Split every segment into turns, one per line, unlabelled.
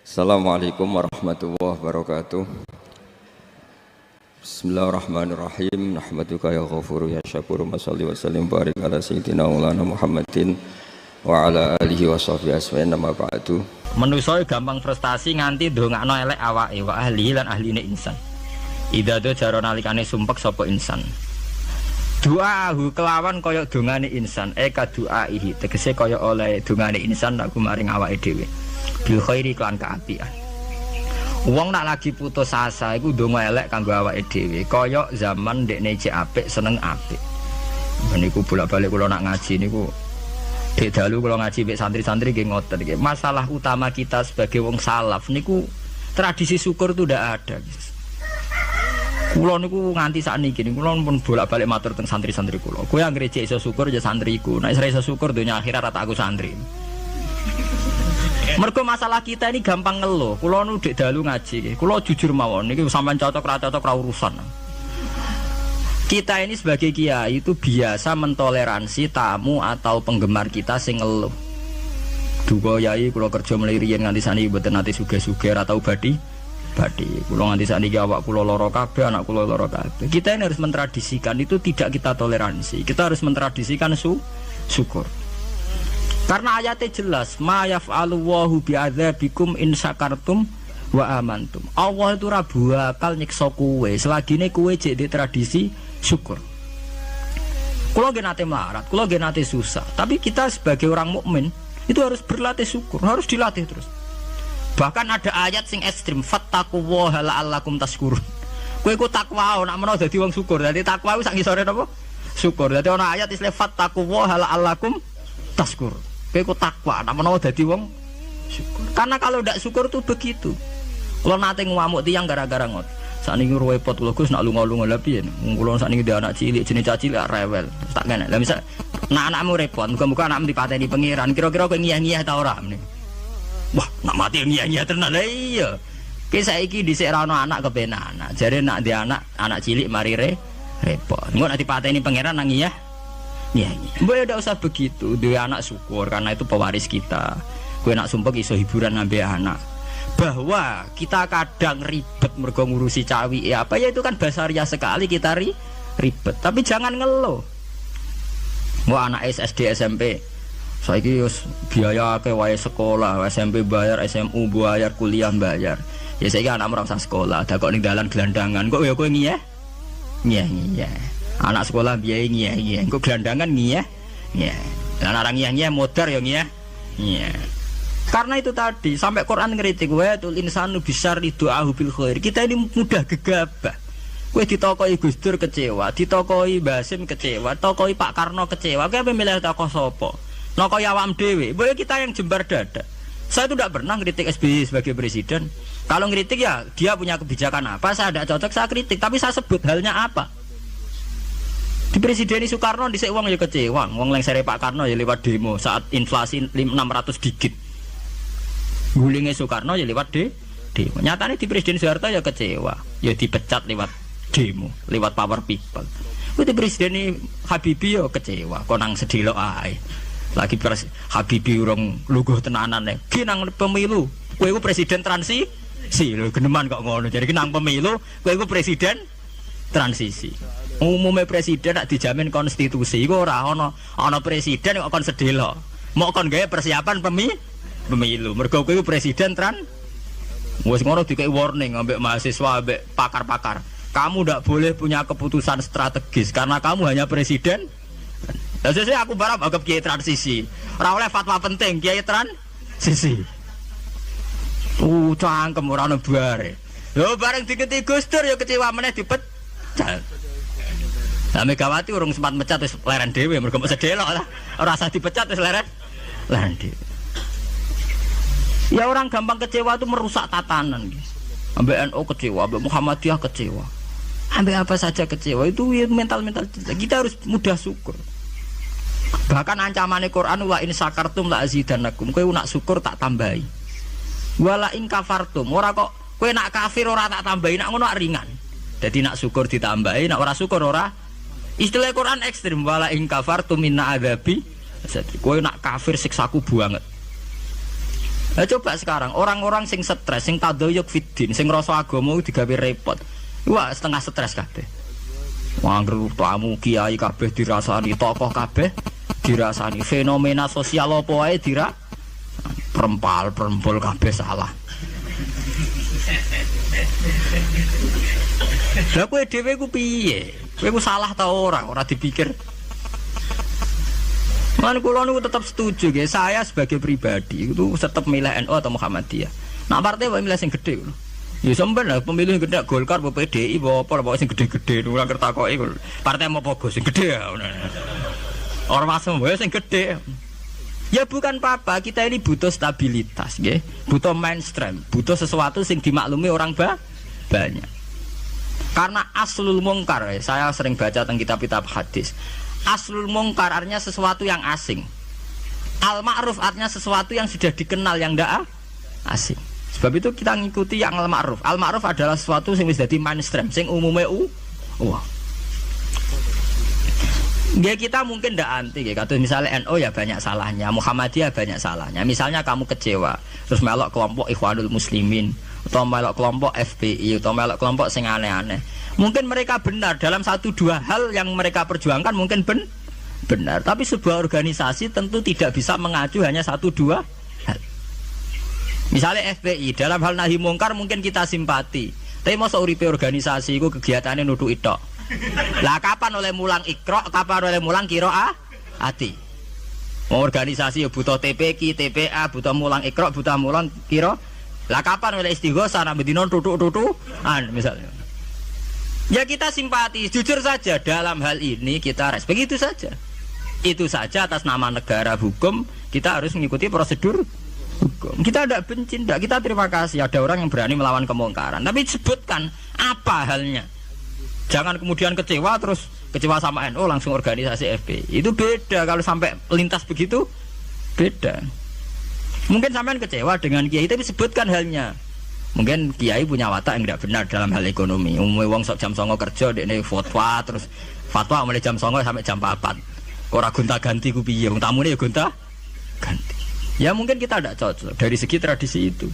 Assalamualaikum warahmatullahi wabarakatuh. Bismillahirrahmanirrahim. Nahmaduka ya ghafuru ya syakuru. Mashalli wa sallim barik ala sayyidina maulana Muhammadin wa ala alihi wa sahbihi asma'in nama ba'du.
Manusa gampang frustasi nganti ndongakno elek awake wa ahli lan ahline insan. Idza do jaro nalikane sumpek sapa insan. Doahu kelawan kaya dongane insan, ka doaihi tegese kaya oleh dongane insan aku maring awake dhewe. Bil khairi klan kaapian. Wong nak lagi putus asa iku ndonga elek kanggo awake dhewe, kaya zaman ndekne cek apik seneng apik. Niku bolak-balik kula nak ngaji niku dek dalu kula ngaji mek santri-santri nggih ngoten iki. Masalah utama kita sebagai wong salaf niku tradisi syukur itu ndak ada. Kula niku nganti sakniki niku kula pun bolak-balik matur teng santri-santri kula. Kowe anggere cek iso syukur ya santriku. Nek ora iso syukur donya akhirat rata aku santri. Mergo masalah kita ini gampang ngeluh. Kula nu dek dalu ngaji. Kula jujur mawon niki sampean cocok ra urusan. Kita ini sebagai kiai itu biasa mentoleransi tamu atau penggemar kita sing ngeluh. Duga yai kula kerja mulai riyen nganti saniki mboten nate sugih-sugih ra tau badi. Kula nganti saniki awak kula lara kabeh, anak kula lara kabeh. Kita ini harus mentradisikan itu tidak kita toleransi. Kita harus mentradisikan syukur. Karena ayatnya jelas, ma yaf'alullahu bi'adzabikum in syakartum wa amantum. Allah itu ora bakal nyiksa kowe selagine kowe jek di tradisi syukur. Kula nggih nate melarat, kula nggih nate susah, tapi kita sebagai orang mukmin itu harus berlatih syukur, harus dilatih terus. Bahkan ada ayat sing ekstrim, fattaqullaha la'allakum tashkurun. Kowe iku takwa nek menawa dadi wong syukur. Dadi takwa iku sak ngisore napa? Syukur. Dadi ana ayat istilah fattaqullaha la'allakum tashkurun. Kowe iku takwa nek menawa dadi wong syukur. Karena kalau ndak syukur tuh begitu. Kula nate ngamuk tiyang gara-gara ngot. Sakniki repot kula Gus nak lunga-lunga lha piye? Wong kula sakniki ndek anak cilik jenenge cilik rewel. Tak kene. Lah misal nek anakmu repot, muga-muga anakmu dipateni pangeran. Kira-kira kowe ngiyah-ngiyah ta ora meneh? Wah, nak mati ngiyah-ngiyah tenan lha iya. Ki saiki dhisik ra ono anak kepenak. Jare nak ndek anak cilik mari repot. Engko nek dipateni pangeran nang ngiyah. Ya, mbok ya ndak usah begitu. Duwe anak syukur karena itu pewaris kita. Kowe nak sumpek iso hiburan ngambil anak. Bahwa kita kadang ribet mergo ngurusi cawi apa ya itu kan basaria sekali kita ribet. Tapi jangan ngeluh. Wah anak SD SMP saiki wis biaya akeh wae sekolah, SMP bayar, SMU bayar, kuliah bayar. Ya saiki anak ora usah sekolah, dak kok ning dalan gelandangan. Kok ya kowe ngiyeh? Ngiyeh. Anak sekolah biaya ngiyeh. Engko gelandangan ngiyeh. Lah anak ngiyeh modar ya ngiyeh. Karena itu tadi sampai Quran ngeritik wa tul insanu bisyarri du'ahu bil khair. Kita ini mudah gegabah. Kowe ditokoi Gus Dur kecewa, ditokoi Basim kecewa, tokoi Pak Karno kecewa. Kowe apa milih tokoh sapa? Nokoi awam dhewe. Boleh kita yang jembar dada. Saya itu tidak pernah ngeritik SBY sebagai presiden. Kalau ngeritik ya dia punya kebijakan apa, saya tidak cocok saya kritik, tapi saya sebut halnya apa. Di Presiden Soekarno dhisik wong ya kecewa, wong lengsere Pak Karno ya lewat demo saat inflasi 600 digit. Gulingnya Soekarno ya lewat demo. Nyatanya di Presiden Soeharto ya kecewa, ya dipecat lewat demo, lewat power people. Di Presiden Habibie ya kecewa, konang sedilo ae. Lagi Habibie urung luguh tenanan nek nang pemilu. Kowe iku presiden transisi. Lho geneman kok ngono. Jadi nang pemilu kowe iku presiden transisi. Umumnya presiden nak dijamin konstitusi iku ora ana presiden kok kon sedelo. Mok kon gawe persiapan pemilu. Mergo kowe presiden wis ngono dikei warning ambek mahasiswa ambek pakar-pakar. Kamu ndak boleh punya keputusan strategis karena kamu hanya presiden. Lah sesuk aku barang anggap kiai transisi. Ora oleh fatwa penting kiai transisi. Cangkem ora ono bare. Lho bareng diketi Gus Dur ya kecewa meneh dipecat. Lah Megawati urung sempat mecat wis leren dhewe mergo mesti delok lah. Ora usah dipecat wis leren dhewe. Ya orang gampang kecewa itu merusak tatanan. Ambek NU kecewa, ambek Muhammadiyah kecewa. Ambek apa saja kecewa itu ya mental-mental kita harus mudah syukur. Bahkan ancamannya Quran wa in syakartum la azidannakum. Kowe nak syukur tak tambahi. Wala in kafartum ora kok kowe nak kafir ora tak tambahi, nak ngono ringan. Jadi nak syukur ditambahi, nak ora syukur ora. Istilah Quran ekstrim wala in kafartum minna adzabi. Kowe nak kafir siksaku banget. Nah, coba sekarang orang-orang sing stres, sing tadoyuk fiddin, sing rasa agama digawe repot. Wah, setengah stres kabeh. Wangger tamu kiai kabeh dirasani, tokoh kabeh dirasani, fenomena sosial apa wae perempal kabeh salah. Lah kowe dhewe ku piye? Kowe ku salah ta ora dipikir. Man kula niku tetap setuju nggih, saya sebagai pribadi itu tetap milih NU atau Muhammadiyah. Nak partai wae milih sing gedhe lho. Ya sampean lah pemilih gede Golkar apa PDI apa pokoke sing gedhe-gedhe ora kertakoki partai apa sing gedhe ya. Ora masuk wae sing gedhe. Ya bukan apa-apa, kita ini butuh stabilitas nggih, butuh mainstream, butuh sesuatu sing dimaklumi orang banyak. Karena aslul mungkar, saya sering baca tentang kitab-kitab hadis. Aslul mungkar artinya sesuatu yang asing. Al ma'ruf artinya sesuatu yang sudah dikenal yang ndak asing. Sebab itu kita ngikuti yang al ma'ruf. Al ma'ruf adalah sesuatu yang wis dadi mainstream, sing umume wah. Ya kita mungkin ndak anti ya, kados misalnya NU ya banyak salahnya, Muhammadiyah banyak salahnya. Misalnya kamu kecewa, terus melok kelompok Ikhwanul Muslimin, atau melok kelompok FPI, atau melok kelompok sing aneh-aneh. Mungkin mereka benar dalam 1-2 hal yang mereka perjuangkan mungkin benar, tapi sebuah organisasi tentu tidak bisa mengacu hanya 1-2 hal. Misalnya FPI dalam hal nahi mungkar mungkin kita simpati, tapi masa uripe organisasi itu kegiatannya nuduh itok. Lah kapan oleh mulang ikro, kapan oleh mulang ati. Organisasi ya butuh TPQ, TPA, butuh mulang ikro, butuh mulang kiro. Lah kapan oleh istighosah nak bedino tutuk-tutukan misalnya. Ya kita simpati, jujur saja dalam hal ini kita respect, itu saja. Itu saja atas nama negara hukum kita harus mengikuti prosedur hukum. Kita tidak benci, tidak, kita terima kasih ada orang yang berani melawan kemungkaran. Tapi sebutkan apa halnya. Jangan kemudian kecewa terus kecewa sama NU langsung organisasi FPI. Itu beda, kalau sampai lintas begitu beda. Mungkin sampean kecewa dengan kiai tapi sebutkan halnya. Mungkin kiai punya watak yang tidak benar dalam hal ekonomi. Umumnya wong sok jam 09.00 kerja dekne fatwa terus fatwa mulai jam 09.00 sampai jam 4. Ora gonta-ganti ku piye wong tamune ya gonta-ganti. Ya mungkin kita tidak cocok dari segi tradisi itu.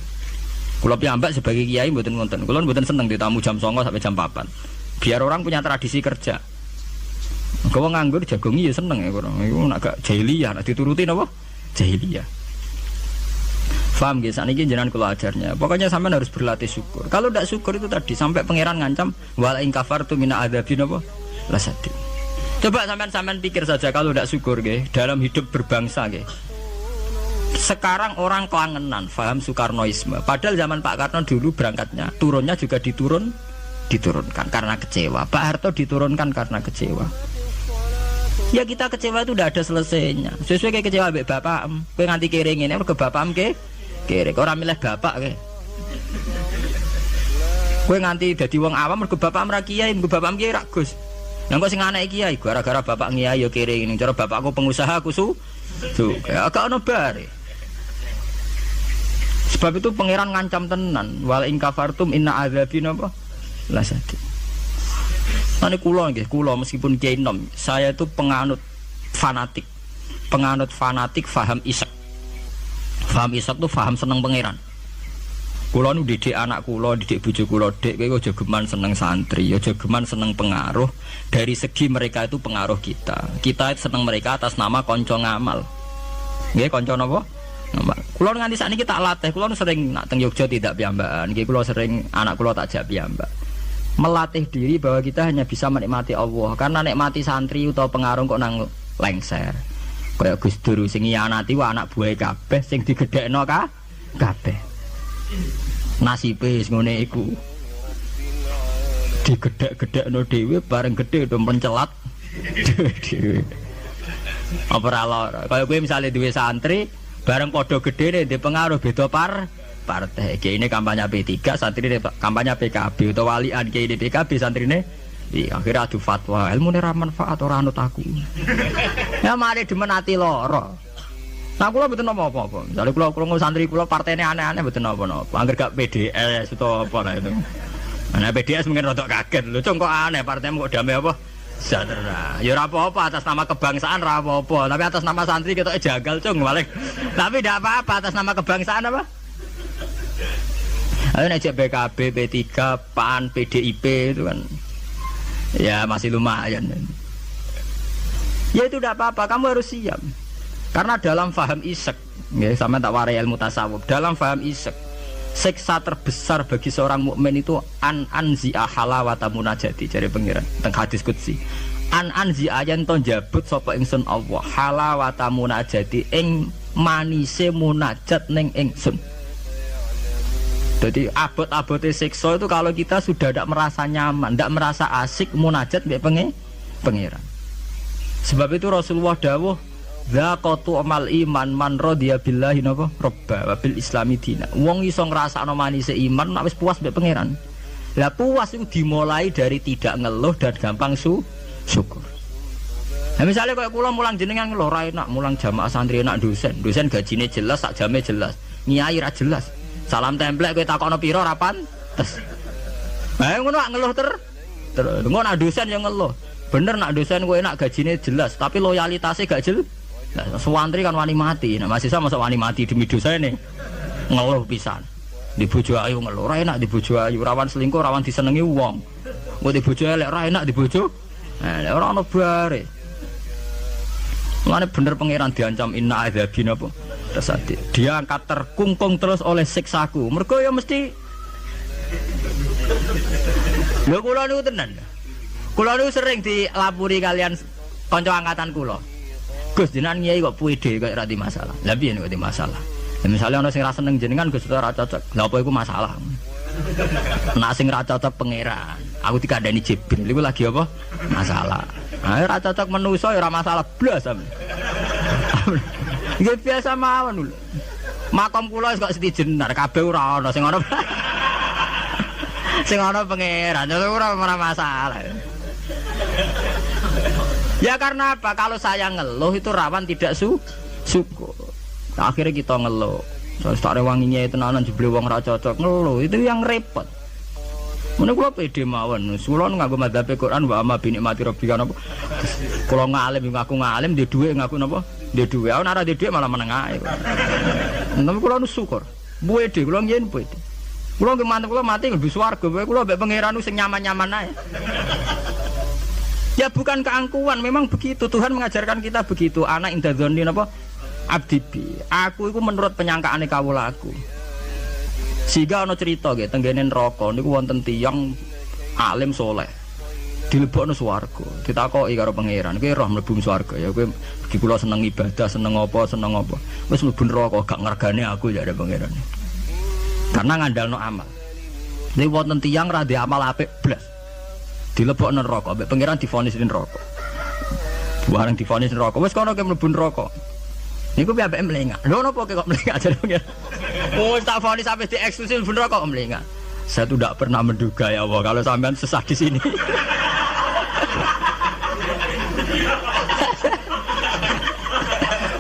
Kula piyambak sebagai kiai mboten ngoten. Kula mboten seneng ditamu jam 09.00 sampai jam 4. Biar orang punya tradisi kerja. Kalau nganggur jagongi ya seneng ya orang. Iku nak gak jahiliyah, nak dituruti napa? Jahiliyah. Faham guys, saat ini jenengan kula ajarnya. Pokoknya sampean harus berlatih syukur. Kalau tidak syukur itu tadi sampai pangeran ngancam wala in kafartu mina adzabin apa? Lasadin. Coba sampean pikir saja kalau tidak syukur guys dalam hidup berbangsa guys. Sekarang orang kelangenan paham Soekarnoisme. Padahal zaman Pak Karno dulu berangkatnya turunnya juga diturunkan karena kecewa. Pak Harto diturunkan karena kecewa. Ya kita kecewa itu udah ada selesainya. Sesuai kayak kecewa mbek bapak, kowe nganti kering ngene mergo bapakmu kering. Ora milih bapak kowe. Kowe nganti dadi wong awam mergo bapakmu ra kiai, mergo bapakmu kiai ra Gus. Lah kok sing anake kiai gara-gara bapak kiai ya kering. Ning cara bapakku pengusaha aku agak ono bare. Sebab itu pangeran ngancam tenan, wal in kafartum inna adzabin apa? Lasati. Ini kulo nggih, kulo meskipun kiai nom, saya itu penganut fanatik faham isak. Faham isak tuh faham seneng pangeran. Kulo nu didik anak kulo, didik bojo kulo, dek kowe aja geman seneng santri, aja geman seneng pengaruh. Dari segi mereka itu pengaruh kita. Kita seneng mereka atas nama konco ngamal. Nggih, konco napa? Ngamal. Kulo nganti sakniki tak latih, kulo sering nak teng Yogya tidak piyambakan. Nggih kulo sering anak kulo tak jak piyambak. Melatih diri bahwa kita hanya bisa menikmati Allah karena nikmati santri atau pengaruh kok nang lengser kayak Gus Dur sing nyianati wa anak buah kabeh sing digedhekno kabeh nasibe wis ngene iku digedhek-gedhekno dhewe bareng gedhe do mencelat dhewe apa ora lara kaya kowe misale duwe santri bareng padha gedhene ndek pengaruh beda partai. Kiai ini kampanye P3, santri ini kampanye PKB atau walian kiai ini PKB, santri ini akhirnya adu fatwa ilmu ini manfaat orang anut aku ya mari dimenati loro. Nah kulo betul apa-apa misalnya kulo santri kulo partai ini aneh-aneh betul apa-apa anggar gak PDS atau apa lah itu. Nah PDS mungkin rodok kaget lho kok aneh partaimu kok damai apa Sejahtera. Ya ora apa-apa atas nama kebangsaan ora apa-apa, tapi atas nama santri ketok jagal cung balik. Tapi tidak apa-apa atas nama kebangsaan apa? Ayo ngajak PKB, P3, PAN, PDIP itu kan. Ya masih lumayan. Ya itu tidak apa-apa, kamu harus siap. Karena dalam faham isek, ya sama tak warai ilmu tasawuf. Dalam faham isek, siksa terbesar bagi seorang mukmin itu anzi'a halawata munajati dari pengiran teng hadis qudsi. Anzi'a yen to njabut sapa ingsun Allah halawata munajati ing manise munajat ning ingsun. Jadi abot-abote siksa itu kalau kita sudah tidak merasa nyaman, tidak merasa asik munajat mbek pengiran. Sebab itu Rasulullah dawuh zaqatu amal iman man radiya billahi napa robba wa bil islami dina. Wong iso ngrasakno manise iman nek wis puas mbek pangeran. Lah puas itu dimulai dari tidak ngeluh dan gampang syukur. Nah misalnya kayak kula mulang jenengan ngeluh ra enak, mulang jamaah santri enak dosen gajine jelas, sak jame jelas, nyai ra jelas. Salam templek kowe takokno pira ra pantes. Lah ngono nak ngeluh terus ngono nak dosen yang ngeluh. Bener nak dosen kowe enak gajine jelas, tapi loyalitasnya gak jelas. Nah, santri kan wani mati. Nah, mahasiswa masa wani mati demi dosa ini ngeluh pisan. Di bojo ayu ngeluh, ra enak di bojo ayu, rawan selingkuh, rawan disenengi wong. Kok di bojo elek ra enak di bojo. Nah, ora ono bare. Mulane bener pangeran diancam inna adzabin apa? Tersati. Dia angkat terkungkung terus oleh siksaku. Mergo ya mesti lho kula niku tenan. Kula niku sering dilapuri kalian kanca angkatan kula. Gus jenengan nyai kok pede kok ora di masalah. Lah piye nek di masalah? Lah misale ana sing ra seneng jenengan Gus ora cocok. Lah apa iku masalah? Nek sing ra cocok pangeran. Aku dikandani Jibril iku lagi apa? Masalah. Nah, ora cocok manusa ya ora masalah blas sampe. Nggih biasa mawon lho. Makom kula wis kok setijenar kabeh ora ana sing ana. Sing ana pangeran ora masalah. Ya karena apa? Kalau saya ngeluh itu rawan tidak syukur. Nah, akhirnya kita ngeluh. Soal tak rewanginya itu tenanan jebule wong ra cocok ngeluh itu yang repot. Mene kula pede mawon. Kula nganggo madzhab Quran wa amma bi nikmati rabbika napa. Kula ngalim ngaku ngalim di dhuwit ngaku napa? Di dhuwit. Aku nek ora di dhuwit malah meneng ae. Tapi kula nu syukur. Pede kula ngen pede. Kula nggih mantep kula mati mlebu swarga. Kula mbek pangeran sing nyaman-nyaman ae. Ya bukan keangkuhan, memang begitu Tuhan mengajarkan kita begitu. Anak indadzoni napa? Abdibi. Aku itu menurut penyangkaane kawula aku. Sehingga ana cerita nggih tenggene neraka niku wonten tiyang alim soleh. Dilebokno swarga. Ditakoki karo pangeran, "Kowe roh mlebu swarga ya kowe iki kula seneng ibadah, seneng apa? Wis mlebu neraka gak ngergane aku ya ada pangeran." Karena ngandalno amal. Nek wonten tiyang ra ndek amal apik blas. Dilebokno neraka, mbek pangeran divonis neraka. Bareng divonis neraka, wis kono ke mlebu neraka. Niku piye ambek mlengak. Lho napa kok mlengak jare pangeran? Oh, tak vonis sampai di eksklusif mlebu neraka kok mlengak. Saya tuh tidak pernah menduga ya Allah kalau sampean sesat di sini.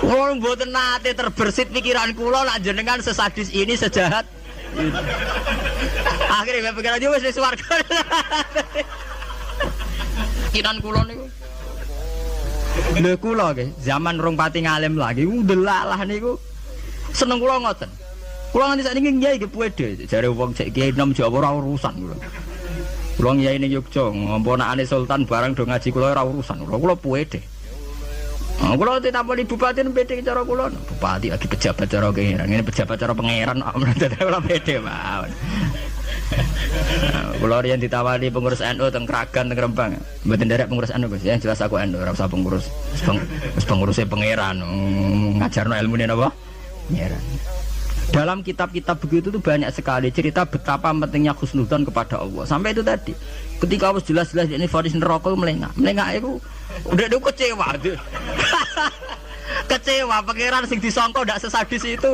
Wong mboten nate terbersit pikiran kula nak jenengan sesadis ini sejahat ini. Akhirnya pikiran yo wis swarga. Pikiran kula niku. Lho kula nggih, zaman rong pati ngalim lagi, ndelalah niku. Seneng kula ngoten. Kula nganti sakniki nggih nggih pede, jare wong cek kiai nom Jawa ora urusan kula. Kula kiai ning Yogya, ngompo anakane sultan barang do ngaji kula ora urusan. Kula pede. Kula ditaponi bupati pede cara kula. Bupati lagi pejabat cara pangeran, ngene pejabat cara pangeran kula pede mawon. Kula riyen ditawani pengurus NU teng Kragan teng Rembang. Mboten nderek pengurus NU Gus, ya jelas aku NU ora usah pengurus. Wis penguruse pangeran, ngajarno ilmune napa? Pangeran. Dalam kitab-kitab begitu tuh banyak sekali cerita betapa pentingnya husnudzon kepada Allah. Sampai itu tadi, ketika Allah jelas-jelas ini vonis neraka melengak. Melengak itu udah kecewa. Kecewa pangeran sing disangka ndak sesadis itu.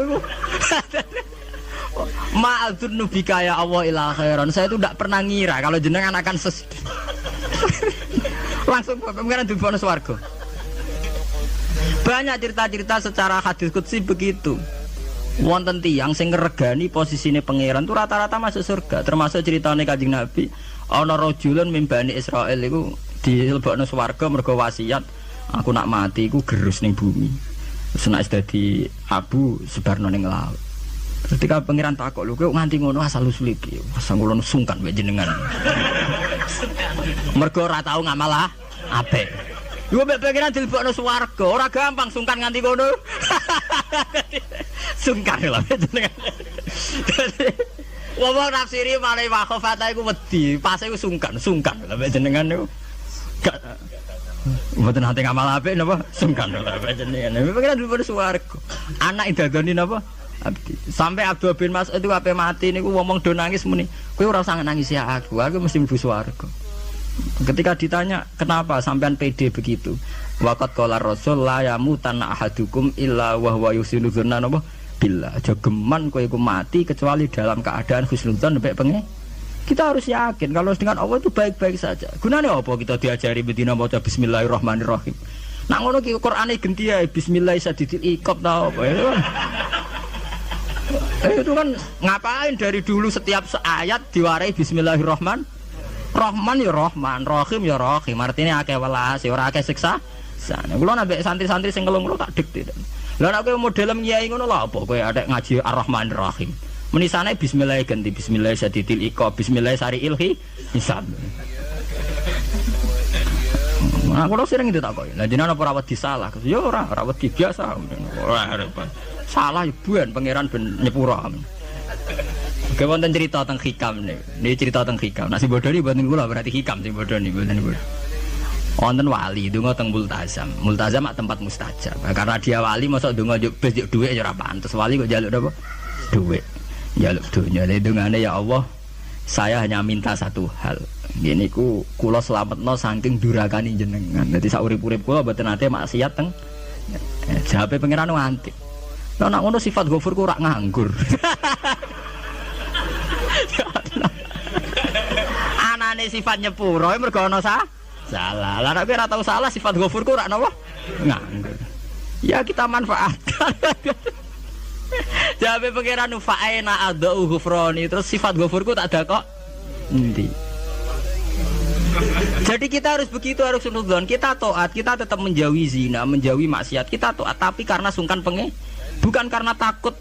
Ma'adzun nubika ya Allah ila khairan. Saya itu tidak pernah ngira kalau jenengan akan langsung pangeran dibawa swarga. Banyak cerita-cerita secara hadis qudsi begitu. Wonten tiyang sing ngregani posisine pangeran itu rata-rata masuk surga. Termasuk ceritane Kanjeng Nabi, ana rajulun min Bani Israil iku dilebokno swarga mergo wasiat aku nak mati iku gerus ning bumi. Terus nek dadi abu sebarno ning laut. Ketika pangeran takok lho kowe nganti ngono asal usul iki. Asal kula sungkan mek jenengan. Mergo ora tau ngamal apik. Yo mek pangeran dilebokno swarga, ora gampang sungkan nganti ngono. Sungkan lho jenengan. Wong nafsiri mare wakhofata iku wedi, pas iku sungkan lho mek jenengan niku. Mboten nate ngamal apik napa? Sungkan lho mek jenengan. Pangeran dilebokno swarga. Anak idadoni napa? Abdi. Sampai Abdul bin Mas'ud itu ape mati niku ngomong do nangis muni, kowe ora usah nangis ya aku mesti mlebu swarga. Ketika ditanya, kenapa sampean pede begitu? Waqat qala Rasul la yamutanna ahadukum illa wa huwa yusinu dzanna napa billah. Aja geman kowe iku mati kecuali dalam keadaan husnudzon mek pengen. Kita harus yakin kalau dengan Allah itu baik-baik saja. Gunane apa kita diajari bedina maca bismillahirrahmanirrahim. Nak ngono ki Qur'ane genti ya bismillahirrahmanirrahim iqab ta apa ya. Itu kan ngapain dari dulu setiap ayat diwarai bismillahirrahmanirrahim. Rahman ya Rahman, Rahim ya Rahim. Artinya akeh welas, ora akeh siksa. Sana kula nambah santri-santri sing ngelung tak dikte. Lah nek kowe model kiai ngono lha apa kowe adek ngaji Ar-Rahmanir Rahim. Menisane bismillah ganti bismillah sadidil iqa, bismillah sariil hisab. Nah, kula sering ditakoki. Lah jenengan apa ora wedi salah? Ya ora wedi biasa. Ora repot. Salah ibuan pangeran ben nyepura. Oke wonten cerita tentang hikam nih. Ini cerita tentang hikam. Nasi bodoni buatin gula berarti hikam sih bodoni buatin gula. Wonten wali donga teng multazam. Multazam mak tempat mustajab. Karena dia wali mosok donga yo bes yo dhuwit ya ora pantes. Wali kok njaluk apa? Dhuwit. Njaluk dunya. Lah dongane ya Allah, saya hanya minta satu hal. Ngene iku kula slametno saking durakane jenengan. Dadi sak urip-urip kula mboten nate maksiat teng. Jawabe pangeran nganti. Lah nek ngono sifat ghafur ku ora nganggur. Anane sifat nyepuro mergo ana salah. Lah nek kowe ora tau salah sifat ghafur ku ora napa? Nganggur. Ya kita manfaatkan. Jawabe pangeran fa'ina adau ghufrani terus sifat ghafur ku tak ada kok. Endi? Jadi kita harus begitu, harus sunudzon. Kita taat, kita tetap menjauhi zina, menjauhi maksiat. Kita taat tapi karena sungkan bukan karena takut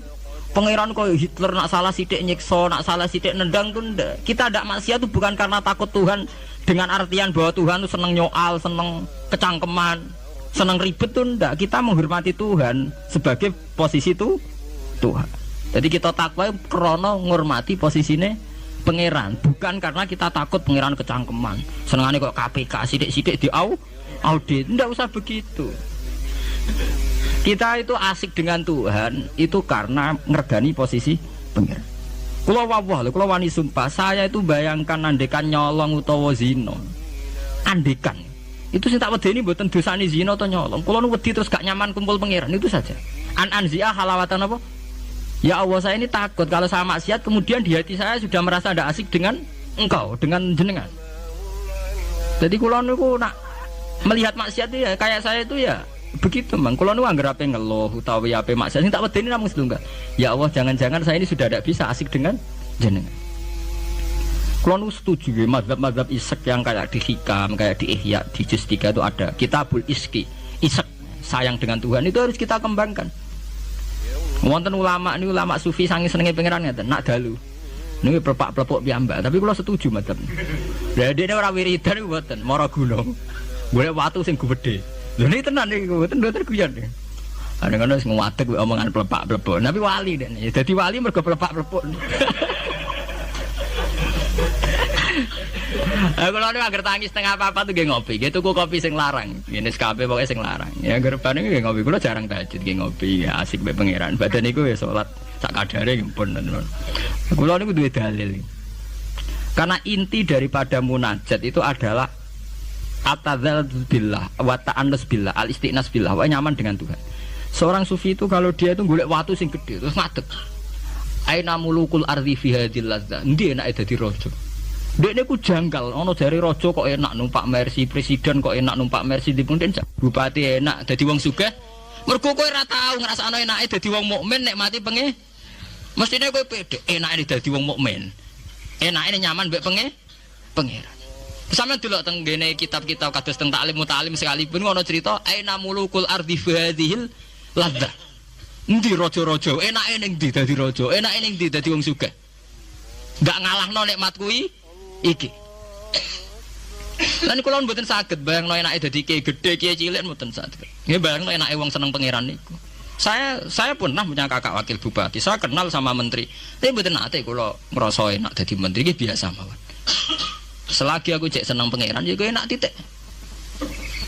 pangeran koyo Hitler nak salah sithik nyiksa, nak salah sithik nendang tuh ndak. Kita ndak maksiat itu bukan karena takut Tuhan dengan artian bahwa Tuhan tuh seneng nyoal, seneng kecangkeman, seneng ribet tuh ndak. Kita menghormati Tuhan sebagai posisi itu Tuhan. Jadi kita takwa krana ngurmati posisine pangeran, bukan karena kita takut pangeran kecangkeman. Senengane kok KPK sithik-sithik audit, ndak usah begitu. Kita itu asik dengan Tuhan itu karena ngergani posisi pangeran. Kula wawah lho, kula wani sumpah, saya itu bayangkan andekan nyolong utawa zina. Andekan. Itu sing tak wedeni mboten dosane zina atau nyolong. Kula nu wedi terus gak nyaman kumpul pangeran itu saja. Anzia halawatan apa? Ya Allah, saya ini takut kalau saya maksiat kemudian di hati saya sudah merasa tidak asik dengan engkau, dengan jenengan. Jadi kula niku nak melihat maksiat itu ya kayak saya itu ya begitu mang. Kula nu anggere ape ngeluh utawi ape maksiat sing tak wedeni namung setunggal. Ya Allah, jangan-jangan saya ini sudah tidak bisa asik dengan jenengan. Kula nu setuju ya mazhab-mazhab isek yang kayak di Hikam, kayak di Ihya, di Juz 3 itu ada Kitabul Iski. Isek sayang dengan Tuhan itu harus kita kembangkan. Wonten ulama ini ulama sufi sange senenge pangeran ngeten nak dalu. Niku plepak-plepok piyambak, tapi kula setuju mazhab. Lah dene ora wiridan niku mboten, mara gunung. Golek watu sing gedhe. Lha niki tenan niku, mboten guyon. Ana ngono wis nguwatek omongan plepak-plepok. Tapi wali dene. Dadi wali mergo plepak-plepok. Aku lalu agar tangis setengah apa tuh geng ngopi, gitu tuku kopi sing larang, ini Nescafe pokoknya sing larang. Ya agar paling geng ngopi, aku jarang tahajud geng ngopi, ya, asik be pangeran. Badan itu ya sholat sak kadare pun. Aku lalu dua dalil. Karena inti daripada munajat itu adalah atadzal billah, wa ta'annus billah, al istiqnas billah, wa nyaman dengan Tuhan. Seorang sufi itu kalau dia itu golek watu sing gede terus ngadeg. Aina mulukul ardi fi hadhil ladzah. Ndi enake dadi raja. Dekne ku janggal, ono jare raja kok enak numpak Mercy, presiden kok enak numpak Mercy, dipundhen bupati enak dadi wong sugih. Mergo kowe ora tau ngrasakno enake dadi wong mukmin nek mati penge. Mestine kowe pede enake dadi wong mukmin. Enake nyaman mbek pangeran. Sampeyan delok teng ngene kitab-kitab kados teng taklim mutalim sekalipun ngono cerita aina mulukul ardi hadhil ladza. Endi raja-raja enake ning ndi dadi raja, enake ning ndi dadi wong sugih. Enggak ngalahno nikmat kuwi iki. Lan kula mboten saged bayangno enake dadi kiai gedhe kiai cilik mboten saged. Nggih bayangno enake wong seneng pangeran niku. Saya pernah punya kakak wakil bupati, saya kenal sama menteri. Tapi mboten nate kula ngrasa enak dadi menteri iki biasa mawon. Selagi aku cek seneng pangeran ya enak titik.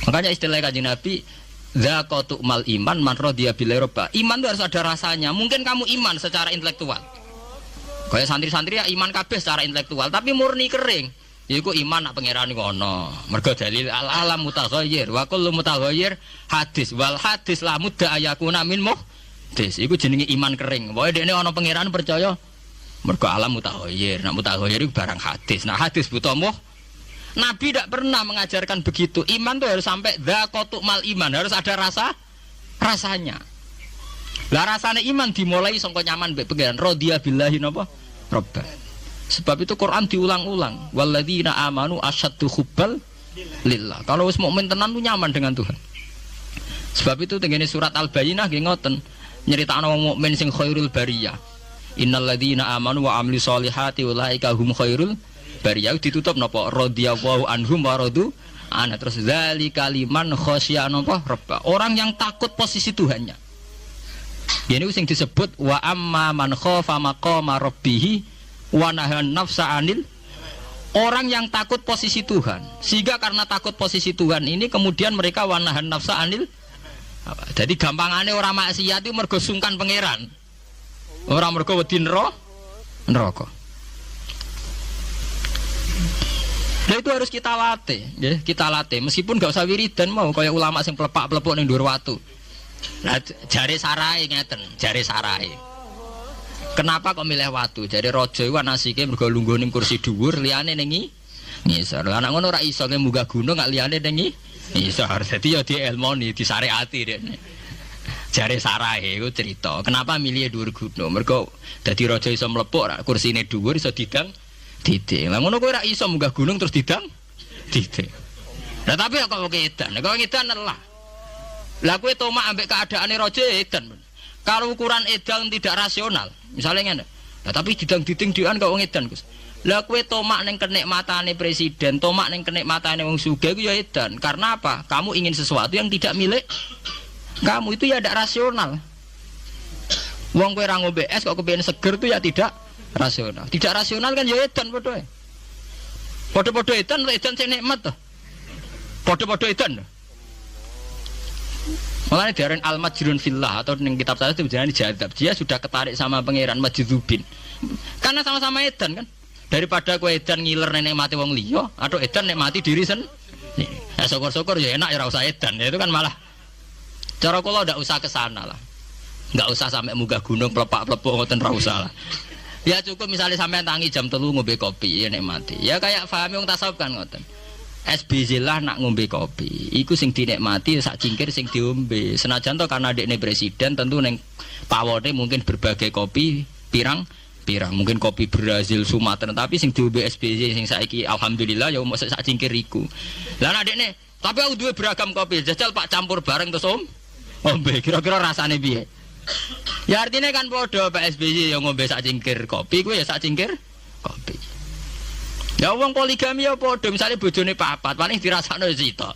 Makanya istilah Kanjeng Nabi zaqatu mal iman man radiya bil robba. Iman itu harus ada rasanya. Mungkin kamu iman secara intelektual. Kayak santri-santri ya iman kabeh secara intelektual, tapi murni kering. Iku iman nak pangeran iku ana. Mergo dalil al-alam mutaghayyir wa kullu mutaghayyir hadis wal hadis la mudda ayakuna min muhdis. Iku jenenge iman kering. Pokoke dekne ana pangeran percaya mergo alam mutaghayyir. Nak mutaghayyir iku barang hadis. Nah hadis buta Nabi tidak pernah mengajarkan begitu. Iman tuh harus sampai dzaqatu mal iman, harus ada rasanya. Lah rasane iman dimulai sangka nyaman mbek pangeran radhiya billahi napa robba. Sebab itu Quran diulang-ulang. Walladzina amanu asyaddu hubbal lillah. Kalau wis mukmin tenan tuh nyaman dengan Tuhan. Sebab itu tengene surat Al-Bayyinah nggih ngoten, nyeritakno wong mukmin sing khairul bariyah. Innalladzina amanu wa amilus solihati ulaika hum khairul bariyah. Ditutup napa radhiyallahu anhum wa radu ana, terus zalika liman khasyiya napa rabb. Orang yang takut posisi Tuhannya. Ini sing disebut wa amma man khafa maqama rabbih wa nahan nafsa anil. Orang yang takut posisi Tuhan, sehingga karena takut posisi Tuhan ini kemudian mereka wa nahan nafsa anil. Jadi gampangane orang maksiat itu mergo sungkan pangeran. Orang mergo wedi neraka. Nah itu harus kita latih, ya, kita latih. Meskipun gak usah wiridan mau kayak ulama sing pelepak-pelepuk ning dhuwur watu. Nah jare sarai ngeten, jare sarai. Kenapa kok milih watu? Jare raja iku anasike mergo lungguh ning kursi dhuwur, liyane ning ngisor. Lah nek ngono ora iso ke munggah gunung gak liyane ning ngisor. Dadi ya dielmoni, disyariati dene. Jare sarai iku cerita. Kenapa milih dhuwur gunung? Mergo dadi raja iso mlepuk, kursine dhuwur iso didang titik. Lah ngono kowe ora iso munggah gunung terus didang titik. Lah tapi kok edan. Kok edan lah. Lah kowe tomak ambek keadaane raja edan. Kalau ukuran edan tidak rasional, misalnya ngene. Lah tapi didang-diding dhewean kok wong edan, Gus. Lah kowe tomak ning kenikmatane presiden, tomak ning kenikmatane wong sugih iku ya edan. Karena apa? Kamu ingin sesuatu yang tidak milik kamu, itu ya tidak rasional. Wong kowe ra ngombe es kok kepengin seger itu ya tidak rasional. Tidak rasional kan ya edan padha. Padha-padha edan sing nikmat to. Padha-padha edan. Mulane diaran al-majrun fillah atau ning kitab saya itu jenenge jadab. Dia sudah ketarik sama pangeran majdzubin. Karena sama-sama edan kan. Daripada kowe edan ngiler nek mati wong liya atau edan nek mati diri sen. Ya syukur-syukur ya enak ya ora usah edan. Ya, itu kan malah cara kula ndak usah ke sana lah. Enggak usah sampai munggah gunung pelepak-plepuk ngoten ra usah lah. Ya cukup misalnya sampai tangi jam 3 ngombe kopi ya nek mati. Ya kayak pahami wong tasawuf kan ngoten. SBZ lah nak ngombe kopi. Iku sing dinikmati sak cingkir sing diombe. Senajan to karena dekne presiden tentu ning pawone mungkin berbagai kopi pirang mungkin kopi Brazil Sumatera tapi sing diombe SBZ sing saiki alhamdulillah ya mosok sak cingkir iku. Lah nak dekne tapi aku duwe beragam kopi jajal Pak campur bareng terus ombe kira-kira rasane piye? Ya artinya kan podo Pak SBY yang ngombe sak cingkir kopi, gue ya sak cingkir kopi. Ya wong poligami ya podo, misalnya bojone papat, paling dirasakno sita.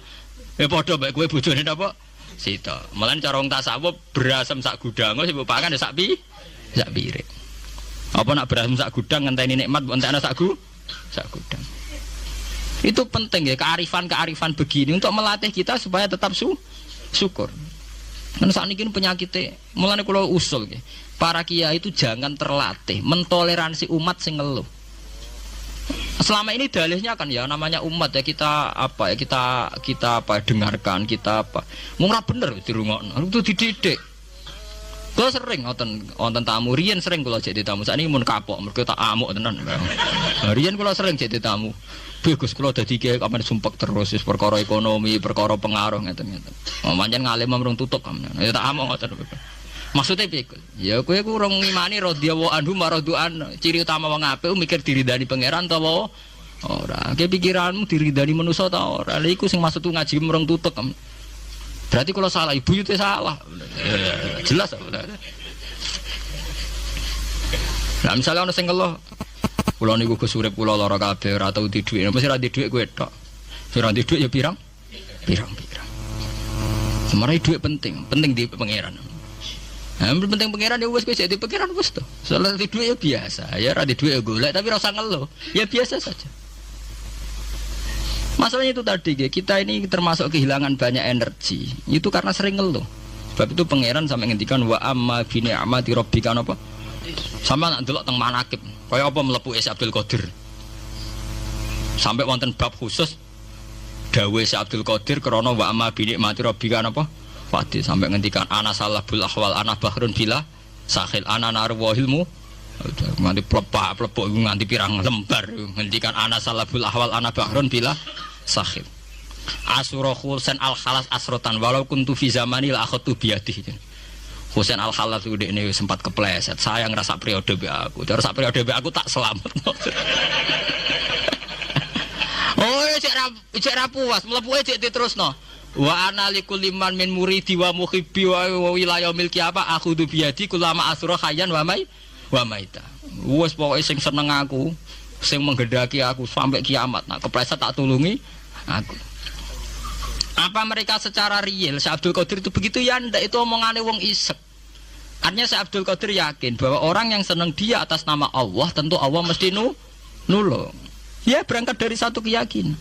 Ya podo bae gue bojone napa? Sita. Malah cara wong tasawuf berasem sak gudang, sing mbok pangan ya sak piring. Apa nak berasem sak gudang ngenteni nikmat mbok entekno sak gudang. Itu penting ya kearifan begini untuk melatih kita supaya tetap syukur. Kan saat ini penyakitnya, mulane kula usul ya. Para kiai itu jangan terlatih mentoleransi umat sing ngeluh. Selama ini dalihnya kan ya namanya umat ya kita dengarkan kita apa. Mung ora bener dirungokno. Itu dididik. Kula sering wonten tamu, riyen sering kula jadi tamu. Sakniki mun kapok mergo tak amuk tenan. Riyen kula sering jadi tamu. Bagus kula dadi kiai kapan sumpek terus perkara ekonomi, perkara pengaruh ngeten-ngeten. Pancen ngalim mrung tutup kamen. Ya tak amuk ngoten. Maksudnya piye? Ya kowe ku urung ngimani radhiyallahu anhu maradhu'an. Ciri utama wong apik mikir diridani pangeran utawa Ora, ke pikiranmu diridani manusa ta ora. Lha iku sing maksudku ngaji mereng tutek. Berarti kalau salah ibu itu salah. Jelas apa? Nah, misalnya ana sing ngeluh, kula niku Gus urip kula lara kabeh ora tau di dhuwit. Mesti ra di dhuwit kowe tok. Ora di dhuwit ya pirang? Pirang-pirang. Semarang dhuwit penting di pangeran. Nah, penting pangeran ya wis kowe jadi pangeran wis to. Soal di dhuwit ya biasa. Ya ra di dhuwit ya golek tapi ora usah ngeluh. Ya biasa saja. Masalahnya itu tadi, kita ini termasuk kehilangan banyak energi. Itu karena sering ngeluh. Sebab itu pangeran sampai ngendikan wa amma bi ni'mati rabbika apa? Sama nak delok teng manakib. Kaya apa mlebu Syekh Abdul Qadir. Sampai wonten bab khusus dawuh Syekh Abdul Qadir krana wa amma bi ni'mati rabbika apa? Fati sampai ngendikan ana salahul ahwal ana bahrun bila sahil ana narwahilmu. Nganti plepok nganti pirang lembar ngendikan ana salahul ahwal ana bahrun bila sahil asura Husain al-Khalas asrotan walau kuntu fi zamani la akhadtu biyadihi. Husain al-Khalas itu dekne sempat kepleset. Saya ngerasa periode be aku. Terus sak periode be aku tak selamat. Oh, cek ra puas, mlebu cek diterusno. Wa ana likulli man min muridi wa muhibbi wa wilayah milki apa akhudhu biyadi kulama asura khayyan wa maita. Wes pokoke sing seneng aku, sing menggendaki aku sampai kiamat. Nah, kepleset tak tulungi aku. Apa mereka secara real Syekh Abdul Qadir itu begitu ya ndak, itu omongane wong isek. Artinya Syekh Abdul Qadir yakin bahwa orang yang senang dia atas nama Allah tentu Allah mesti nulung. Ya berangkat dari satu keyakinan.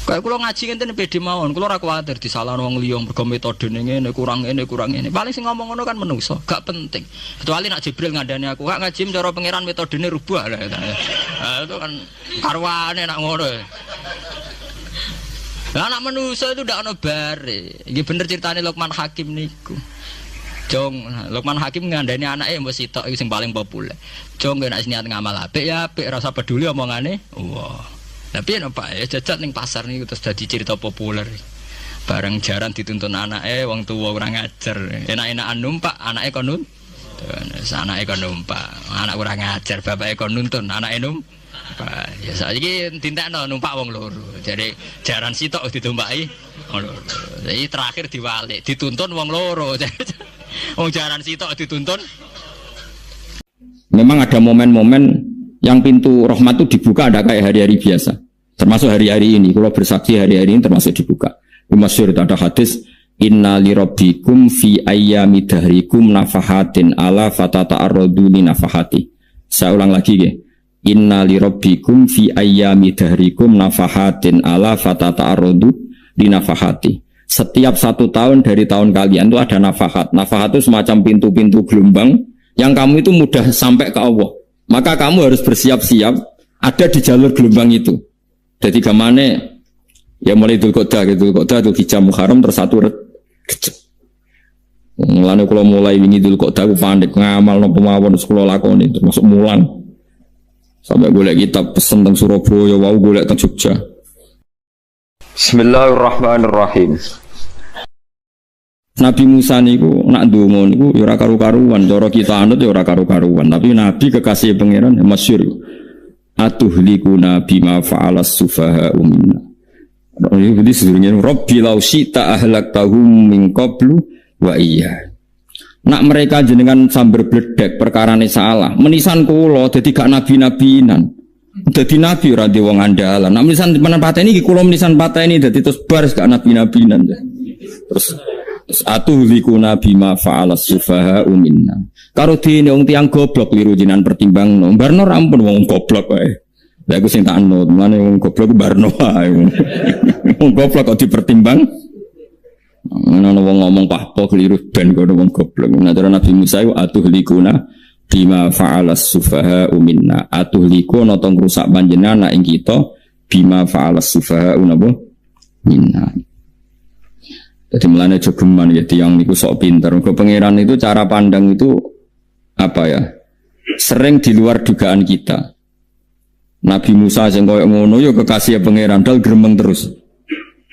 Kayak kula ngaji ngenten pede mawon, kula ora kuwatir disalahno wong liya mergo metodene ngene kurang ngene. Paling sing ngomong ngono kan menungso, gak penting. Kecuali nak Jibril ngandani aku, gak ngaji cara pangeran metodene rubah lah. Itu kan karwane nak ngono. Lah anak menungso itu ndak ono bare. Iki bener ceritane Luqman Hakim niku. Jong, Luqman Hakim ngandani anake mbok sitok iki sing paling populer. Jong nek niat ngamal apik ya apik, rasa peduli omongane. Wah. Tapi apa ya jajal ning pasar niku terus dadi cerita populer. Bareng jaran dituntun anake wong tuwa ora ngajar. Enak-enakan numpak, anake kon nuntun. Anake kon numpak, anak ora ngajar, bapake kon nuntun, anake numpak. Ya saiki dintekno numpak wong loro. Jadi jaran sitok ditumpaki wong loro. Jadi terakhir diwalik, dituntun wong loro. Wong jaran sitok dituntun.
Memang ada momen-momen yang pintu rahmat itu dibuka, ada kayak hari-hari biasa. Termasuk hari-hari ini, kalau bersaksi hari-hari ini termasuk dibuka. Masyhur ada hadis, inna li rabbikum fi ayyami dahrikum nafahatin ala fatata'arradu li nafahati. Saya ulang lagi ya. Inna li rabbikum fi ayyami dahrikum nafahatin ala fatata'arradu li nafahati. Setiap 1 tahun dari tahun kalian itu ada nafahat. Nafahat itu semacam pintu-pintu gelombang yang kamu itu mudah sampai ke Allah. Maka kamu harus bersiap-siap ada di jalur gelombang itu. Jadi gamane ya mulai Dzulqa'dah gitu, Dzulhijjah Muharram terus satu kecek. Mulane kula mulai wingi Dzulqa'dah aku panik ngamal napa mawon terus kula lakoni termasuk mulang. Sampai golek kitab pesen teng Surabaya, wau golek teng Jogja. Bismillahirrahmanirrahim. Nabi Musa niku nak ndonga niku ya ora karu-karuan, cara kita anut ya ora karu-karuan, tapi Nabi kekasih pangeran masyhur. Atuhlikuna bima fa'alas sufaha minna. Jadi sedurunge Rabbi law syi'ta ahlaktahum min qablu wa iya. Nak mereka jenengan sambar bledek perkarane salah, menisan kula dadi gak nabi-nabinan. Dadi nabi ora di wong andalan. Nak menisan pateni iki kula menisan pateni dadi terus baris gak nabi-nabinan. Terus atuhlikuna bima fa'alas sufaha minna. Karo dene wong tiyang goblok liru jinan pertimbangno. Barno rampun wong goblok wae. Lah aku sing tak anut, mane wong goblok barno wae. Wong goblok kok dipertimbang. Ana wong ngomong pahpo keliru ben kono wong goblok. Nah, Nabi Musa iku atuhlikuna bima fa'alas sufaha minna. Atuhlikuna tong rusak panjenengan ing kita bima fa'alas sufaha minna. Jadi melane jogeman ya tiang niku sok pinter. Ke pangeran itu cara pandang itu apa ya? Sering di luar dugaan kita. Nabi Musa sing koyo ngono ya kekasih pangeran dal gremeng terus.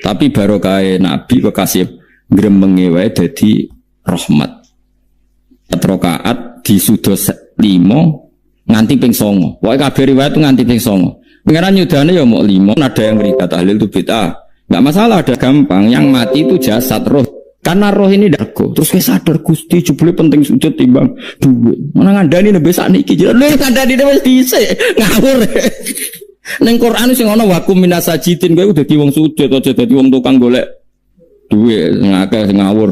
Tapi barokah Nabi kekasih gremenge wae dadi rahmat. 4 rakaat di sudos 5 nganti ping 9. Pokoke kabeh riwayat itu nganti ping 9. Pangeran nyudane ya mau 5, ada yang berita tahlil itu bid'ah. Enggak masalah, ada gampang. Yang mati itu jasad, roh. Karena roh ini dargo. Terus kowe sadar Gusti jebule penting sujud timbang duit. Mana ngandani nembe sakniki. Lho ngandani wis dhisik. Ngawur. Ning Quran sing ana wakum minasajidin kowe dadi wong sujud aja dadi wong tukang golek duit ngakeh ngawur.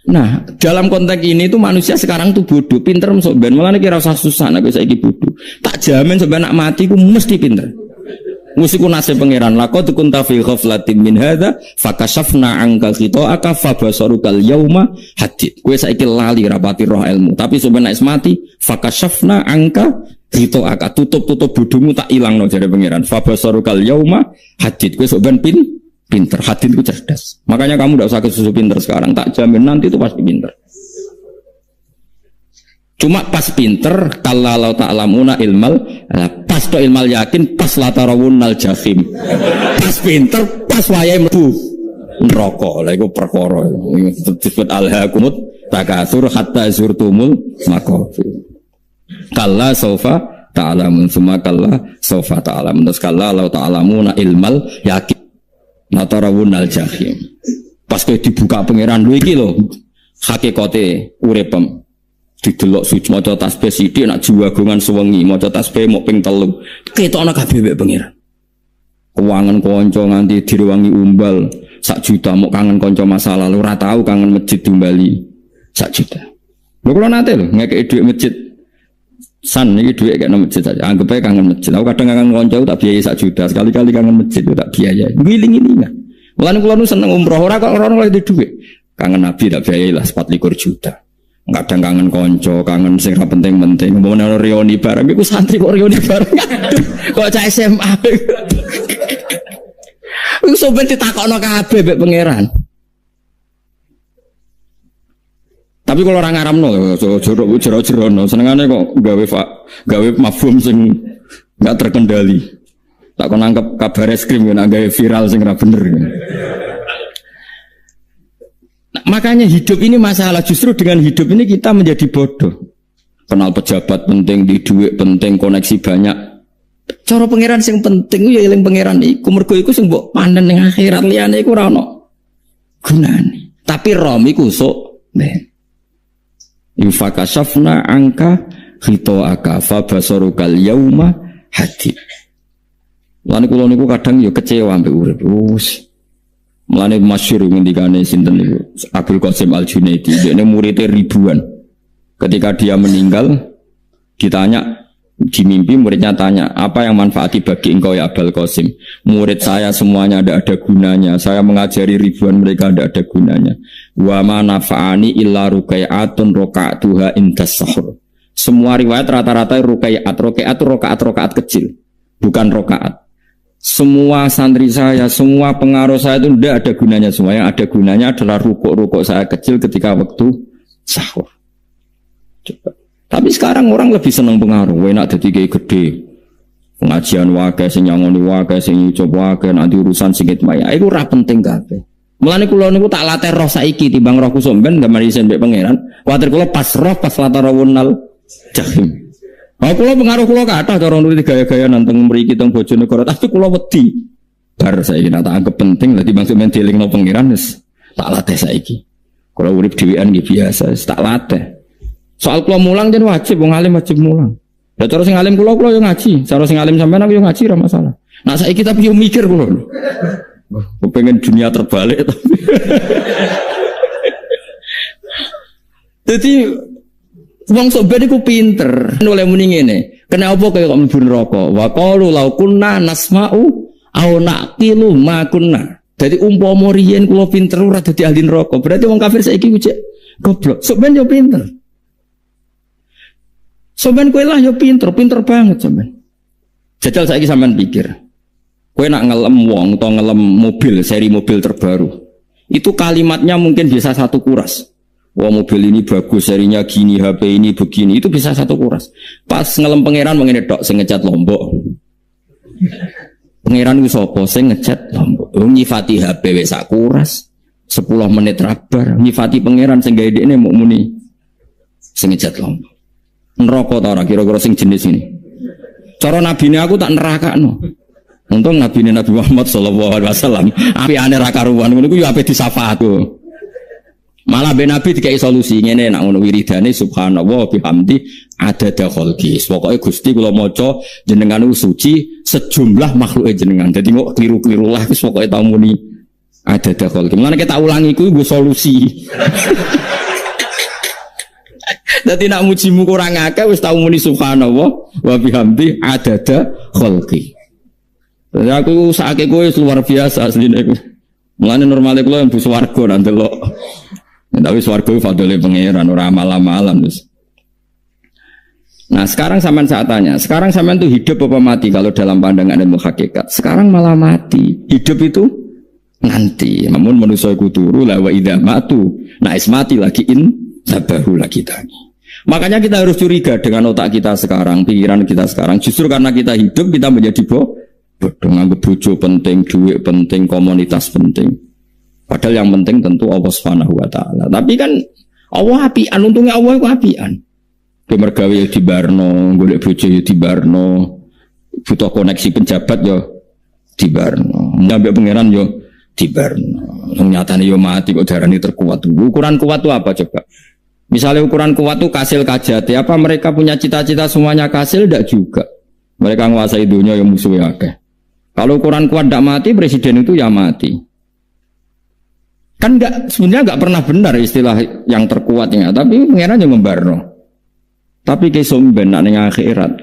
Nah, dalam konteks ini tuh manusia sekarang tuh bodoh, pinter sok ben. Mulane kira usah susah nek saiki bodoh. Tak jamin sampai nak mati ku mesti pinter. Musiku nasib pangeran laqad kunta fi ghaflatin min hadza fakashafna anka ghita'aka fabasarukal yauma hadid. Kowe saiki lali rapati roh ilmu, tapi sampai nek mati fakashafna anka ghita'aka, tutup bodohmu tak ilangno jare pangeran. Fabasarukal yauma hadid. Kowe sok ben pinter, hadid itu cerdas. Makanya kamu tidak usah kesusu pinter sekarang, tak jamin nanti itu pasti pinter. Cuma pas pinter, kalau ta'lamuna ilmal, pas to ilmal yakin, pas latarawunnal jahim. Pas pinter, pas wayai mlebu neraka. Lha iku perkara disebut alhaakumut takatsur hatta zurtumul maqabir. Kalla saufa ta'lamun, summa kalla saufa ta'lamun. Terus kalla law ta'lamuna ilmal yakin latarawunnal jahim. Pas kowe dibuka pangeran lho iki lho hakikate uripem. Didelok suci maca tasbih sithik nak jiwagongan sewengi maca tasbih mok ping 3 ketokno kabeh mek pangeran. Kewangan kanca nganti direwangi umbal 1 juta mok kangen kanca masa lalu ora tau kangen masjid dimbali 1 juta. Lho kula nate lho ngekeki dhuwit masjid. San iki dhuwit kek nang masjid saja. Anggap ae kangen masjid. Aku kadang kangen kanca tak biayai 1 juta, sekali-kali kangen masjid tak biayai. Ngiling-ngilingan. Mulane kula nu seneng umroh ora kok ora oleh dhuwit. Kangen Nabi tak biayai lah 24 juta. Kadang kangen konco, kangen sing ra penting-penting. Mau nang reuni bareng iku santri kok reuni bareng. Kok cah SMA. Iku sampeyan ditakokno kabeh mek pangeran. Tapi kalau orang ngaramno jero-jerono senengane kok gawe mafhum sing enggak terkendali. Tak kon nangkep kabar eskrim nek gawe viral sing ra bener. Makanya hidup ini masalah, justru dengan hidup ini kita menjadi bodoh. Kenal pejabat penting, di duit penting, koneksi banyak. Cara pangeran sing penting ya eling pangeran iku, mergo iku sing mbok panen ning akhirat, liyane iku ora ono gunane. Tapi rom iku sok ben. Infakashafna angka ghita'aka fabasarukal yauma hadid. Lan kula niku kadang ya kecewa ambek urip. Mulane masyhur ngendikane sinten niku Abdul Qasim Al-Junaidi, dene muridé ribuan. Ketika dia meninggal ditanya di mimpi, muridnya tanya, "Apa yang manfaati bagi engkau ya Abdul Qasim?" "Murid saya semuanya tidak ada gunanya. Saya mengajari ribuan mereka tidak ada gunanya. Wa ma nafa'ani illa ruqai'atun raqa'tuha indas sahur." Semua riwayat rata-rata ruqai'at rakaat kecil, bukan rakaat. Semua santri saya, semua pengaruh saya itu tidak ada gunanya semua. Yang ada gunanya adalah rukuk-rukuk saya kecil ketika waktu sahur. Coba. Tapi sekarang orang lebih senang pengaruh. Enak jadi kayak gede. Pengajian wakai, sing nyangoni wakai, sing nyucup wakai, nanti urusan singit maya. Itu ora penting kabeh. Mulane kula niku tak latih roh saiki timbang roh kusumben gambar isen mbek pangeran. Kuwatir kula pas roh pas latarawunal jahim. Kula pengaruh kula kathah cara nuruti gaya-gaya nanteng mriki teng Bojonegoro, tapi kula wedi. Bar saiki tak anggap penting dadi maksud men dielingno pangeran wis tak latih saiki. Kula urip dhewean nggih biasa, tak latih. Soal kula mulang jen wajib wong alim wajib mulang. Lah cara sing alim kula yo ngaji, cara sing alim sampean aku yo ngaji ora masalah. Nah saiki tapi yo mikir kula. Aku pengen dunia terbalik tapi. Jadi wong sok ben iku pinter. Oleh muni ngene. Kenapa kaya kok mlebu neraka? Wa qalu law kunna nasma'u aw naqilu ma kunna. Dadi umpama riyen kula pinter ora dadi ahli neraka. Berarti wong kafir saiki ku cek goblok. Sok ben yo pinter. Sok ben kowe lah yo pinter banget sampean. Jajal saiki sampean pikir. Kowe nak ngelem wong utawa ngelem mobil, seri mobil terbaru. Itu kalimatnya mungkin bisa 1 kuras. Wah mobil ini bagus, serinya gini, HP ini begini, itu bisa 1 kuras. Pas ngelem pangeran mengene tok sing ngecat Lombok. Pangeran ku sapa sing ngecat Lombok? Nyifati HP wis sak kuras. 10 menit rabar, nyifati pangeran sing gawe dekne muk muni sing ngecat Lombok. Neraka ta ora kira-kira sing jenis ini. Cara nabine aku tak nerakakno. Untung nabine Nabi Muhammad sallallahu alaihi wasallam apikane ra karuan ngono iku yo ape disafaat. Malah ben Nabi dikai solusi ngene nek ngono wiridane subhanallah bihamdi adada khalqi. Pokoke Gusti kula maca jenengan suci sejumlah makhluke jenengan. Dadi kok kliru-kliru lah wis pokoke tau muni adada khalqi. Mulane kita ulangi iku nggo solusi. Dadi nek mujimu kurang akeh wis tau muni subhanallah wa bihamdi adada khalqi. Dadi aku sakake kowe luar biasa asline iku. Mulane normale kula mlebu swarga nang delok. Tapi swarga itu fadlile pangeran ora amal-amalan terus. Nah sekarang sampean saat tanya, sekarang sampean tuh hidup apa mati kalau dalam pandangan ilmu hakikat? Sekarang malah mati. Hidup itu nanti. Namun manusia iku turu la wa idza matu. Nah is mati lagi sabahu lagi tani. Makanya kita harus curiga dengan otak kita sekarang, pikiran kita sekarang. Justru karena kita hidup kita menjadi bodoh, nganggep bojo penting, duit penting, komunitas penting. Padahal yang penting tentu Allah Subhanahu wa taala. Tapi kan Allah apian, untungnya Allah itu apian. Kemergawe ya dibarno, golek bojo ya dibarno, butuh koneksi penjabat ya dibarno. Nyampe pangeran ya dibarno. Nyatane ya mati kok darani terkuat. Ukuran kuat itu apa coba? Misalnya ukuran kuat itu kasil kajati, apa mereka punya cita-cita semuanya kasil? Tidak juga. Mereka menguasai dunia yang musuhnya akeh. Kalau ukuran kuat tidak mati, presiden itu ya mati. Kan sebenarnya enggak pernah benar istilah yang terkuatnya, tapi pengenan yang membarno. Tapi kesomben ning akhirat,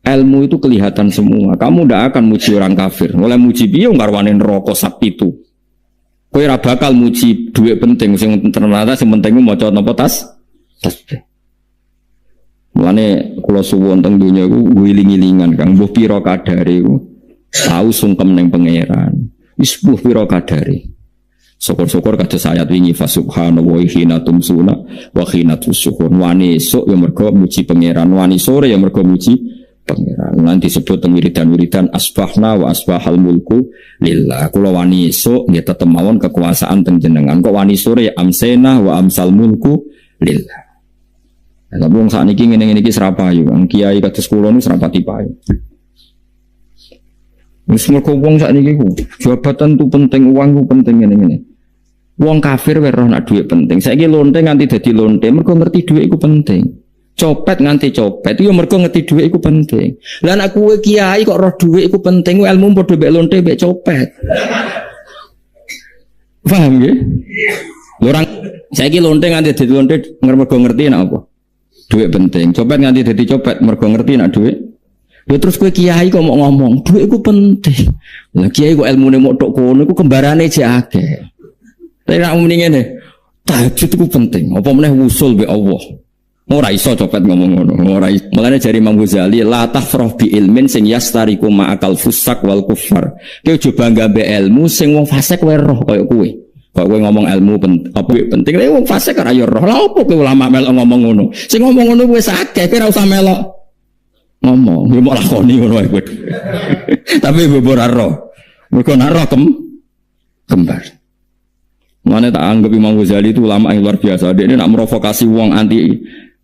ilmu itu kelihatan semua. Kamu ndak akan muji orang kafir. Oleh muji piye ngarwane neraka sak pitu. Kowe ora bakal muji duit penting sing ternyata sing penting maca napa tasbih. Mulane kula suwun teng donya iku wiling-wilingan Kang mbuh pira kadare iku tau sungkem ning pangeran. Wis mbuh pira kadare. Syukur-syukur kados ayat wingi fa subhanallahi hina tumsuna wa hina tusyukur. Wani esuk ya mergo muji pangeran, wani sore ya mergo muji pangeran. Nanti disebut teng wiridan-wiridan asbahna wa asbahal mulku lillah. Kula wani esuk nggih tetep mawon kekuasaan teng jenengan. Kok wani sore ya amsena wa amsal mulku lillah. Lah wong sakniki ngene-ngene iki serapayu, kiai kados kula niku serapati payu. Wis mergo wong sakniki ku jabatan tu penting, uang ku penting ngene-ngene. Wong kafir wae roh nak dhuwit penting. Saiki lonte nganti dadi lonte mergo ngerti dhuwit iku penting. Copet nganti copet yo mergo ngerti dhuwit iku penting. Lah nek kowe kiai kok roh dhuwit iku penting, ilmu padha mek lonte mek copet. Paham nggih? Orang saiki lonte nganti dadi lonte mergo ngerti nek apa? Dhuwit penting. Copet nganti dadi copet mergo ngerti nek dhuwit. Ya terus kowe kiai kok mau ngomong, dhuwit iku penting. Lah kiai kok ilmune mok tok kono iku kembarane jek akeh. Tapi nek muni ngene, tahajud iku penting. Apa meneh wusul be Allah. Ora iso copet ngomong ngono. Ora iso. Mulane jari Imam Ghazali, la tafrah bi ilmin sing yastariku ma'akal fusak wal kufar. Kowe aja bangga be ilmu sing wong fasik wae roh kaya kowe. Kok kowe ngomong ilmu penting, lha wong fasik ora ya roh. Lah opo kowe ulama melok ngomong ngono? Sing ngomong ngono wis akeh, kowe ora usah melok ngomong, yo mok lakoni ngono wae kowe. Tapi ora roh. Mergo nek roh kembar. Mana tak anggap Imam Ghazali itu ulama yang luar biasa. Dia ini nak merovokasi wong anti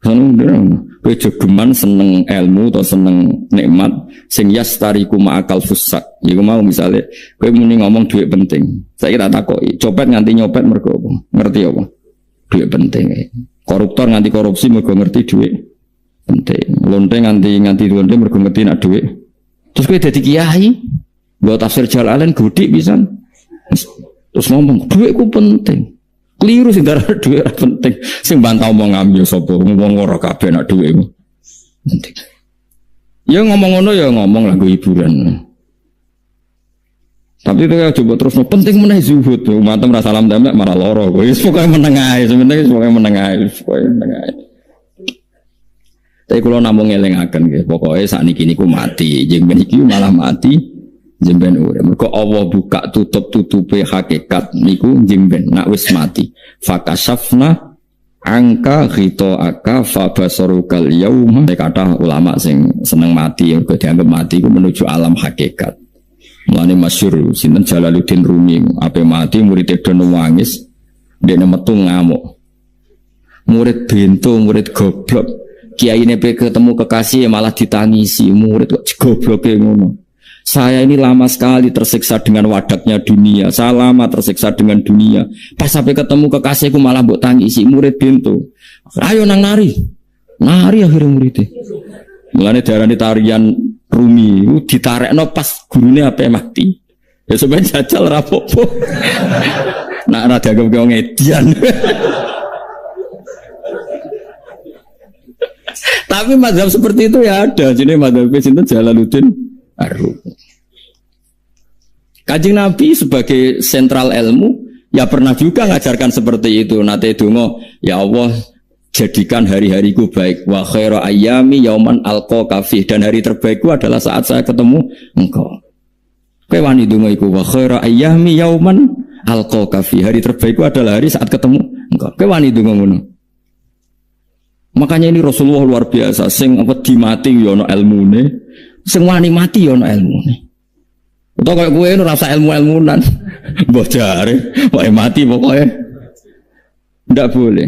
kowe jogeman seneng ilmu atau seneng nikmat sing yastariku ma'akal fusak. Iku mau misale kowe muni ngomong duit penting. Saya tak takoki, copet nganti nyopet mergo apa? Ngerti apa? Duit penting. Koruptor nganti korupsi mergo ngerti duit penting. Lonte nganti lonte mergo ngerti nak duit. Terus kowe dadi kiai, mbok tafsir Jalalain godik pisan. Terus ngomong duitku penting. Keliru sing darah duit penting. Sing bantah omong ngambil sapa ngomong ora kabeh nak duitmu penting. Ya ngomong ngono ya ngomong lagu hiburan. Tapi itu ya coba terus penting meneh zuhud. Umat merasa salam damai malah loro. Wis pokoke meneng ae, sebenarnya pokoke meneng ae, pokoke meneng ae. Tapi kula namung ngelingaken nggih, pokoke sakniki niku mati, jeng niki malah mati. Jemben urip. Mergo Allah buka tutup-tutupe hakikat niku jemben nak wis mati. Fakasafna angka ghita'aka fabasarukal yauma. Kata ulama sing seneng mati yang dianggap mati iku menuju alam hakikat. Mulane masyhur sinten Jalaluddin Rumi ape mati murid do nangis dene metu ngamuk. Murid bento, murid goblok. Kiai ini ketemu kekasih malah ditangisi, murid kok gobloke ngono. Saya ini lama sekali tersiksa dengan wadaknya dunia. Saya lama tersiksa dengan dunia. Pas sampai ketemu kekasihku malah mbok tangisi, murid bento. Ayo nang nari. Nari akhirnya muridnya. Mulane diarani tarian Rumi, ditarekno pas gurune ape mati. Ya sebenarnya jajal rapopo. Nak ana dianggap kaya ngedian. Tapi mazhab seperti itu ya ada. Jadi mazhab sinten Jalaluddin Ar-Rumi. Kanjeng Nabi sebagai sentral ilmu ya pernah juga ngajarkan seperti itu. Nate donga, ya Allah jadikan hari-hariku baik. Wa khairu ayyami yauman alqa fi, dan hari terbaikku adalah saat saya ketemu engkau. Kowe wani donga iku wa khairu ayyami yauman alqa fi. Hari terbaikku adalah hari saat ketemu engkau. Kowe wani donga ngono. Makanya ini Rasulullah luar biasa, sing apa dimati ya ana ilmune, sing wani mati ya ana ilmune. Utawa kaya kowe ora usah ilmu-ilmunan. Mbah jare, wae mati pokoknya. Ndak boleh.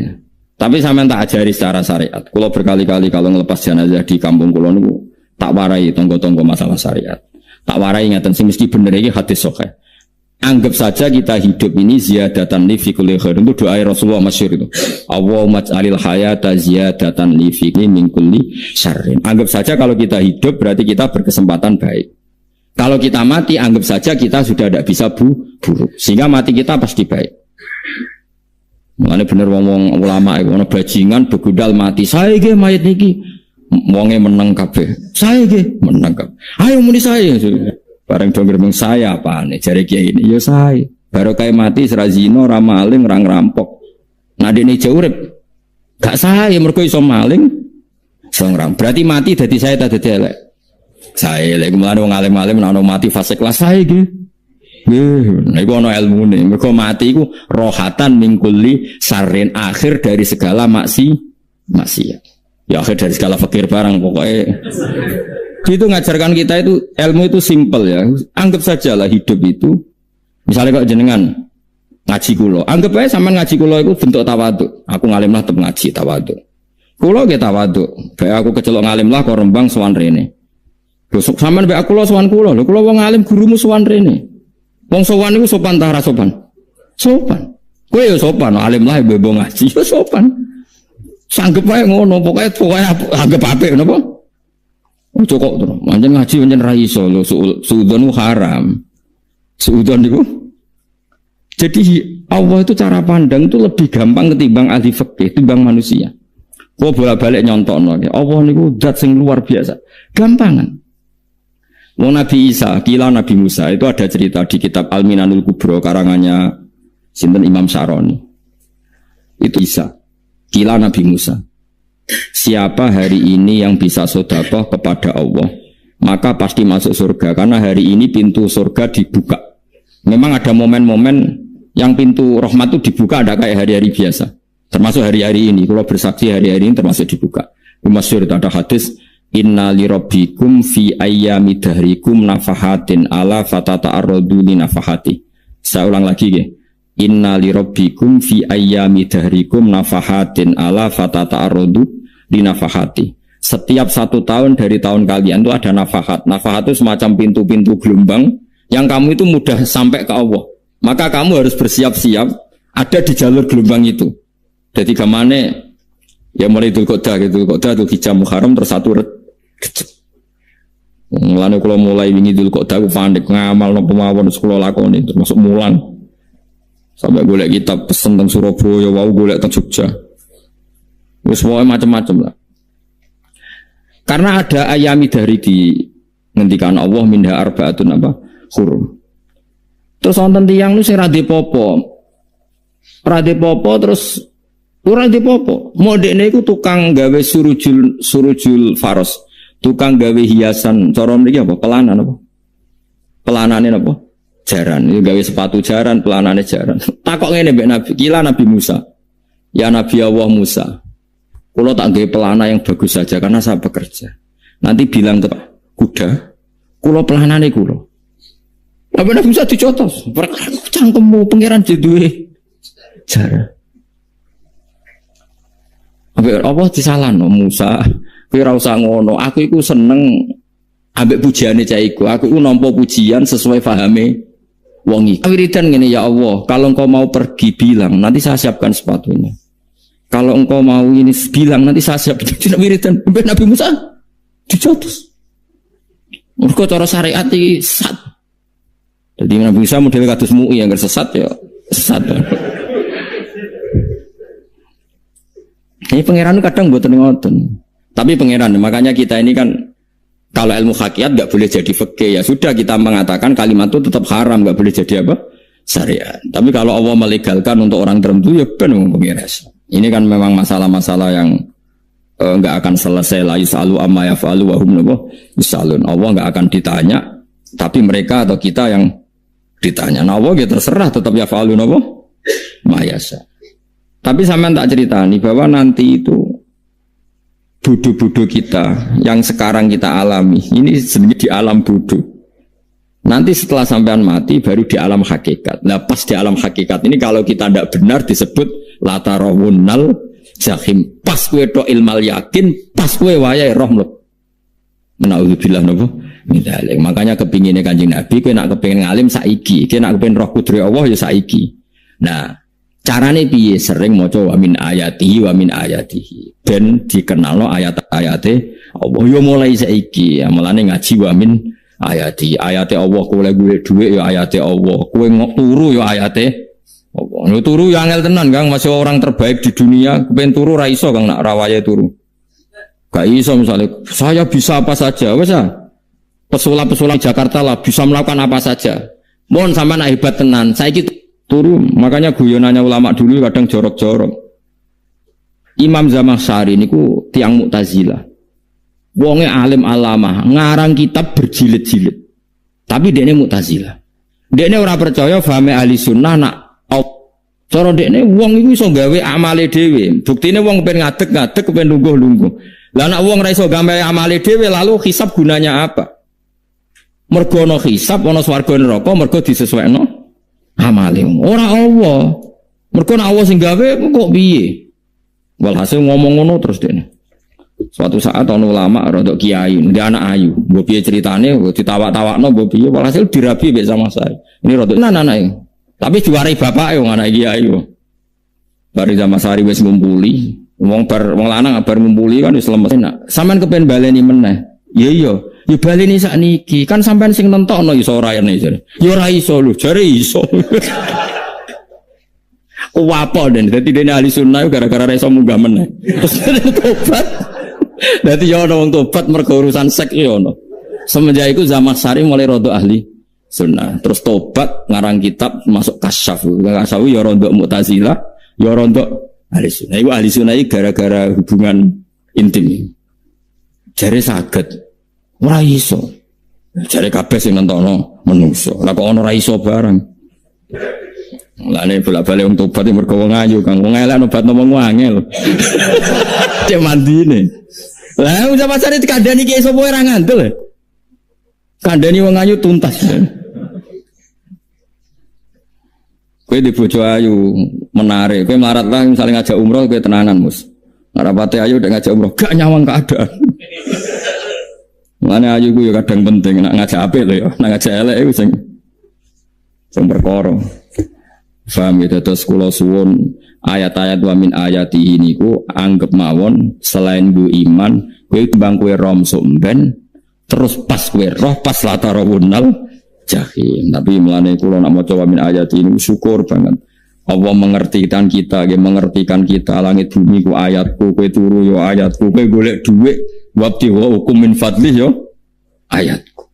Tapi sampean tak ajari secara syariat. Kula berkali-kali kalau ngelepas jenazah di kampung kula niku tak warai tonggo-tonggo masalah syariat. Tak warai ngaten sing mesti bener iki hadis sahih. Anggap saja kita hidup ini ziyadatan li fi kulli khair. Itu doa Rasulullah masyhur itu. Allahumma ij'alil hayata ziyadatan li fi min kulli syarrin. Anggap saja kalau kita hidup berarti kita berkesempatan baik. Kalau kita mati, anggap saja kita sudah tidak bisa buruk. Sehingga mati kita pasti baik. Mulane bener wong ulama iku ana bajingan begudal mati. Saya nggih mayit niki. Wonge meneng kabeh. Saya nggih meneng kabeh. Ayo muni saya. Bareng dong gerbang saya apane jare kiai ini. Ya saya. Baru kayak mati ora zina, ora maling, ora ngerampok. Nadene jauh urip. Gak saya mergo iso maling. Iso ngerampok. Berarti mati dadi saya tak dadi elek. Saya lagi mulai wong alim-alim ana mati fase kelas saya gitu. Nah iku ana ilmune. Mergo mati iku rohatan min kulli syarrin, akhir dari segala maksiat. Ya akhir dari segala fakir barang pokoknya. Itu ngajarkan kita itu ilmu itu simple ya. Anggap sajalah hidup itu. Misalnya kok jenengan ngaji kula, anggap aja sampean ngaji kula itu bentuk tawaduk. Aku ngalim lah tetep ngaji tawaduk. Kula ge tawaduk. Bae aku kecelok ngalim lah kok rembang sowan rene. Besok sampean mbek aku lho sowan kula. Lho kula wong alim gurumu sowan rene. Wong sowan niku sopan ta ora sopan? Sopan. Kowe ya sopan, alim lah mbok ngaji ya sopan. Sanggep wae ngono, pokoke anggap apik napa? Ojo kok terus. Pancen ngaji pancen ra iso lho, suudzon haram. Suudzon niku. Jadi Allah itu cara pandang itu lebih gampang ketimbang ahli fikih, ketimbang manusia. Kok bolak-balik nyontokno. Allah niku zat sing luar biasa. Gampangan. Wong Nabi Isa, kila Nabi Musa itu ada cerita di kitab Al-Minanul Kubro karangannya sinten Imam Syaroni. Itu Isa, kila Nabi Musa. Siapa hari ini yang bisa sedekah kepada Allah, maka pasti masuk surga karena hari ini pintu surga dibuka. Memang ada momen-momen yang pintu rahmat itu dibuka ada kayak hari-hari biasa. Termasuk hari-hari ini, kalau bersaksi hari-hari ini termasuk dibuka. Masyhur itu ada hadis inna li rabbikum fi ayyami dahrikum nafahatin ala fatata'arradu li nafahati. Saya ulang lagi ya. Inna li rabbikum fi ayyami dahrikum nafahatin ala fatata'arradu li nafahati. Setiap 1 tahun dari tahun kalian itu ada nafahat. Nafahat itu semacam pintu-pintu gelombang yang kamu itu mudah sampai ke Allah. Maka kamu harus bersiap-siap ada di jalur gelombang itu. Jadi kemana ya mulai Dzul Qa'dah gitu, Dzul Hijjah Muharram terus satu mulane kula mulai wingi Dzul Qa'dah aku panik ngamal napa mawon kula lakoni termasuk mulang sampai golek kitab pesen teng Surabaya wau golek teng Jogja wis wae macam-macam lah karena ada ayami dari di ngendikan Allah minha arbaatun apa hurum terus wonten tiyang nu sing ra dipopo terus ora dipopo modene iku tukang gawe surujul faros tukang gawe hiasan cara mriki apa pelanan apa pelanane apa jaran iki gawe sepatu jaran pelanane jaran takok ngene mbek Nabi kila Nabi Musa ya Nabi Allah Musa kula tak gawe pelana yang bagus saja karena saya bekerja nanti bilang ke kuda kula pelanane kula Nabi Musa dicotos perkara cangkemmu pangeran duwe jaran apa disalahno Musa Kowe ora usah ngono. Aku iku seneng ambek pujiane cah iku. Aku iku nampa pujian sesuai pahame wong iki. Wiridan ngene, ya Allah, kalau engkau mau pergi bilang, nanti saya siapkan sepatunya. Kalau engkau mau ini bilang, nanti saya siapkan. Tidak wiridan. Mbek Nabi Musa dicotos. Mergo cara syariat iki sesat. Jadi Nabi Musa model kados MUI yang sesat ya sesat. Ini pangeran kadang mboten ngoten. Tapi pangeran, makanya kita ini kan kalau ilmu hakikat nggak boleh jadi fikih, ya sudah kita mengatakan kalimat itu tetap haram, nggak boleh jadi apa? Syariat. Tapi kalau Allah melegalkan untuk orang tertentu ya benar pangeran. Ini kan memang masalah-masalah yang nggak akan selesai. La yusalu amma yafalu wa hum yusalun. Allah nggak akan ditanya, tapi mereka atau kita yang ditanya. Nah Allah ya terserah tetap yafalu apa? Mayasa. Tapi sampean tak ceritani bahwa nanti itu bodoh-bodoh kita yang sekarang kita alami ini sebenarnya di alam bodoh. Nanti setelah sampean mati baru di alam hakikat. Nah pas di alam hakikat ini kalau kita tidak benar disebut latarawunnal jahim. Pas kue do ilmal yakin, pas kue wayai roh mleb. Menauzubillah napa? Midalik. Makanya kepinginnya Kanjeng Nabi, kue nak kepingin ngalim saiki, kue nak kepingin roh kudri Allah ya saiki. Nah carane piye? Sering maca wa min ayatihi ben dikenalno ayat-ayate Allah yo mulai saiki ya mulane ngaji wa min ayati Allah kowe golek dhuwit ya ayate Allah kowe turu ya ayate Allah yo turu ya angel tenan Kang masih orang terbaik di dunia kepen turu ra iso Kang nak rawaye turu gak iso misalnya saya bisa apa saja wis pesulap-pesulap Jakarta lah bisa melakukan apa saja mohon sampean hebat tenan saiki turu, makanya guyonannya ulama dulu kadang jorok-jorok. Imam Zamakhsyari niku tiang Mu'tazilah. Wonge alim alama, ngarang kitab berjilid-jilid. Tapi dekne Mu'tazilah. Dekne ora percaya fahame ahli sunnah nak cara dekne wong iku iso gawe amale dhewe. Buktine wong pengen ngadeg-ngadeg pengen lungguh-lungguh. Lah nek wong ora iso gawe amale dhewe lalu hisab gunanya apa? Mergo ana hisab ana swarga neraka mergo disesuaikno amale ora Allah. Mergo nek Allah sing gawe kok piye? Walhasil ngomong ngono terus dene. Suatu saat ana ulama rodok kiai, dia anak ayu. Mbok piye critane ditawak-tawakno mbok piye walhasil dirabi mek sama saya. Ini rodok anake. Tapi diwarai bapake wong anak kiai. Bari sama sari wis ngumpuli, wong lanang bar ngumpuli kan wis lemes. Sampeyan kepen baleni meneh. Ya iya, ya baleni sakniki. Kan sampean sing nentokno iso ora ene jare. Ya ora iso lho, jare iso. Kuwapo den dadi dene ahli sunnah gara-gara ra iso munggah meneh. Terus tobat. Dadi ya ana wong tobat mergo urusan seks ya ono. Semenjak iku Zamakhsyari mulai rodok ahli sunnah. Terus tobat ngarang kitab masuk kasyaf. Kasyaf ya rodok Mu'tazilah, ya rodok ahli sunnah. Iku ahli sunnah iki gara-gara hubungan intim. Jare saged ora iso. Jare kabeh sing nentokno menungso. Lah kok ana ora iso barang. Lane bolak-balik wong tobat mergo wong ayu Kang. Wong elek nobatno wong angel. Cek mandine. Lah wong Zamakhsyari dikandani ki sapa ora ngandel. Kandani wong ayu tuntas. Kowe di bojo ayu menarik. Kowe melarat lah misalnya ngajak umroh kowe tenanan Mus. Rapate ayu udah ngajak umroh gak nyawang keadaan. Mulane ayu ku ya kadang penting nak ngajak apik lho ya. Nak ngajak elek iku sing perkara. Faham ya, terus kula suwun ayat-ayat wa min ayati ini ku anggap mawon selain bu iman kowe timbang kowe rom somben terus pas kowe roh pas latarawunal jahim. Tapi mulane kula nak maca wa min ayati ini syukur banget Allah mengertikan kita, mengertikan kita langit bumi ku ayatku, kowe turu yo ayatku, kowe golek dhuwit wabti wa hukum min fadlih yo ayatku.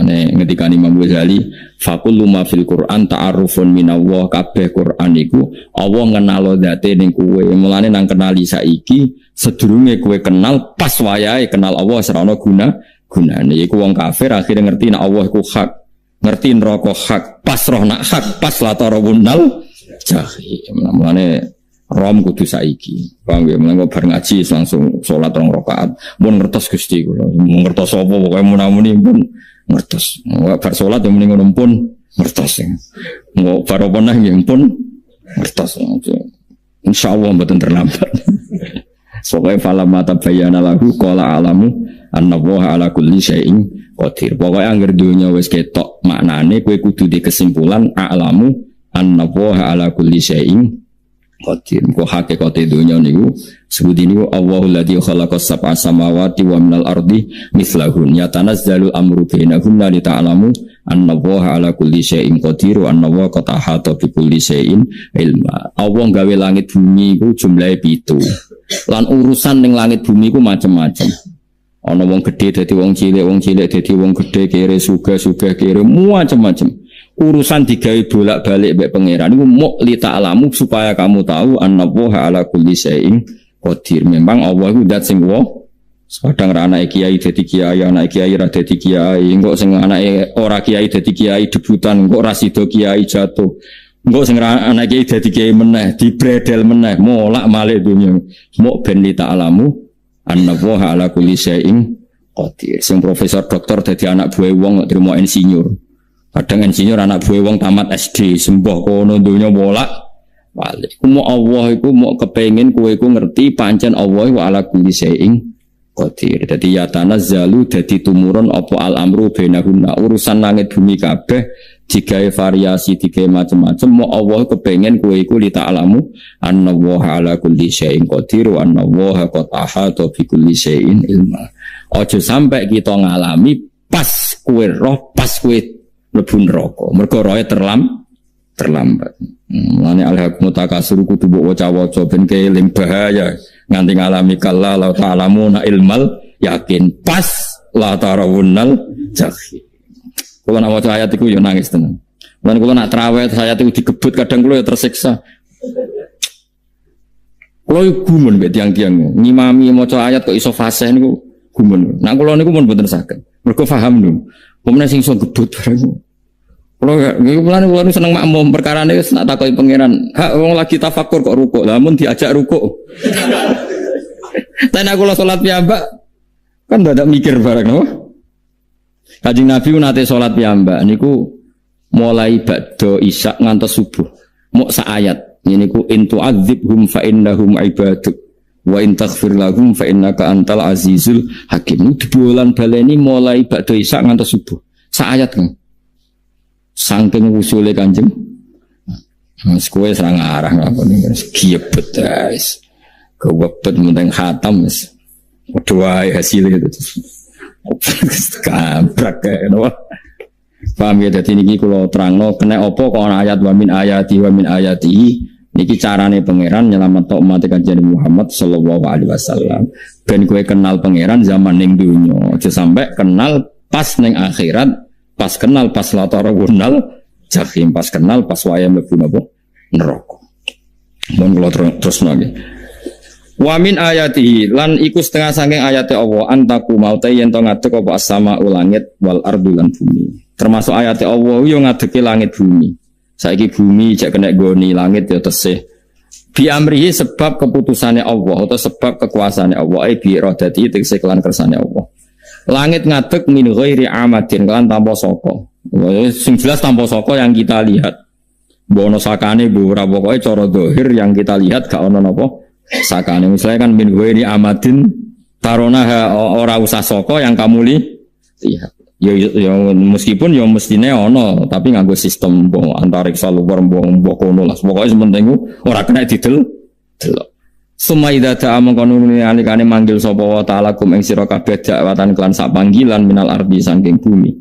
Ane ngetika Imam Ghazali faqullu ma fil Qur'an ta'arufun minallah kabeh Qur'an iku Allah ngenalo dzate ning kowe. Mulane nang kenali saiki sedurunge kowe kenal pas wayahe kenal Allah serana gunane. Iku wong kafir akhire ngerti nek Allah iku hak, ngerti neraka hak, pas roh nak hak, pas latarawunal jahim. Mulane rom kudu saiki. Paham ya? Mulane bar ngaji langsung salat 2 rakaat. Mun ngertos Gusti kula. Mun ngertos apa pokoke munamuni pun ngertos. Bar salat yang mending ngono pun ngertos. Mau bar apa neh nggih pun ngertos. Insyaallah mboten terlambat. Pokoknya falamma tabayyana lahu qala alamu annallaha ala kulli syai'in qadir. Pokoknya angger dunya wis ketok maknane kowe kudu di kesimpulan alamu annallaha ala kulli syai'in qadir. Kok hakikate dunya niku sebut niku Allahul ladzi khalaqas sab'a samawati wa minal ardi mithlahun yatanazzalul amru bainahunna li ta'lamu annallaha ala kulli syai'in qadir wa annallaha qad ahata bi kulli syai'in ilma. Allah gawe langit bumi iku jumlahe 7. Lan urusan ning langit bumi ku macam-macam. Ana wong gedhe dadi wong cilik dadi wong gedhe, kere sugih kere macam-macam. Urusan digawe bolak-balik mbek pangeran iku muk li ta'lamu supaya kamu tahu annallaha ala kulli syai'in qadir. Memang Allah iku zat sing kadang ra anake kiai dadi kiai, anake kiai ra dadi kiai, engko sing anake ora kiai dadi kiai debutan, engko ra sida kiai jatuh. Engko sing anak kiai dadi kiai meneh, dibredel meneh, molak malik dunya. Mok ben li ta'lamu annallaha ala kulli syai'in qadir. Sing profesor doktor dadi anak buah wong trimo insinyur. Kadang insinyur anak buah wong tamat SD, sembah kono dunya molak malik. Mok Allah iku mok kepengin kowe iku ngerti pancen Allah wa ala kulli syai'in qadir. Dadi ya tanazzalu dadi tumurun apa al-amru bainahunna. Urusan langit bumi kabeh digawe variasi digawe macam-macam mau Allah kepengen kowe iku li ta'lamu annallaha ala kulli syai'in qadir wa annallaha qad ahata bi kulli syai'in ilma. Aja sampai kita ngalami pas kowe roh pas kowe mlebu neraka mergo roe terlambat. Mane al-hakum takasur kudu mbok waca-waca ben keling bahaya nganti ngalami kala la ta'lamuna ilmal yakin pas la tarawunnal jahim. Kalau nak baca ayat itu ya nangis tenang. Dan kalau nak terawih ayat itu digebut kadang kalau ya tersiksa. Kalau gumun bet tiang-tiang ngimami maca ayat kok iso fasih niku gumun. Nak kalau niku pun mboten saged. Mergo paham lho. Pemenang sing iso gebut bareng. Kalau niku mulane seneng makmum perkarane wis nak takoki pangeran. Hak wong lagi tafakur kok rukuk. Lah mun diajak rukuk. Tapi aku kalau salat piyambak kan ndak mikir bareng no? Kanjeng Nabi nate salat piyambak niku mulai ba'da isya ngantos subuh. Mok sak ayat niku in tu'adzibhum fa innahum ibaduk wa in taghfir lahum fa innaka antal azizul hakim. Dibulan baleni mulai ba'da isya ngantos subuh. Sak ayat kan. Saking usule Kanjeng. Mas kowe serang arah ngakoni giebet guys. Kewebet menteng khatam wis. Padha wae hasilnya itu. Kabrak kayak no. Paham ya, dadi niki kula terangno kena apa kok ana ayat wa min ayati niki carane pangeran nyelametno umat Kanjeng Muhammad sallallahu alaihi wasallam. Ben kowe kenal pangeran zaman ning dunya, aja sampai kenal pas ning akhirat, pas kenal pas latarawunal jahim, pas kenal pas waya mlebu napa neraka. Mun kula terusno nggih. Wa min ayatihi lan iku setengah saking ayate Allah antaku maute yen to ngadeg apa as-sama langit wal ardu lan bumi. Termasuk ayate Allah yo ngadege langit bumi. Saiki bumi jek kena goni langit ya tesih. Bi amrihi sebab keputusane Allah atau sebab kekuasaane Allah bi iradati tegese kelan kersane Allah. Langit ngadeg min ghairi amadin kan tanpa saka. Sing jelas tanpa saka yang kita lihat. Bono sakane bu ora pokoke cara zahir yang kita lihat gak ono napa sakane. Misalnya kan min ghairi amadin taronaha ora usah saka yang kamu lihat. Ya meskipun ya mestine ono tapi nganggo sistem antariksa luar mbok kono lah. Pokoke sementing ora kena didel. Sumaida ta amangkono alikane manggil sapa wa ta'ala kum ing sira kabeh dakwatan kelan sak panggilan minal ardi saking bumi.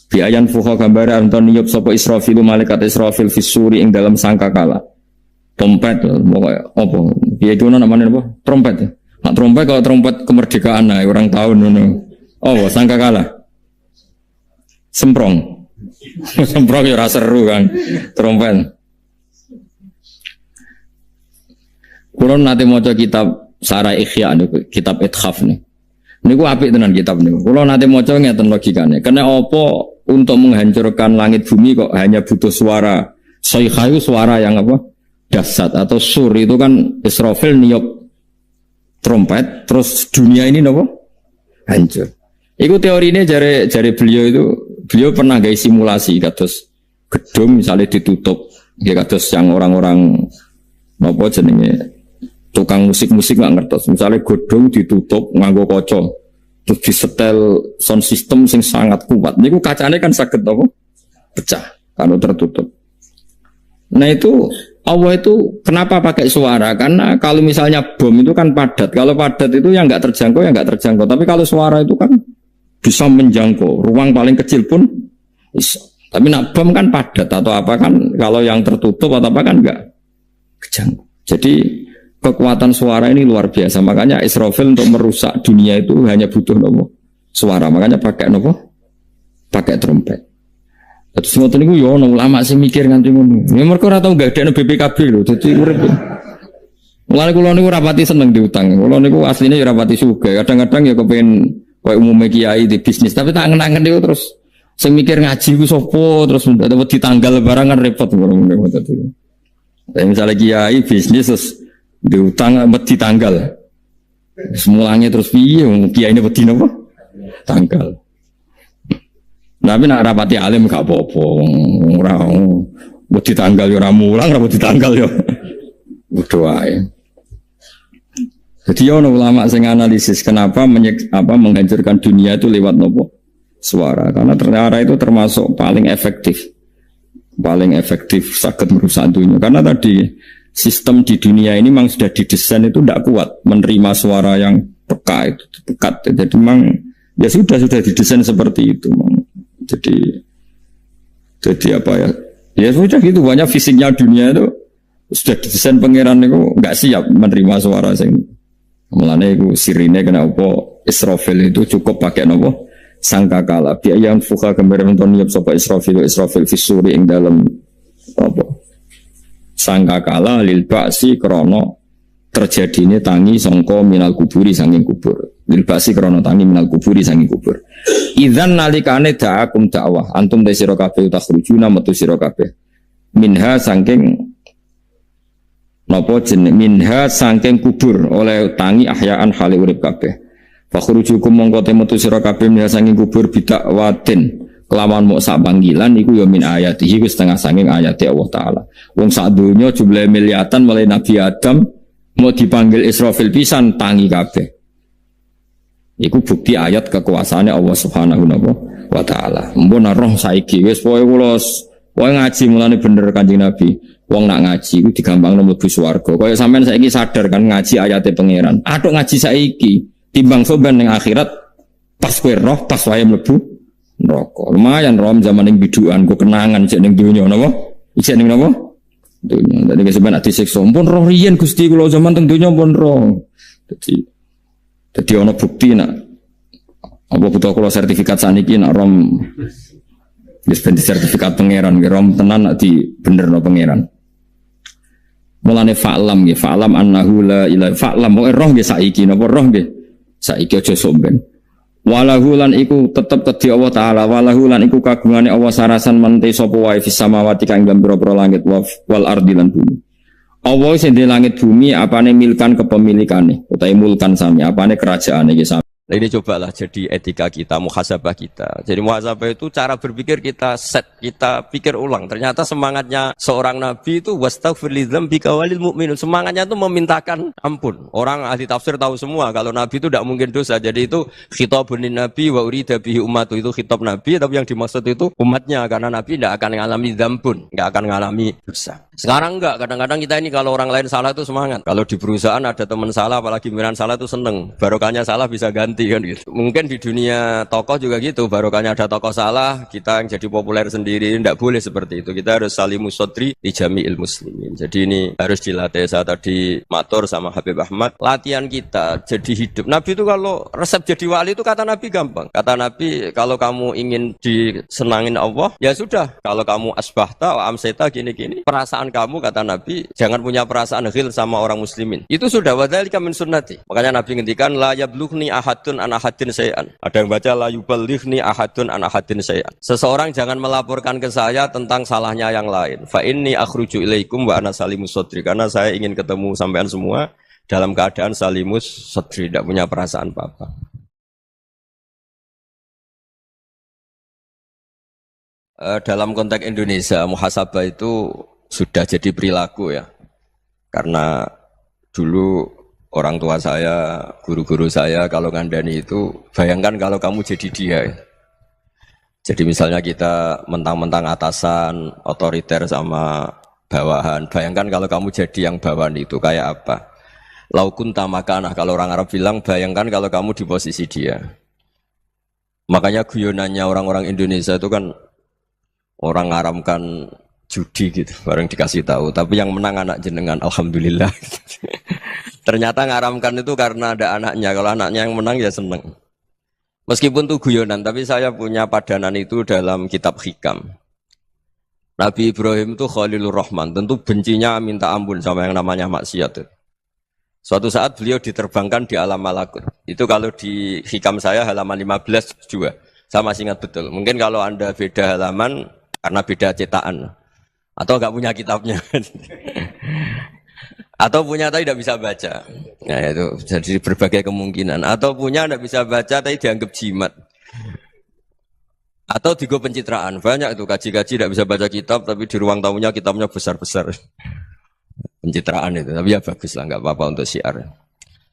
Bi ayan fuha gambar anton niyup sapa Israfil malaikat Israfil fisuri ing dalam sangkakala. Trompet pokoke apa? Piye itu namanya apa? Trompet. Nak trompet kalau trompet kemerdekaan nah orang tahun ngono. Oh, sangkakala. Semprong. Semprong ya ora seru kan. Trompet. Kulo nate maca kitab Sarah Ikhya niku, kitab Ithaf nih. Niku apik tenan kitab niku. Kulo nate maca ngeten logikane. Kena apa untuk menghancurkan langit bumi kok hanya butuh suara. Sayhayu suara yang apa? Dahsyat atau sur itu kan Israfil niup trompet terus dunia ini apa? Hancur. Iku teorinya jare beliau itu beliau pernah gawe simulasi kados gedung misalnya ditutup ya kados yang orang-orang apa jenenge tukang musik-musik nggak ngertos. Misalnya godhong ditutup nganggo kaca, terus disetel sound system sing sangat kuat. Niku kacanya kan saged apa? Pecah kalau tertutup. Nah itu Allah itu kenapa pakai suara? Karena kalau misalnya bom itu kan padat. Kalau padat itu yang nggak terjangkau, yang nggak terjangkau. Tapi kalau suara itu kan bisa menjangkau. Ruang paling kecil pun bisa. Tapi nak bom kan padat atau apa kan? Kalau yang tertutup atau apa kan nggak kejangkau. Jadi kekuatan suara ini luar biasa. Makanya Israfil untuk merusak dunia itu hanya butuh nopo suara. Makanya pakai nopo, pakai trompet. Terus ngoten niku yo ono ulama sing mikir nganti ngono. Ya mergo ora tau gagdekno BPKB lho. Dadi urip. Mulane kula niku rapati seneng diutang. Kula niku asline ya rapati sugih. Kadang-kadang ya kepengin koyo umume kiai di bisnis, tapi tak ngenangen niku terus sing mikir ngaji ku sapa terus wedi tanggal barang kan repot ngono dadi. Misalnya kiai bisnis terus diutang wedi tanggal. Semulanya terus piye kiai ini wedi napa? Tanggal. Tapi nak rapati alim gak apa-apa, ora wedi tanggal yo ora mulang, ora wedi tanggal yo. Berdoa ya. Jadi ono ulama sing analisis kenapa menghancurkan dunia itu lewat nopo? Suara. Karena ternyata itu termasuk paling efektif. Paling efektif sakit merusak dunia. Karena tadi sistem di dunia ini memang sudah didesain itu tidak kuat menerima suara yang peka itu dekat. Jadi memang ya sudah didesain seperti itu. Jadi apa ya? Ya sudah gitu, banyak fisiknya dunia itu sudah didesain pangeran itu nggak siap menerima suara sing. Mulane itu sirine kena apa Israfil itu cukup pakai nopo sangkakala. Biaya yang fuka gambar nonton niap sapa Israfil fisuri ing dalam apa sangkakala lil ba'si krono terjadine tangi sangka minal kuburi sanging kubur. Lil ba'si krono tangi minal kuburi sanging kubur. Idzan nalikane da'akum dakwah antum te sira kabeh takhrujuna metu sira kabeh minha saking napa jeneng minha saking kubur oleh tangi ahyaan hale urip kabeh fakhrujukum mongko te metu sira kabeh minha saking kubur bidakwatin kelawan mok sak panggilan iku ya min ayatihi wis setengah saking ayate Allah taala wong sak donya jumlah miliatan mulai Nabi Adam mau dipanggil Israfil pisan tangi kabeh. Iku bukti ayat kekuasaannya Allah Subhanahu wa taala. Mbon roh saiki wis pokoke kula ngaji mulane bener Kanjeng Nabi. Wong nak ngaji iku digampangno mlebu swarga. Kaya sampean saiki sadar kan ngaji ayate pangeran. Atuk ngaji saiki timbang soban ning akhirat pas kowe roh pas wae mlebu neraka. Lumayan rom zaman ning bidukan ku kenangan cek ning donya napa? Isih ning napa? Donya. Dadi sampean ati siksa. Pun roh riyen Gusti kula zaman teng donya pun roh. Jadi ono bukti nak apa butuh kalau sertifikat saniki nak rom dispensi sertifikat pangeran rom tenan nak di bener no pangeran. Mulane fa'lam nggih fa'lam annahu la ilaha fa'lam kok roh nggih saiki napa roh nggih saiki aja somben. Walahu lan iku tetep kedhi Allah taala walahu lan iku kagungane Allah sarasan mente sapa wae fis samawati kang ing pira-pira langit wal ardi lan bumi. Allah sing di langit bumi apane milkan kepemilikane utawa mulkan sami apane kerajaane iki sami.
Nah, ini cobalah jadi etika kita, muhasabah kita. Jadi muhasabah itu cara berpikir kita set, kita pikir ulang. Ternyata semangatnya seorang nabi itu wastaghfir lidzambika walil mu'minun. Semangatnya itu memintakan ampun. Orang ahli tafsir tahu semua kalau nabi itu tidak mungkin dosa. Jadi itu khitabun nabi wa urida bihi ummatu, itu khitab nabi, tapi yang dimaksud itu umatnya karena nabi tidak akan mengalami dzambun, enggak akan mengalami dosa. Sekarang enggak, kadang-kadang kita ini kalau orang lain salah itu semangat. Kalau di perusahaan ada teman salah, apalagi pimpinan salah itu seneng. Barokahnya salah bisa ganti kan gitu. Mungkin di dunia tokoh juga gitu, barokahnya ada tokoh salah, kita yang jadi populer sendiri, tidak boleh seperti itu. Kita harus salimus sodri di jami'il muslimin. Jadi ini harus dilatih. Saya tadi matur sama Habib Ahmad, latihan kita jadi hidup. Nabi itu kalau resep jadi wali itu kata Nabi gampang. Kata Nabi kalau kamu ingin disenangin Allah, ya sudah. Kalau kamu asbahta wa amseta gini-gini, perasaan kamu kata Nabi jangan punya perasaan ghil sama orang muslimin. Itu sudah wadzalika min sunnati. Makanya Nabi ngendikan la yablughni ahadun an ahadin syai'an. Ada yang baca la yuballighni ahadun an ahadin syai'an. Seseorang jangan melaporkan ke saya tentang salahnya yang lain. Fa inni akhruju ilaikum wa ana salimus sadri. Karena saya ingin ketemu sampean semua dalam keadaan salimus sadri, tidak punya perasaan apa-apa. Dalam konteks Indonesia muhasabah itu sudah jadi perilaku ya, karena dulu orang tua saya, guru-guru saya kalau ngandani itu, bayangkan kalau kamu jadi dia. Jadi misalnya kita mentang-mentang atasan, otoriter sama bawahan. Bayangkan kalau kamu jadi yang bawahan itu kayak apa? Laukun tamakanah, kalau orang Arab bilang, bayangkan kalau kamu di posisi dia. Makanya guyonannya orang-orang Indonesia itu kan orang ngaramkan judi gitu, bareng dikasih tahu. Tapi yang menang anak jenengan, alhamdulillah. Ternyata ngaramkan itu karena ada anaknya. Kalau anaknya yang menang ya seneng. Meskipun itu guyonan, tapi saya punya padanan itu dalam kitab Hikam. Nabi Ibrahim itu Khalilur Rahman, tentu bencinya minta ampun sama yang namanya maksiat. Suatu saat beliau diterbangkan di alam malakut. Itu kalau di Hikam saya halaman 15 juga. Saya masih ingat betul. Mungkin kalau Anda beda halaman karena beda cetakan. Atau nggak punya kitabnya. Atau punya tapi tidak bisa baca. Nah itu jadi berbagai kemungkinan. Atau punya tidak bisa baca tapi dianggap jimat. Atau digo pencitraan. Banyak itu kaji-kaji tidak bisa baca kitab tapi di ruang tamunya kitabnya besar-besar. Pencitraan itu. Tapi ya bagus lah, nggak apa-apa untuk syiar.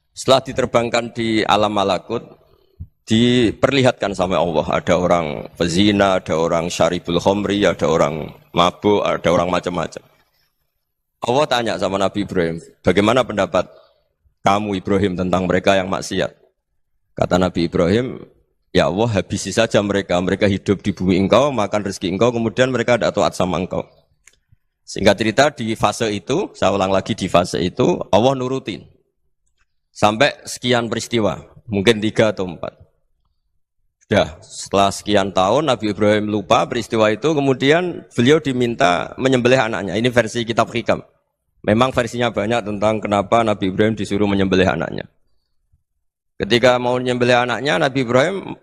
Setelah diterbangkan di alam malakut, diperlihatkan sama Allah. Ada orang pezina, ada orang syaribul khomri, ada orang mabuk, ada orang macam-macam. Allah tanya sama Nabi Ibrahim, bagaimana pendapat kamu Ibrahim tentang mereka yang maksiat? Kata Nabi Ibrahim, ya Allah habisi saja mereka. Mereka hidup di bumi engkau, makan rezeki engkau, kemudian mereka tidak taat sama engkau. Singkat cerita di fase itu, saya ulang lagi di fase itu, Allah nurutin. Sampai sekian peristiwa, mungkin 3 atau 4. Sudah, setelah sekian tahun Nabi Ibrahim lupa peristiwa itu, kemudian beliau diminta menyembelih anaknya. Ini versi kitab Hikam. Memang versinya banyak tentang kenapa Nabi Ibrahim disuruh menyembelih anaknya. Ketika mau menyembelih anaknya, Nabi Ibrahim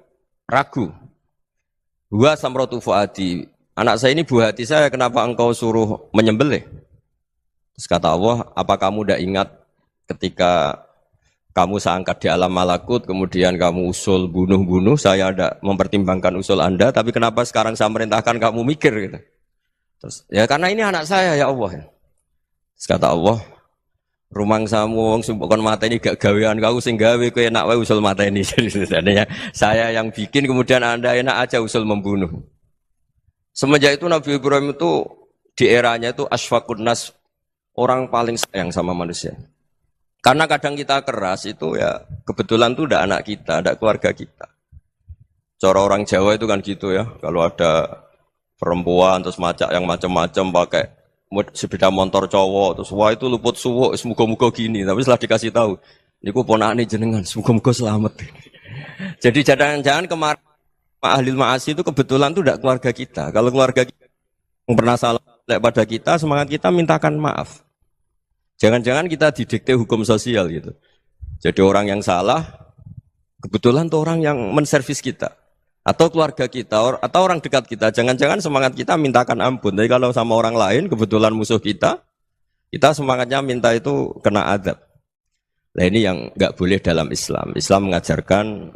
ragu. Huwa samratu fuadi. Anak saya ini buah hati saya, kenapa engkau suruh menyembelih? Terus kata Allah, apa kamu tidak ingat ketika kamu saya angkat di alam malakut, kemudian kamu usul bunuh-bunuh, saya tidak mempertimbangkan usul Anda, tapi kenapa sekarang saya merintahkan kamu mikir gitu? Terus, ya karena ini anak saya ya Allah. Terus kata Allah, rumang samu wong sumpukon mata ini gak gawean kau sing gawe kowe enak wae usul mata ini. Jadi sebenarnya saya yang bikin, kemudian Anda enak aja usul membunuh. Semenjak itu Nabi Ibrahim itu di eranya itu asfaqun nas, orang paling sayang sama manusia. Karena kadang kita keras itu ya kebetulan itu udah anak kita, ada keluarga kita. Cara orang Jawa itu kan gitu ya, kalau ada perempuan terus macak yang macam-macam pakai sepeda motor cowok terus wah itu luput suwuk, semoga-moga gini. Tapi setelah dikasih tahu, niku ponakane jenengan, semoga-moga selamat. Jadi jangan-jangan kemarin Ahlil Ma'asi itu kebetulan itu tidak keluarga kita. Kalau keluarga kita yang pernah salah pada kita, semangat kita mintakan maaf. Jangan-jangan kita didikte hukum sosial gitu. Jadi orang yang salah, kebetulan itu orang yang menservis kita. Atau keluarga kita, atau orang dekat kita. Jangan-jangan semangat kita mintakan ampun. Tapi kalau sama orang lain, kebetulan musuh kita semangatnya minta itu kena adab. Nah ini yang nggak boleh dalam Islam. Islam mengajarkan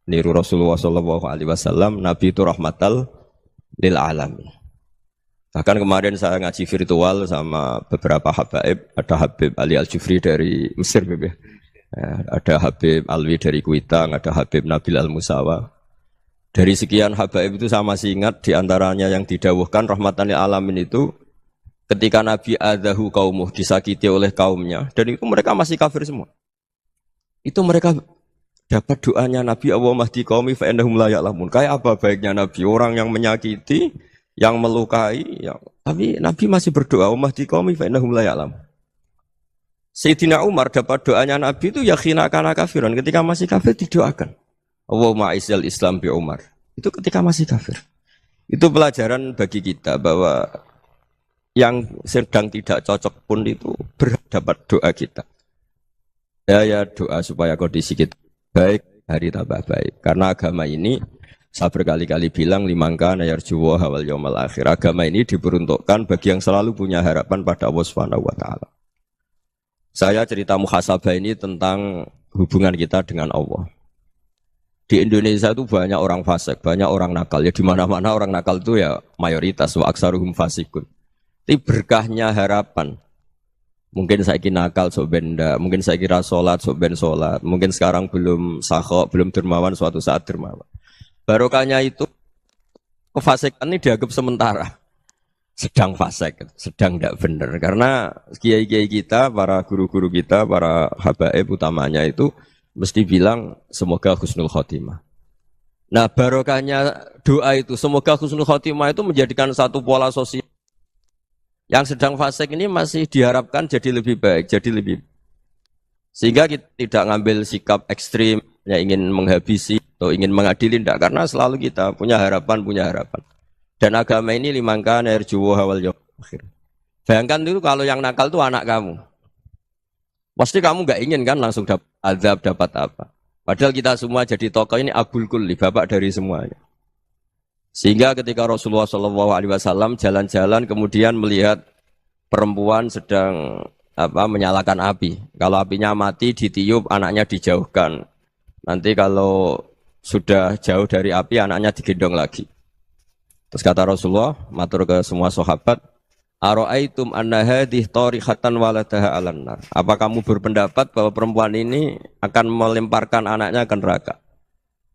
niru Rasulullah SAW, Nabi itu rahmatal lil alamin. Bahkan kemarin saya ngaji virtual sama beberapa habaib, ada Habib Ali Al-Jufri dari Mesir, ya, ada Habib Alwi dari Kuitang, ada Habib Nabil Al-Musawa. Dari sekian habaib itu saya masih ingat diantaranya yang didawuhkan rahmatan lil alamin itu ketika Nabi adahu kaumuh, disakiti oleh kaumnya, dan itu mereka masih kafir semua. Itu mereka dapat doanya Nabi Allahumma hdi qaumi fa innahum la ya'lamun. Kayak apa baiknya Nabi, orang yang menyakiti, yang melukai, tapi Nabi masih berdoa Allahumma hdi qaumi fa innahum la ya'lamun. Sayyidina Umar dapat doanya Nabi itu yakhina kana kafiran, ketika masih kafir didoakan. Allahumma aizzal Islam bi Umar. Itu ketika masih kafir. Itu pelajaran bagi kita bahwa yang sedang tidak cocok pun itu berdapat doa kita. Ya doa supaya kondisi kita baik, hari tambah baik. Karena agama ini, saya berkali-kali bilang, limangka nayarjuwa hawal yawmal akhir. Agama ini diperuntukkan bagi yang selalu punya harapan pada Allah Subhanahu wa Ta'ala. Saya cerita muhasabah ini tentang hubungan kita dengan Allah. Di Indonesia itu banyak orang fasik, banyak orang nakal. Ya di mana-mana orang nakal itu ya mayoritas, wa aksaruhum fasikun. Tapi berkahnya harapan Mungkin saya nakal sok benda, mungkin saya kira sholat sok ben sholat, mungkin sekarang belum sakhok, belum dermawan, suatu saat dermawan. Barokahnya itu kefasikan ini dianggap sementara, sedang fasik, sedang tidak benar. Karena kiai-kiai kita, para guru-guru kita, para habaib utamanya itu mesti bilang semoga husnul khotimah. Nah barokahnya doa itu semoga husnul khotimah itu menjadikan satu pola sosial. Yang sedang fasik ini masih diharapkan jadi lebih baik, jadi lebih. Sehingga kita tidak ngambil sikap ekstrim, ya ingin menghabisi atau ingin mengadili, tidak. Karena selalu kita punya harapan. Dan agama ini limangkan erjuwo hawal yaum akhir. Bayangkan itu kalau yang nakal itu anak kamu. Pasti kamu nggak ingin kan langsung dapat azab, dapat apa. Padahal kita semua jadi tokoh ini abul kulli, bapak dari semuanya. Sehingga ketika Rasulullah SAW jalan-jalan kemudian melihat perempuan sedang menyalakan api. Kalau apinya mati ditiup, anaknya dijauhkan. Nanti kalau sudah jauh dari api, anaknya digendong lagi. Terus kata Rasulullah, matur ke semua sahabat, Aro'aitum anna hadih tarihatan waladaha alan nar. Apa kamu berpendapat bahwa perempuan ini akan melemparkan anaknya ke neraka?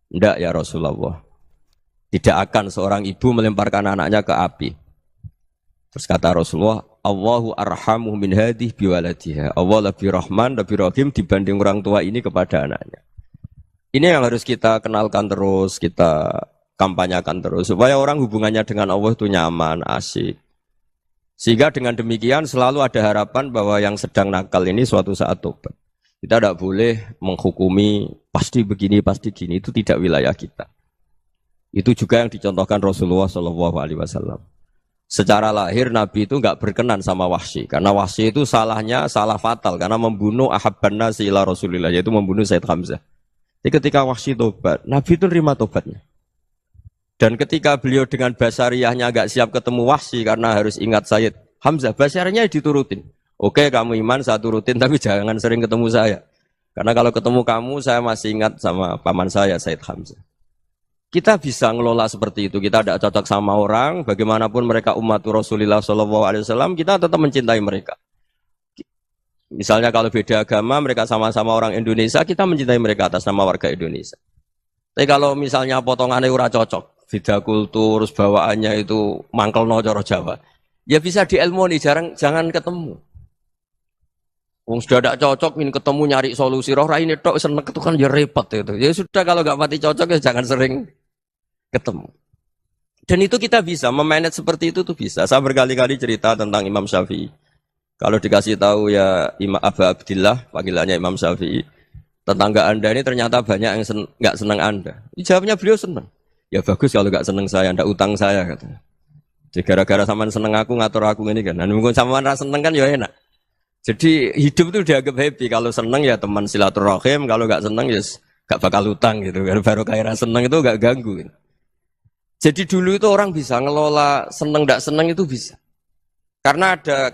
Tidak ya Rasulullah. Tidak akan seorang ibu melemparkan anaknya ke api. Terus kata Rasulullah, Allahu arhamu min hadih biwaladiha. Allah lebih rahman, lebih rahim dibanding orang tua ini kepada anaknya. Ini yang harus kita kenalkan terus, kita kampanyakan terus. Supaya orang hubungannya dengan Allah itu nyaman, asik. Sehingga dengan demikian selalu ada harapan bahwa yang sedang nakal ini suatu saat tobat. Kita tidak boleh menghukumi pasti begini, pasti gini. Itu tidak wilayah kita. Itu juga yang dicontohkan Rasulullah SAW. Secara lahir Nabi itu nggak berkenan sama Wahsy, karena Wahsy itu salahnya salah fatal karena membunuh ahabban nasi ila Rasulillah, yaitu membunuh Sayyid Hamzah. Jadi ketika Wahsy tobat, Nabi itu nerima tobatnya. Dan ketika beliau dengan basariyahnya nggak siap ketemu Wahsy karena harus ingat Sayyid Hamzah, basariyahnya diturutin. Oke, kamu iman saya turutin, tapi jangan sering ketemu saya. Karena kalau ketemu kamu, saya masih ingat sama paman saya Sayyid Hamzah. Kita bisa ngelola seperti itu. Kita tidak cocok sama orang, bagaimanapun mereka umat Rasulullah SAW, kita tetap mencintai mereka. Misalnya kalau beda agama, mereka sama-sama orang Indonesia, kita mencintai mereka atas nama warga Indonesia. Tapi kalau misalnya potongannya ora cocok, beda kultur, bawaannya itu mangkelno cara Jawa, ya bisa diilmoni, jangan ketemu. Wong sudah tidak cocok, ingin ketemu nyari solusi. Roh ini tok seneng itu kan ya repot itu. Ya sudah kalau nggak mati cocok ya jangan sering ketemu. Dan itu kita bisa memanage seperti itu tuh bisa. Saya berkali-kali cerita tentang Imam Syafi'i. Kalau dikasih tahu ya Imam Abu Abdillah, panggilannya Imam Syafi'i, tetangga Anda ini ternyata banyak yang nggak senang Anda. Jawabnya beliau senang. Ya bagus kalau nggak senang saya, ndak utang saya katanya. Jadi gara-gara sampean seneng aku ngatur aku ini kan. Dan mungkin sampean ra seneng kan ya enak. Jadi hidup itu dianggap happy. Kalau seneng ya teman silaturahim, kalau nggak seneng ya nggak bakal utang gitu. Baru kaya seneng itu nggak ganggu. Gitu. Jadi dulu itu orang bisa ngelola seneng nggak seneng itu bisa. Karena ada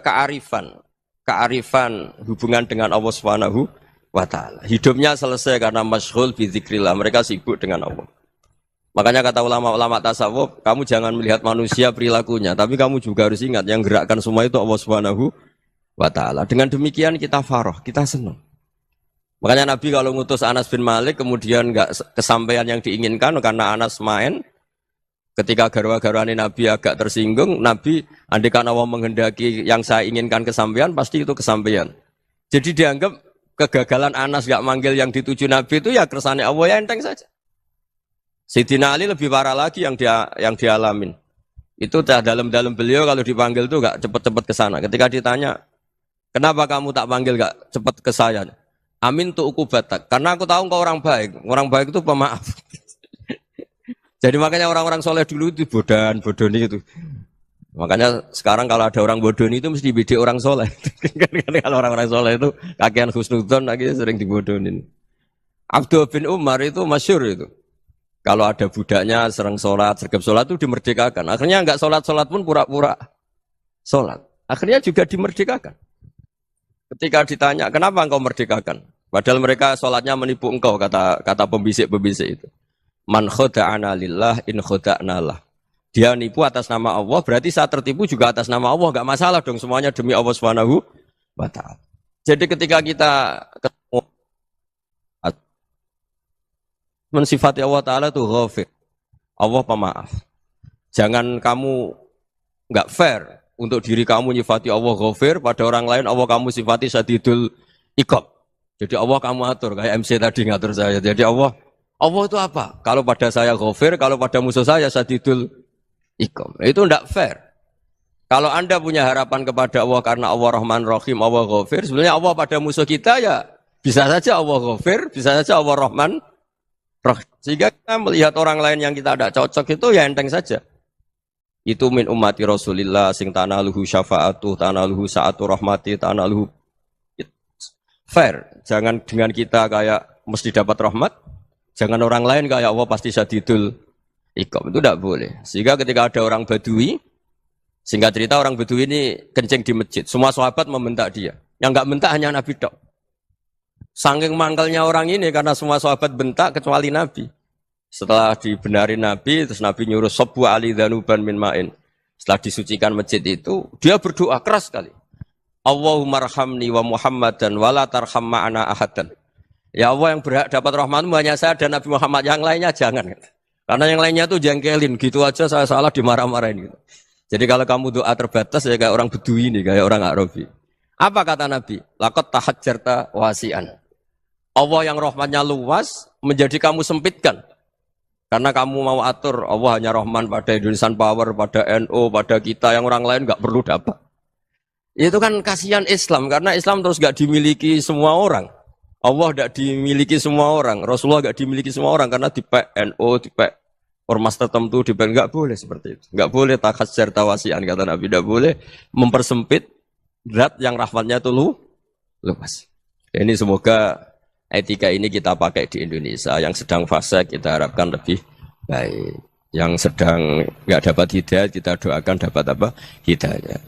kearifan hubungan dengan Allah Subhanahu wa Ta'ala. Hidupnya selesai karena masyghul bi dzikrillah. Mereka sibuk dengan Allah. Makanya kata ulama-ulama tasawuf, kamu jangan melihat manusia perilakunya, tapi kamu juga harus ingat yang gerakkan semua itu Allah Subhanahu wa Ta'ala. Dengan demikian kita farah, kita senang. Makanya Nabi kalau ngutus Anas bin Malik kemudian nggak kesampaian yang diinginkan karena Anas main, ketika garwa-garwani Nabi agak tersinggung, Nabi andaikan Allah menghendaki yang saya inginkan kesampaian, pasti itu kesampaian. Jadi dianggap kegagalan Anas gak manggil yang dituju Nabi itu ya kersane Allah, ya enteng saja. Sayyidina Ali lebih parah lagi yang dialamin. Itu dalam beliau kalau dipanggil itu gak cepet-cepet ke sana. Ketika ditanya, kenapa kamu tak panggil gak cepet ke saya? Amin tu ukubatak. Karena aku tahu engkau orang baik. Orang baik itu pemaaf. Jadi makanya orang-orang soleh dulu itu bodoni itu. Makanya sekarang kalau ada orang bodoni itu mesti beda orang soleh. Kalau orang-orang soleh itu kakean husnudzon lagi sering dibodonin. Abdul bin Umar itu masyhur itu. Kalau ada budaknya sering sholat, sergap sholat itu dimerdekakan. Akhirnya enggak sholat pun pura-pura sholat. Akhirnya juga dimerdekakan. Ketika ditanya, kenapa engkau merdekakan? Padahal mereka sholatnya menipu engkau, kata pembisik-pembisik itu. Man khoda'ana lillah in khoda'na lah. Dia nipu atas nama Allah, berarti saat tertipu juga atas nama Allah. Enggak masalah dong, semuanya demi Allah Subhanahu wa Ta'ala. Jadi ketika kita ketemu mensifati Allah Ta'ala itu ghafir, Allah pemaaf. Jangan kamu nggak fair untuk diri kamu nyifati Allah ghafir, pada orang lain Allah kamu sifati syadidul iqab. Jadi Allah kamu atur, kayak MC tadi ngatur saya. Jadi Allah itu apa? Kalau pada saya ghafir, kalau pada musuh saya syadidul iqab. Itu enggak fair. Kalau Anda punya harapan kepada Allah karena Allah Rahman Rahim, Allah Ghafir, sebenarnya Allah pada musuh kita ya bisa saja Allah Ghafir, bisa saja Allah Rahman Rahim. Sehingga kita melihat orang lain yang kita tidak cocok itu ya enteng saja. Itu min ummati Rasulillah sing tanaluhu syafa'atu, tanaluhu sa'atu rahmati, tanaluhu fair. Jangan dengan kita kayak mesti dapat rahmat, jangan orang lain kayak Allah pasti syadidul iqab. Itu tidak boleh. Sehingga ketika ada orang Badui, singkat cerita orang Badui ini kencing di masjid. Semua sahabat membentak dia. Yang enggak bentak hanya Nabi tok. Saking mangkalnya orang ini karena semua sahabat bentak kecuali Nabi. Setelah dibenarin Nabi, terus Nabi nyuruh sabbu ali dhanuban min ma'in. Setelah disucikan masjid itu, dia berdoa keras sekali. Allahumma arhamni wa Muhammadan wa la tarham ma'ana ahadan. Ya Allah, yang berhak dapat rahmatmu hanya saya dan Nabi Muhammad, yang lainnya jangan. Karena yang lainnya tuh jengkelin, gitu aja saya salah dimarah-marahin gitu. Jadi kalau kamu doa terbatas ya kayak orang Bedui ini, kayak orang Arabi. Apa kata Nabi? Laqad tahajjarta wasi'an. Allah yang rahmatnya luas menjadi kamu sempitkan. Karena kamu mau atur Allah hanya Rahman pada Indonesian Power, pada NU, pada kita yang orang lain nggak perlu dapat. Itu kan kasihan Islam karena Islam terus nggak dimiliki semua orang. Allah nggak dimiliki semua orang, Rasulullah nggak dimiliki semua orang karena di NU, di ormas tertentu nggak boleh seperti itu. Nggak boleh takhasyar tawasian kata Nabi, nggak boleh mempersempit zat yang rahmatnya itu luas. Ini semoga etika ini kita pakai di Indonesia. Yang sedang fase kita harapkan lebih baik. Yang sedang nggak dapat hidayah kita doakan dapat apa? Hidayah.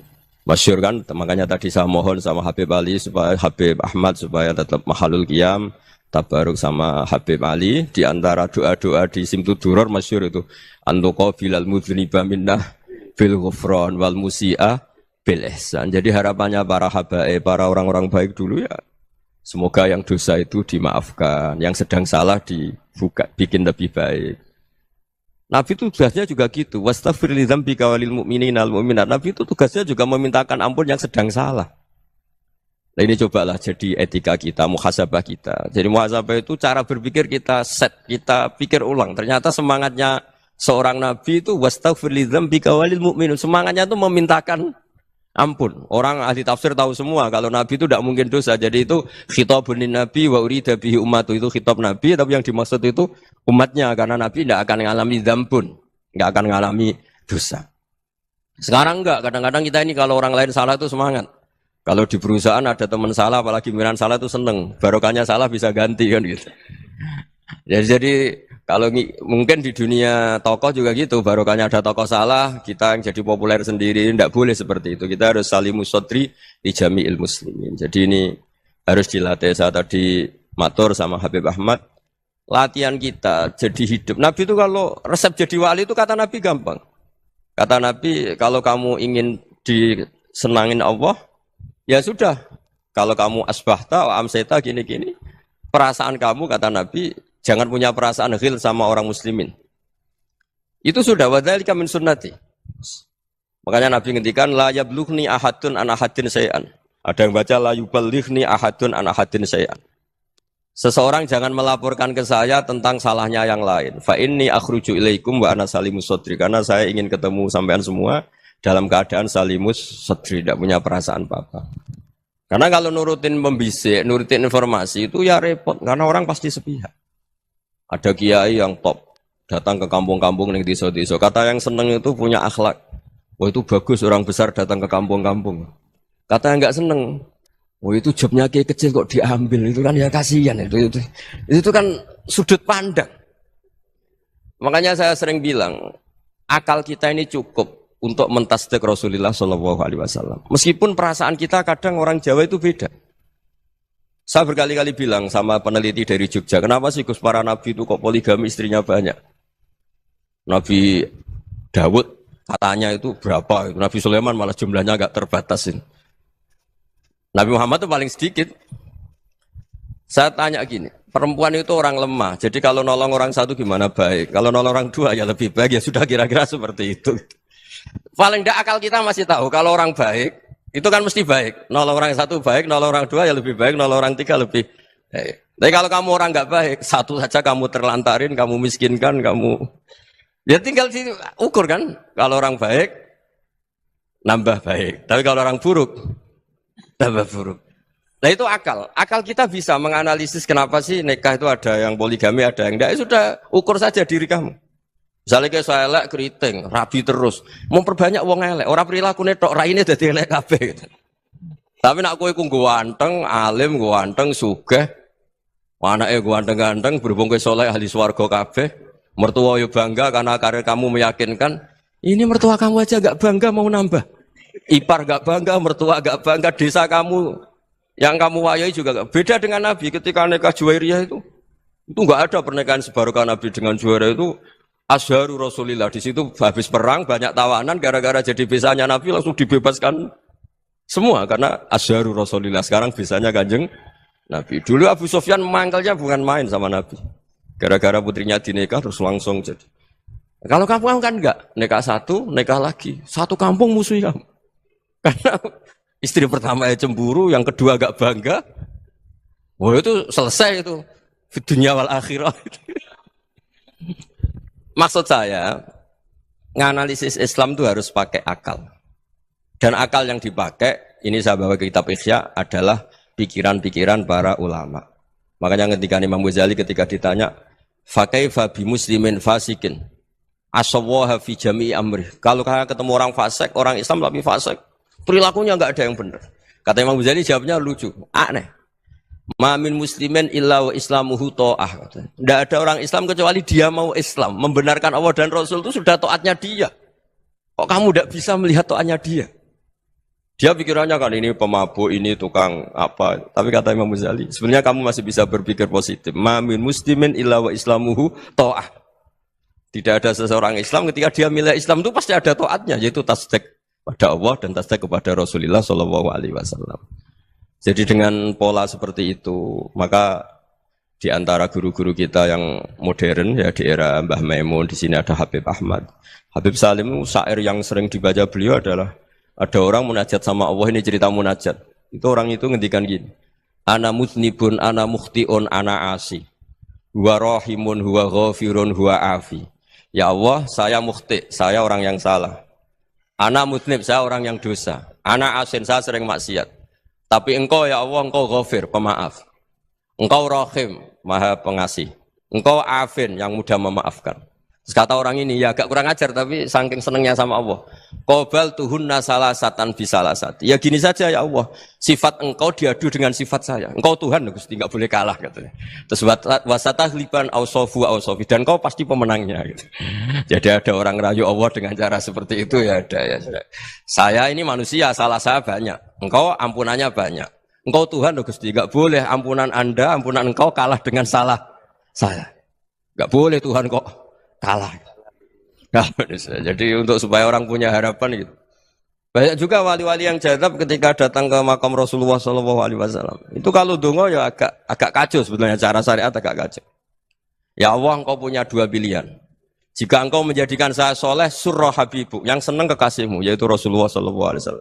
Masyhur kan, makanya tadi saya mohon sama Habib Ali supaya Habib Ahmad supaya tetap mahalul qiyam. Tabaruk sama Habib Ali di antara doa-doa di Simtuduror masyhur itu antuqa bilal mudhniba minnah bil ghufran wal musi'a bil ihsan. Jadi harapannya para habaib, para orang-orang baik dulu ya semoga yang dosa itu dimaafkan, yang sedang salah dibuka, bikin lebih baik. Nabi itu tugasnya juga gitu. Wastaghfir li dzambika walil mu'minina wal mu'minat. Nabi itu tugasnya juga memintakan ampun yang sedang salah. Nah ini cobalah jadi etika kita, muhasabah kita. Jadi muhasabah itu cara berpikir kita set, kita pikir ulang. Ternyata semangatnya seorang nabi itu wastaghfir li dzambika walil mu'minun. Semangatnya itu memintakan ampun. Orang ahli tafsir tahu semua kalau nabi itu tidak mungkin dosa. Jadi itu khitabun nabi wa urida bihi ummatu, itu khitab nabi tapi yang dimaksud itu umatnya karena nabi tidak akan mengalami dzambun, tidak akan mengalami dosa. Sekarang enggak, kadang-kadang kita ini kalau orang lain salah itu semangat. Kalau di perusahaan ada teman salah, apalagi miran salah itu seneng. Barokahnya salah bisa ganti kan gitu. Jadi kalau mungkin di dunia tokoh juga gitu, barokahnya ada tokoh salah, kita yang jadi populer sendiri, tidak boleh seperti itu. Kita harus salimus sodri di jami'il muslimin. Jadi ini harus dilatih. Saya tadi matur sama Habib Ahmad, latihan kita jadi hidup. Nabi itu kalau resep jadi wali itu kata Nabi gampang. Kata Nabi, kalau kamu ingin disenangin Allah, ya sudah, kalau kamu asbahta wa amseta gini-gini, perasaan kamu kata Nabi jangan punya perasaan ghil sama orang muslimin. Itu sudah wadzalika min sunnati. Makanya Nabi ngendikan la yablughni ahadun an ahadin syai'an. Ada yang baca la yuballighni ahadun an ahadin syai'an. Seseorang jangan melaporkan ke saya tentang salahnya yang lain. Fa inni akhruju ilaikum wa ana salimus sadri, karena saya ingin ketemu sampean semua dalam keadaan salimus sadri, tidak punya perasaan apa-apa. Karena kalau nurutin membisik, nurutin informasi itu ya repot, karena orang pasti sepihak. Ada kiai yang top, datang ke kampung-kampung ning desa-desa. Kata yang seneng itu punya akhlak. Wah itu bagus orang besar datang ke kampung-kampung. Kata yang enggak seneng, wah itu jobnya kiai kecil kok diambil, itu kan ya kasihan itu kan sudut pandang. Makanya saya sering bilang, akal kita ini cukup untuk mentasdik Rasulullah Shallallahu Alaihi Wasallam. Meskipun perasaan kita kadang orang Jawa itu beda. Saya berkali-kali bilang sama peneliti dari Jogja, kenapa sih Gus para nabi itu kok poligami istrinya banyak? Nabi Dawud katanya itu berapa? Nabi Sulaiman malah jumlahnya agak terbatasin. Nabi Muhammad itu paling sedikit. Saya tanya gini, perempuan itu orang lemah, jadi kalau nolong orang satu gimana baik, kalau nolong orang dua ya lebih baik, ya sudah kira-kira seperti itu. Paling tidak akal kita masih tahu, kalau orang baik, itu kan mesti baik. Nolong orang satu baik, nolong orang dua ya lebih baik, nolong orang tiga lebih baik. Tapi kalau kamu orang nggak baik, satu saja kamu terlantarin, kamu miskinkan, kamu... Ya tinggal diukur kan, kalau orang baik, nambah baik. Tapi kalau orang buruk, tambah buruk. Nah itu akal. Akal kita bisa menganalisis kenapa sih nikah itu ada yang poligami, ada yang enggak. Sudah ukur saja diri kamu. Misalnya kayak saya elek keriting, rabi terus. Memperbanyak wong elek. Orang perilaku netok, raine dadi elek kabeh. Gitu. Tapi nak kowe ku ganteng, alim, ganteng, sugih. Anake ganteng-ganteng, berhubung kowe saleh ahli swarga kabeh. Mertua yo bangga karena karir kamu meyakinkan. Ini mertua kamu aja enggak bangga mau nambah. Ipar enggak bangga, mertua enggak bangga, desa kamu yang kamu wayai juga gak beda dengan Nabi ketika nikah Juwairiyah itu nggak ada pernikahan sebarokah Nabi dengan Juwairiyah itu Azharu Rasulillah. Di situ habis perang banyak tawanan gara-gara jadi besanya Nabi langsung dibebaskan semua karena Azharu Rasulillah. Sekarang besanya Kanjeng Nabi. Dulu Abu Sufyan mangkelnya bukan main sama Nabi. Gara-gara putrinya dinikah terus langsung jadi. Kalau kamu kan enggak, nikah satu, nikah lagi. Satu kampung musuhi kamu. Karena istri pertama ya cemburu, yang kedua agak bangga. Wah itu selesai itu. Di dunia wal akhirah. Maksud saya, nganalisis Islam itu harus pakai akal. Dan akal yang dipakai, ini saya bawa ke kitab Ihya, adalah pikiran-pikiran para ulama. Makanya ketika Imam Ghazali ketika ditanya, fakaifa bi muslimin fasikin, asawwaha fi jami'i amri. Kalau kalian ketemu orang fasik, orang Islam tapi fasik, perilakunya enggak ada yang benar. Kata Imam Ghazali jawabnya lucu, aneh. Ma min muslimin illa wa islamuhu ta'ah. Tidak ada orang Islam kecuali dia mau Islam, membenarkan Allah dan Rasul itu sudah taatnya dia. Kok kamu tidak bisa melihat taatnya dia? Dia pikirannya kan ini pemabuk, ini tukang apa. Tapi kata Imam Ghazali, sebenarnya kamu masih bisa berpikir positif. Ma min muslimin illa wa islamuhu ta'ah. Tidak ada seseorang Islam ketika dia milih Islam itu pasti ada taatnya, yaitu tasdik pada Allah dan tasdik kepada Rasulullah SAW. Jadi dengan pola seperti itu, maka di antara guru-guru kita yang modern ya di era Mbah Maimun, di sini ada Habib Ahmad. Habib Salim, syair yang sering dibaca beliau adalah ada orang munajat sama Allah, ini cerita munajat. Itu orang itu ngendikan gini, ana mutnibun, ana mukhtiun, ana asi. Huwa rahimun, huwa ghafirun, huwa afi. Ya Allah, saya mukhti, saya orang yang salah. Ana mutnib, saya orang yang dosa. Ana asin, saya sering maksiat. Tapi engkau ya Allah, engkau ghafir, pemaaf. Engkau rahim, maha pengasih. Engkau afin, yang mudah memaafkan. Terus kata orang ini, ya agak kurang ajar, tapi saking senengnya sama Allah. Qobal tuhunna salasatan bisalasat. Ya gini saja ya Allah, sifat engkau diadu dengan sifat saya. Engkau Tuhan, Gusti, enggak boleh kalah katanya. Terus wasatahliban ausofu ausofi, dan engkau pasti pemenangnya gitu. Jadi ada orang rayu Allah dengan cara seperti itu ya ada ya. Saya ini manusia, salah saya banyak. Engkau ampunannya banyak. Engkau Tuhan, Gusti, enggak boleh ampunan Anda, ampunan engkau kalah dengan salah saya. Enggak boleh Tuhan kok kalah. Nah, jadi untuk supaya orang punya harapan gitu. Banyak juga wali-wali yang jadab ketika datang ke makam Rasulullah SAW. Itu kalau dongo ya agak kacau sebetulnya, cara syariat agak kacau. Ya Allah, engkau punya dua pilihan. Jika engkau menjadikan saya soleh, surah habibu, yang senang kekasihmu, yaitu Rasulullah SAW.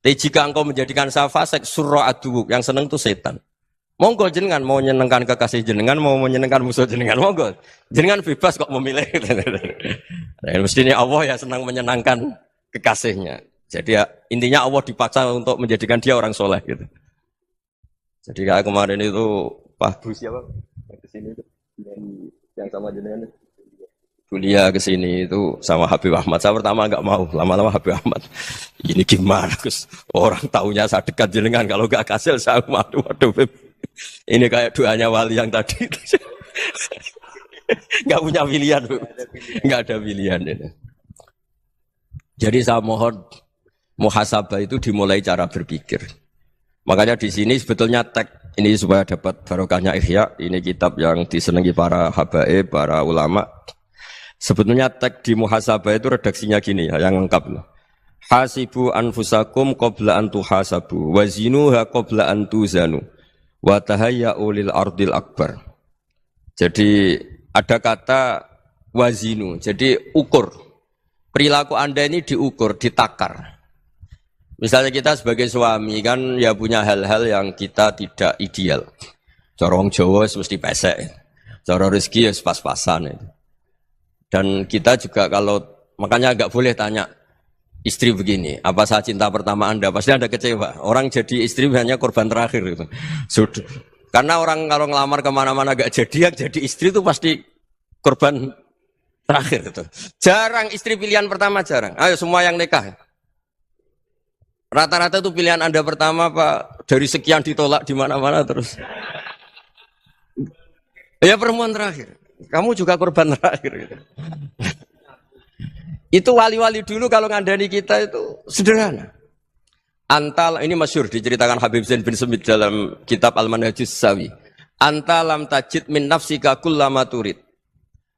Tapi jika engkau menjadikan saya fasik, surah aduuk, yang senang itu setan. Monggo jenengan mau menyenangkan kekasih jenengan, mau menyenangkan musuh jenengan, monggo. Jenengan bebas kok memilih. Nah, mestinya Allah ya senang menyenangkan kekasihnya. Jadi ya, intinya Allah dipaksa untuk menjadikan dia orang soleh gitu. Jadi kayak kemarin itu Pak Bu siapa? Kesini itu yang sama jenengan. Kuliah kesini itu sama Habib Ahmad. Saya pertama enggak mau, lama-lama Habib Ahmad. Ini gimana Gus? Orang taunya saya dekat jenengan, kalau enggak kasil saya waduh. Ini kayak doanya wali yang tadi. Enggak punya pilihan, Bu. Enggak ada pilihan ini. Jadi saya mohon muhasabah itu dimulai cara berpikir. Makanya di sini sebetulnya tag ini supaya dapat barokahnya Ihya. Ini kitab yang disenangi para habaib, para ulama. Sebetulnya tag di muhasabah itu redaksinya gini ya, yang lengkap. Hasibu anfusakum qabla an tuhasabu wa zinuha qabla an tuzanu wa tahayya'u lil ardil akbar. Jadi ada kata wazinu, jadi ukur. Perilaku Anda ini diukur, ditakar. Misalnya kita sebagai suami kan ya punya hal-hal yang kita tidak ideal. Corong Jawa mesti pesek. Cara rezeki ya pas-pasan. Dan kita juga kalau makanya agak boleh tanya istri begini, apa saat cinta pertama Anda? Pasti Anda kecewa. Orang jadi istri hanya korban terakhir gitu. Sudah. Karena orang kalau ngelamar kemana-mana gak jadi, yang jadi istri itu pasti korban terakhir gitu. Jarang istri pilihan pertama, jarang. Ayo semua yang nikah. Rata-rata itu pilihan Anda pertama Pak, dari sekian ditolak di mana-mana terus. Ya perempuan terakhir. Kamu juga korban terakhir gitu. Itu wali-wali dulu kalau ngandani kita itu sederhana. Antal ini masyhur diceritakan Habib Zain bin Semit dalam kitab Al-Manhajus Sawi. Anta lam tajid min nafsika kullama turid.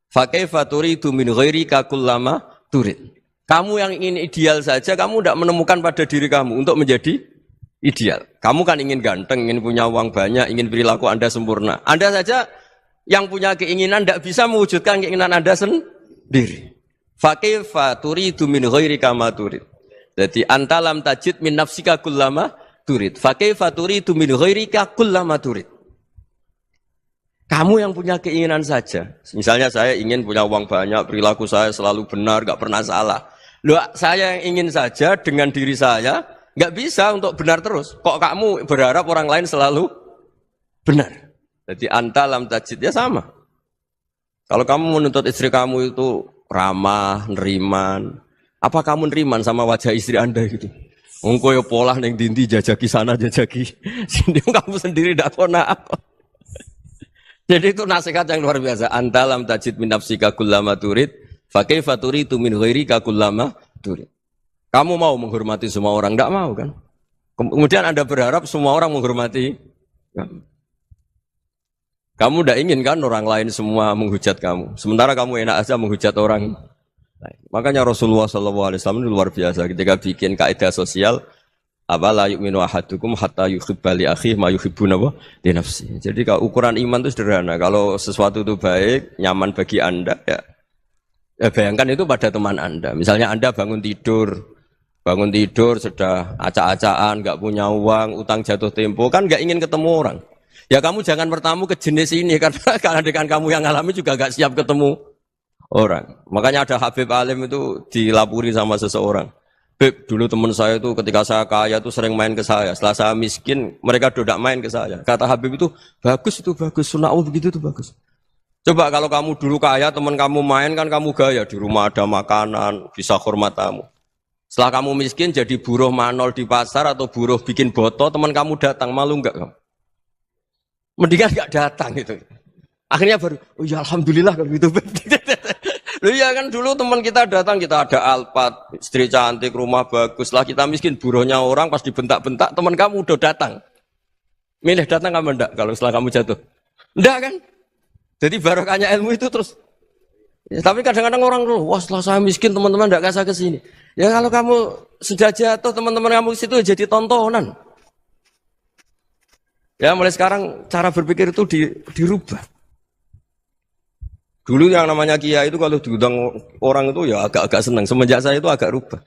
Fa kaifa turidu min ghairika kullama turid. Kamu yang ingin ideal saja kamu tidak menemukan pada diri kamu untuk menjadi ideal. Kamu kan ingin ganteng, ingin punya uang banyak, ingin perilaku Anda sempurna. Anda saja yang punya keinginan tidak bisa mewujudkan keinginan Anda sendiri. Fa kaifa turidu min ghairika ma turid. Jadi anta lam tajid min nafsika kullama turid. Fa kaifa turidu min ghairika kullama turid. Kamu yang punya keinginan saja. Misalnya saya ingin punya uang banyak, perilaku saya selalu benar, enggak pernah salah. Loh, saya yang ingin saja dengan diri saya enggak bisa untuk benar terus. Kok kamu berharap orang lain selalu benar? Jadi anta lam tajid ya sama. Kalau kamu menuntut istri kamu itu ramah, neriman, apa kamu neriman sama wajah istri Anda gitu? Engko ya pola neng dindi jajaki sana jajaki sini kamu sendiri ndak kona apa. Jadi itu nasihat yang luar biasa. Anta lam tajid min nafsika kullama turid, fa kaifa turidu min ghairika kullama turid. Kamu mau menghormati semua orang, ndak mau kan? Kemudian Anda berharap semua orang menghormati kamu. Kamu ndak ingin kan orang lain semua menghujat kamu. Sementara kamu enak aja menghujat orang. Makanya Rasulullah SAW itu luar biasa ketika bikin kaidah sosial apa la yu'minu ahadukum hatta yuhibba li akhihi ma yuhibbu li nafsihi. Jadi kalau ukuran iman itu sederhana. Kalau sesuatu itu baik, nyaman bagi Anda ya bayangkan itu pada teman Anda. Misalnya Anda bangun tidur sudah acak-acakan, enggak punya uang, utang jatuh tempo, kan enggak ingin ketemu orang. Ya kamu jangan bertamu ke jenis ini karena dengan kamu yang alami juga enggak siap ketemu orang. Makanya ada Habib Alim itu dilapuri sama seseorang. Beb, dulu teman saya itu ketika saya kaya itu sering main ke saya. Setelah saya miskin, mereka tidak main ke saya. Kata Habib itu bagus, sunnah begitu itu bagus. Coba kalau kamu dulu kaya, teman kamu main kan kamu gaya. Di rumah ada makanan, bisa hormat tamu. Setelah kamu miskin jadi buruh manol di pasar atau buruh bikin boto, teman kamu datang, malu enggak kamu? Mendingan enggak datang itu. Akhirnya baru, oh ya alhamdulillah kalau gitu. Loh iya kan dulu teman kita datang, kita ada Alphard, istri cantik, rumah bagus. Lah kita miskin, buruhnya orang pas dibentak-bentak, teman kamu udah datang. Milih datang kamu enggak kalau setelah kamu jatuh? Enggak kan? Jadi barokahnya ilmu itu terus. Ya, tapi kadang-kadang orang tuh, wah setelah saya miskin teman-teman enggak kasih ke sini. Ya kalau kamu sudah jatuh, teman-teman kamu situ jadi tontonan. Ya mulai sekarang cara berpikir itu dirubah. Dulu yang namanya kiai itu kalau diundang orang itu ya agak-agak senang. Semenjak saya itu agak rubah.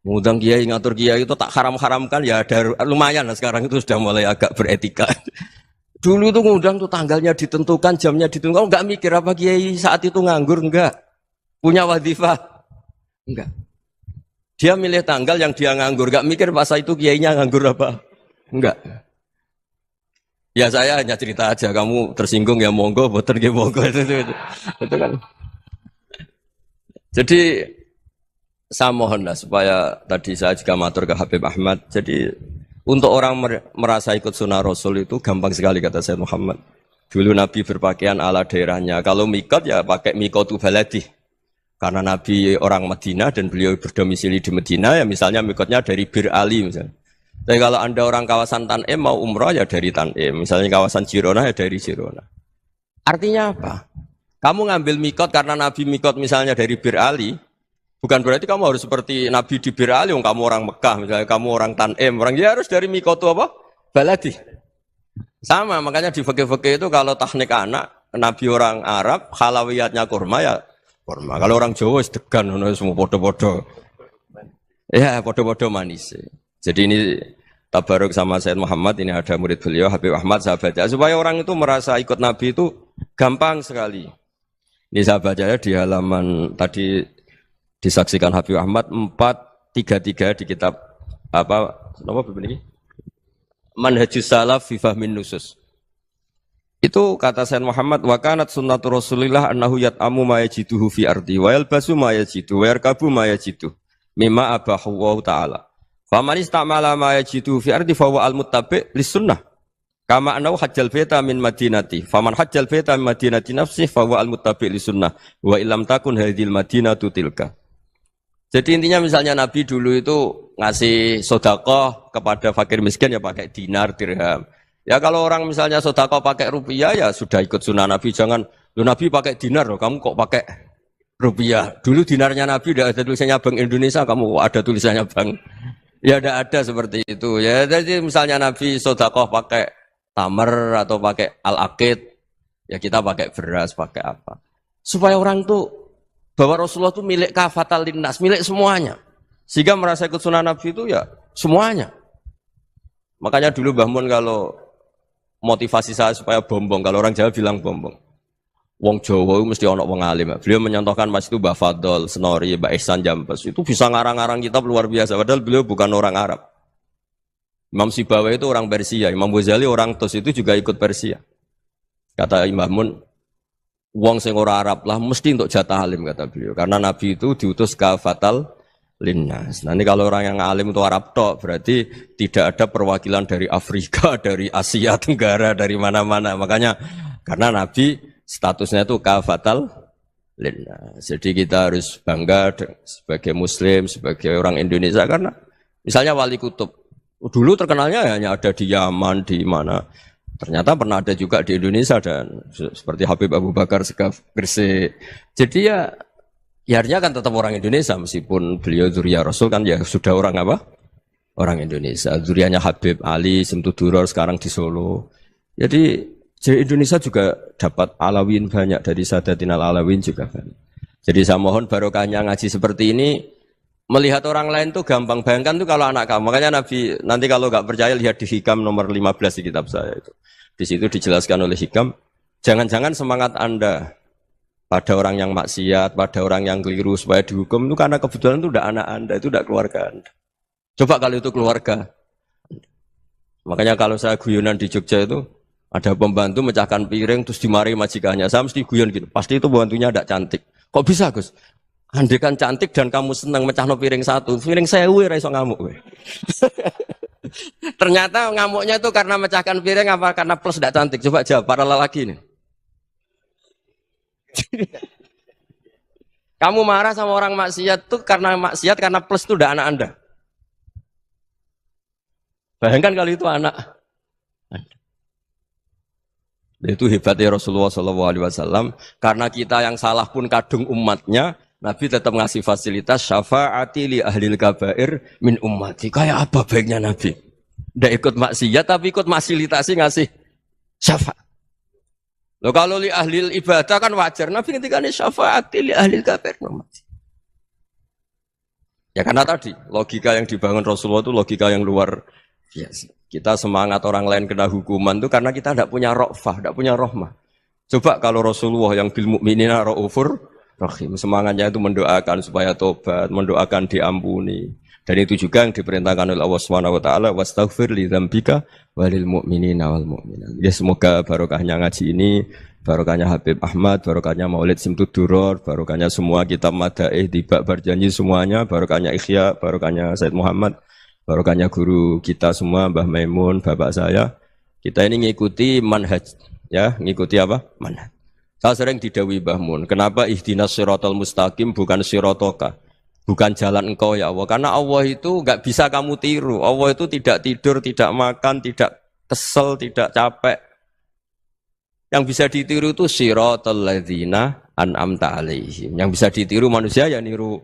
Mengundang kiai, ngatur kiai itu tak haram-haramkan ya ada lumayan lah sekarang itu sudah mulai agak beretika. Dulu itu ngundang tuh tanggalnya ditentukan, jamnya ditentukan. Enggak mikir apa kiai saat itu nganggur, enggak. Punya wadifah, enggak. Dia milih tanggal yang dia nganggur, enggak mikir pas itu kiainya nganggur apa. Enggak. Ya saya hanya cerita aja, kamu tersinggung ya monggo, boten ya monggo itu kan. Jadi saya mohonlah supaya tadi saya juga matur ke Habib Ahmad. Jadi untuk orang merasa ikut sunnah Rasul itu gampang sekali kata Sayyid Muhammad. Dulu Nabi berpakaian ala daerahnya. Kalau mikot ya pakai mikotu baladi. Karena Nabi orang Madinah dan beliau berdomisili di Madinah ya misalnya mikotnya dari Bir Ali misalnya. Tapi kalau Anda orang kawasan Tanim mau umrah ya dari Tanim. Misalnya kawasan Jirona ya dari Jirona. Artinya apa? Kamu ngambil mikot karena Nabi mikot misalnya dari Bir Ali, Bukan berarti kamu harus seperti Nabi di Bir Ali, kamu orang Mekah, misalnya kamu orang Tanim, orang dia harus dari Mikotu apa? Baladi. Sama, makanya di fikih-fikih itu kalau teknik anak, Nabi orang Arab, halawiyatnya kurma ya kurma. Kalau orang Jawa sedegan, semua podo-podo. Ya, podo-podo manis. Jadi ini tabaruk sama Sayyid Muhammad, ini ada murid beliau, Habib Ahmad, sahabatnya. Supaya orang itu merasa ikut Nabi itu gampang sekali. Ini sahabatnya di halaman tadi, disaksikan Habib Ahmad 433 di kitab apa begini? Manhajus Salaf fi Fahmin Nusus. Itu kata Sayyid Muhammad, wa kanat sunnatu Rasulillah annahu yat'amu ma yajiduhu fi ardi wa yalbasu ma yajidu wa yarkabu ma yajidu mimma abahu wa ta'ala. Fa man istamala ma yajiduhu fi ardi fa huwa al-muttabi' lis sunnah. Kama annahu hajjal baita min madinati. Faman hajjal baita min madinati nafsihi fa huwa al-muttabi' lis sunnah wa illam takun hadhil madinatu tilka. Jadi intinya misalnya Nabi dulu itu ngasih sodakoh kepada fakir miskin ya pakai dinar, dirham. Ya kalau orang misalnya sodakoh pakai rupiah ya sudah ikut sunnah Nabi. Jangan, Nabi pakai dinar loh, kamu kok pakai rupiah. Dulu dinarnya Nabi udah ada tulisannya Bank Indonesia, kamu ada tulisannya Bank. Ya tidak ada seperti itu. Ya jadi misalnya Nabi sodakoh pakai tamar atau pakai al-aqid, ya kita pakai beras, pakai apa. Supaya orang tuh bahwa Rasulullah itu milik kafatal linnas, milik semuanya. Sehingga merasa ikut sunnah Nabi itu ya semuanya. Makanya dulu Mbah Mun kalau motivasi saya supaya bombong, kalau orang Jawa bilang bombong. Wong Jawa itu mesti ono wong alim. Beliau menyontohkan Mas itu Mbah Fadol, Senori, Mbah Ihsan Jambes. Itu bisa ngarang-ngarang kitab luar biasa. Padahal beliau bukan orang Arab. Imam Sibawa itu orang Persia, Imam Ghazali orang Tus itu juga ikut Persia. Kata Imam Mun, wong sing ora Arab lah mesti untuk jatah alim kata beliau. Karena Nabi itu diutus kafatal linnas. Nah ini kalau orang yang alim itu Arab tok berarti tidak ada perwakilan dari Afrika, dari Asia Tenggara, dari mana-mana. Makanya karena Nabi statusnya itu kafatal linnas. Jadi kita harus bangga sebagai Muslim, sebagai orang Indonesia karena misalnya Wali Kutub dulu terkenalnya hanya ada di Yaman, di mana. Ternyata pernah ada juga di Indonesia dan seperti Habib Abu Bakar Segaf Gresik. Jadi ya artinya kan tetap orang Indonesia meskipun beliau dzurriyyah Rasul kan ya sudah orang apa? Orang Indonesia. Dzurriyyahnya Habib Ali Simtuduror sekarang di Solo. Jadi Indonesia juga dapat alawin banyak dari Sadatinal Alawin juga banyak. Jadi saya mohon barokahnya ngaji seperti ini. Melihat orang lain tuh gampang, bayangkan tuh kalau anak kamu. Makanya Nabi, nanti kalau nggak percaya lihat di Hikam nomor 15 di kitab saya itu. Di situ dijelaskan oleh Hikam, jangan-jangan semangat Anda pada orang yang maksiat, pada orang yang keliru supaya dihukum itu karena kebetulan itu udah anak Anda, itu udah keluarga Anda. Coba kalau itu keluarga. Makanya kalau saya guyonan di Jogja itu, ada pembantu mecahkan piring terus dimarahi majikannya. Saya mesti guyon gitu, pasti itu pembantunya tidak cantik. Kok bisa Gus? Andai kan cantik dan kamu senang mecahno piring satu, piring 1000 ora iso ngamuk kowe. Ternyata ngamuknya itu karena mecahkan piring apa karena plus tidak cantik? Coba jawab para lelaki ini. Kamu marah sama orang maksiat tuh karena maksiat karena plus itu udah anak Anda. Bayangkan kalau itu anak Anda. Itu hebatnya Rasulullah SAW karena kita yang salah pun kadung umatnya. Nabi tetap ngasih fasilitas syafaati li ahlil kabair min ummati. Kayak apa baiknya Nabi? Tidak ikut maksiat tapi ikut fasilitasi ngasih syafaat. Loh kalau li ahlil ibadah kan wajar. Nabi ketika ini syafaati li ahlil kabair min ummati. Ya karena tadi logika yang dibangun Rasulullah itu logika yang luar biasa. Kita semangat orang lain kena hukuman itu karena kita tidak punya ra'fah, tidak punya rahmah. Coba kalau Rasulullah yang bil mu'minina ra'ufur rahim, semangatnya itu mendoakan supaya tobat, mendoakan diampuni. Dan itu juga yang diperintahkan oleh Allah Subhanahu wa taala, wastaghfir li dzambika walil mu'minina wal mu'minat. Ya semoga barokahnya ngaji ini, barokahnya Habib Ahmad, barokahnya Maulid Simtuduror, barokahnya semua kitab Madaih, Tibak Berjanji semuanya, barokahnya Ikhya, barokahnya Said Muhammad, barokahnya guru kita semua, Mbah Maimun, bapak saya. Kita ini ngikuti manhaj, ya, ngikuti apa? Manhaj. Saya sering didhawuhi Mbah Mun, kenapa ihdinas siratal mustaqim bukan siratoka, bukan jalan engkau ya Allah, karena Allah itu enggak bisa kamu tiru. Allah itu tidak tidur, tidak makan, tidak kesel, tidak capek. Yang bisa ditiru itu siratal ladzina an'amta alaihim. Yang bisa ditiru manusia ya niru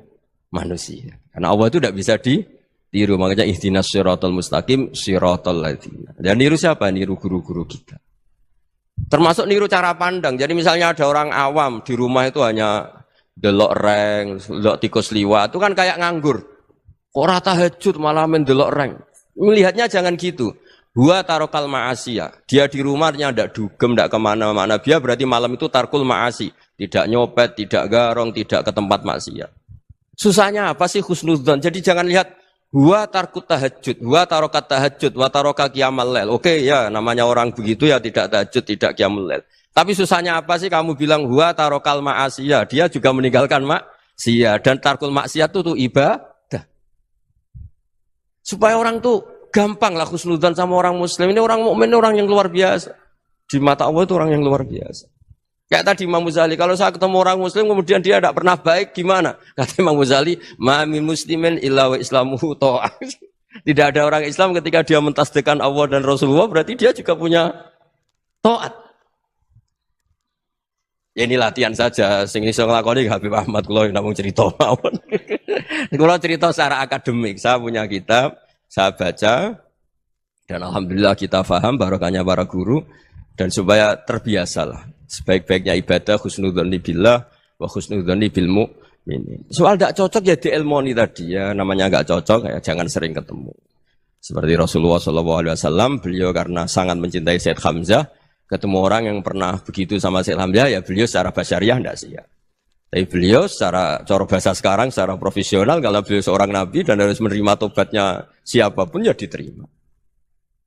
manusia. Karena Allah itu tidak bisa ditiru. Makanya ihdinas siratal mustaqim siratal ladzina. Dan niru siapa? Niru guru-guru kita. Termasuk niru cara pandang. Jadi misalnya ada orang awam di rumah itu hanya delok reng, delok tikus liwat, itu kan kayak nganggur. Kok ora tahajud malah mendelok reng. Melihatnya jangan gitu. Huwa tarokal ma'asiyah. Dia di rumahnya tidak dugem, tidak kemana-mana. Dia berarti malam itu tarkul ma'asi. Tidak nyopet, tidak garong, tidak ke tempat maksiat. Susahnya apa sih husnudzon? Jadi jangan lihat huwa tarkut tahajud, huwa tarokat tahajud, wa taroka qiyamul lail. Oke ya, namanya orang begitu ya tidak tahajud, tidak qiyamul lail. Tapi susahnya apa sih kamu bilang huwa tarokal ma'asiyah? Dia juga meninggalkan maksiat dan tarkul maksiat itu ibadah. Supaya orang tuh gampang lah husnudzon sama orang muslim. Ini orang mukmin, orang yang luar biasa. Di mata Allah itu orang yang luar biasa. Kayak tadi Imam Ghazali, kalau saya ketemu orang muslim kemudian dia tidak pernah baik, gimana? Kata Imam Ghazali, ma min muslimin illa wa islamuhu ta'ah. Tidak ada orang Islam ketika dia mentasdihkan Allah dan Rasulullah, berarti dia juga punya taat. Ya ini latihan saja, sing iso nglakoni Habib Ahmad kula namung cerita mawon. Kula cerita secara akademik, saya punya kitab, saya baca dan alhamdulillah kita paham barokahnya para guru dan supaya terbiasalah. Sebaik-baiknya ibadah husnudzon billah wa husnudzon bil mu'minin. Soal tidak cocok ya diilmoni tadi ya, namanya enggak cocok ya jangan sering ketemu. Seperti Rasulullah SAW, beliau karena sangat mencintai Sayyid Hamzah, ketemu orang yang pernah begitu sama Sayyid Hamzah ya beliau secara basyariah tidak siap. Tapi beliau secara cara bahasa sekarang, secara profesional, kalau beliau seorang nabi dan harus menerima tobatnya siapapun ya diterima.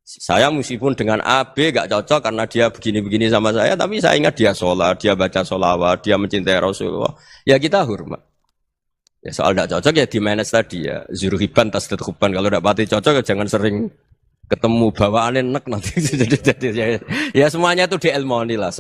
Saya meskipun dengan A, B gak cocok karena dia begini-begini sama saya, tapi saya ingat dia sholat, dia baca sholawat, dia mencintai Rasulullah. Ya kita hormat. Ya soal gak cocok ya di manage tadi ya. Zurhiban tasdid huban. Kalau gak pati cocok ya jangan sering ketemu bawaannya enak nanti. Ya semuanya itu diilmoni lah.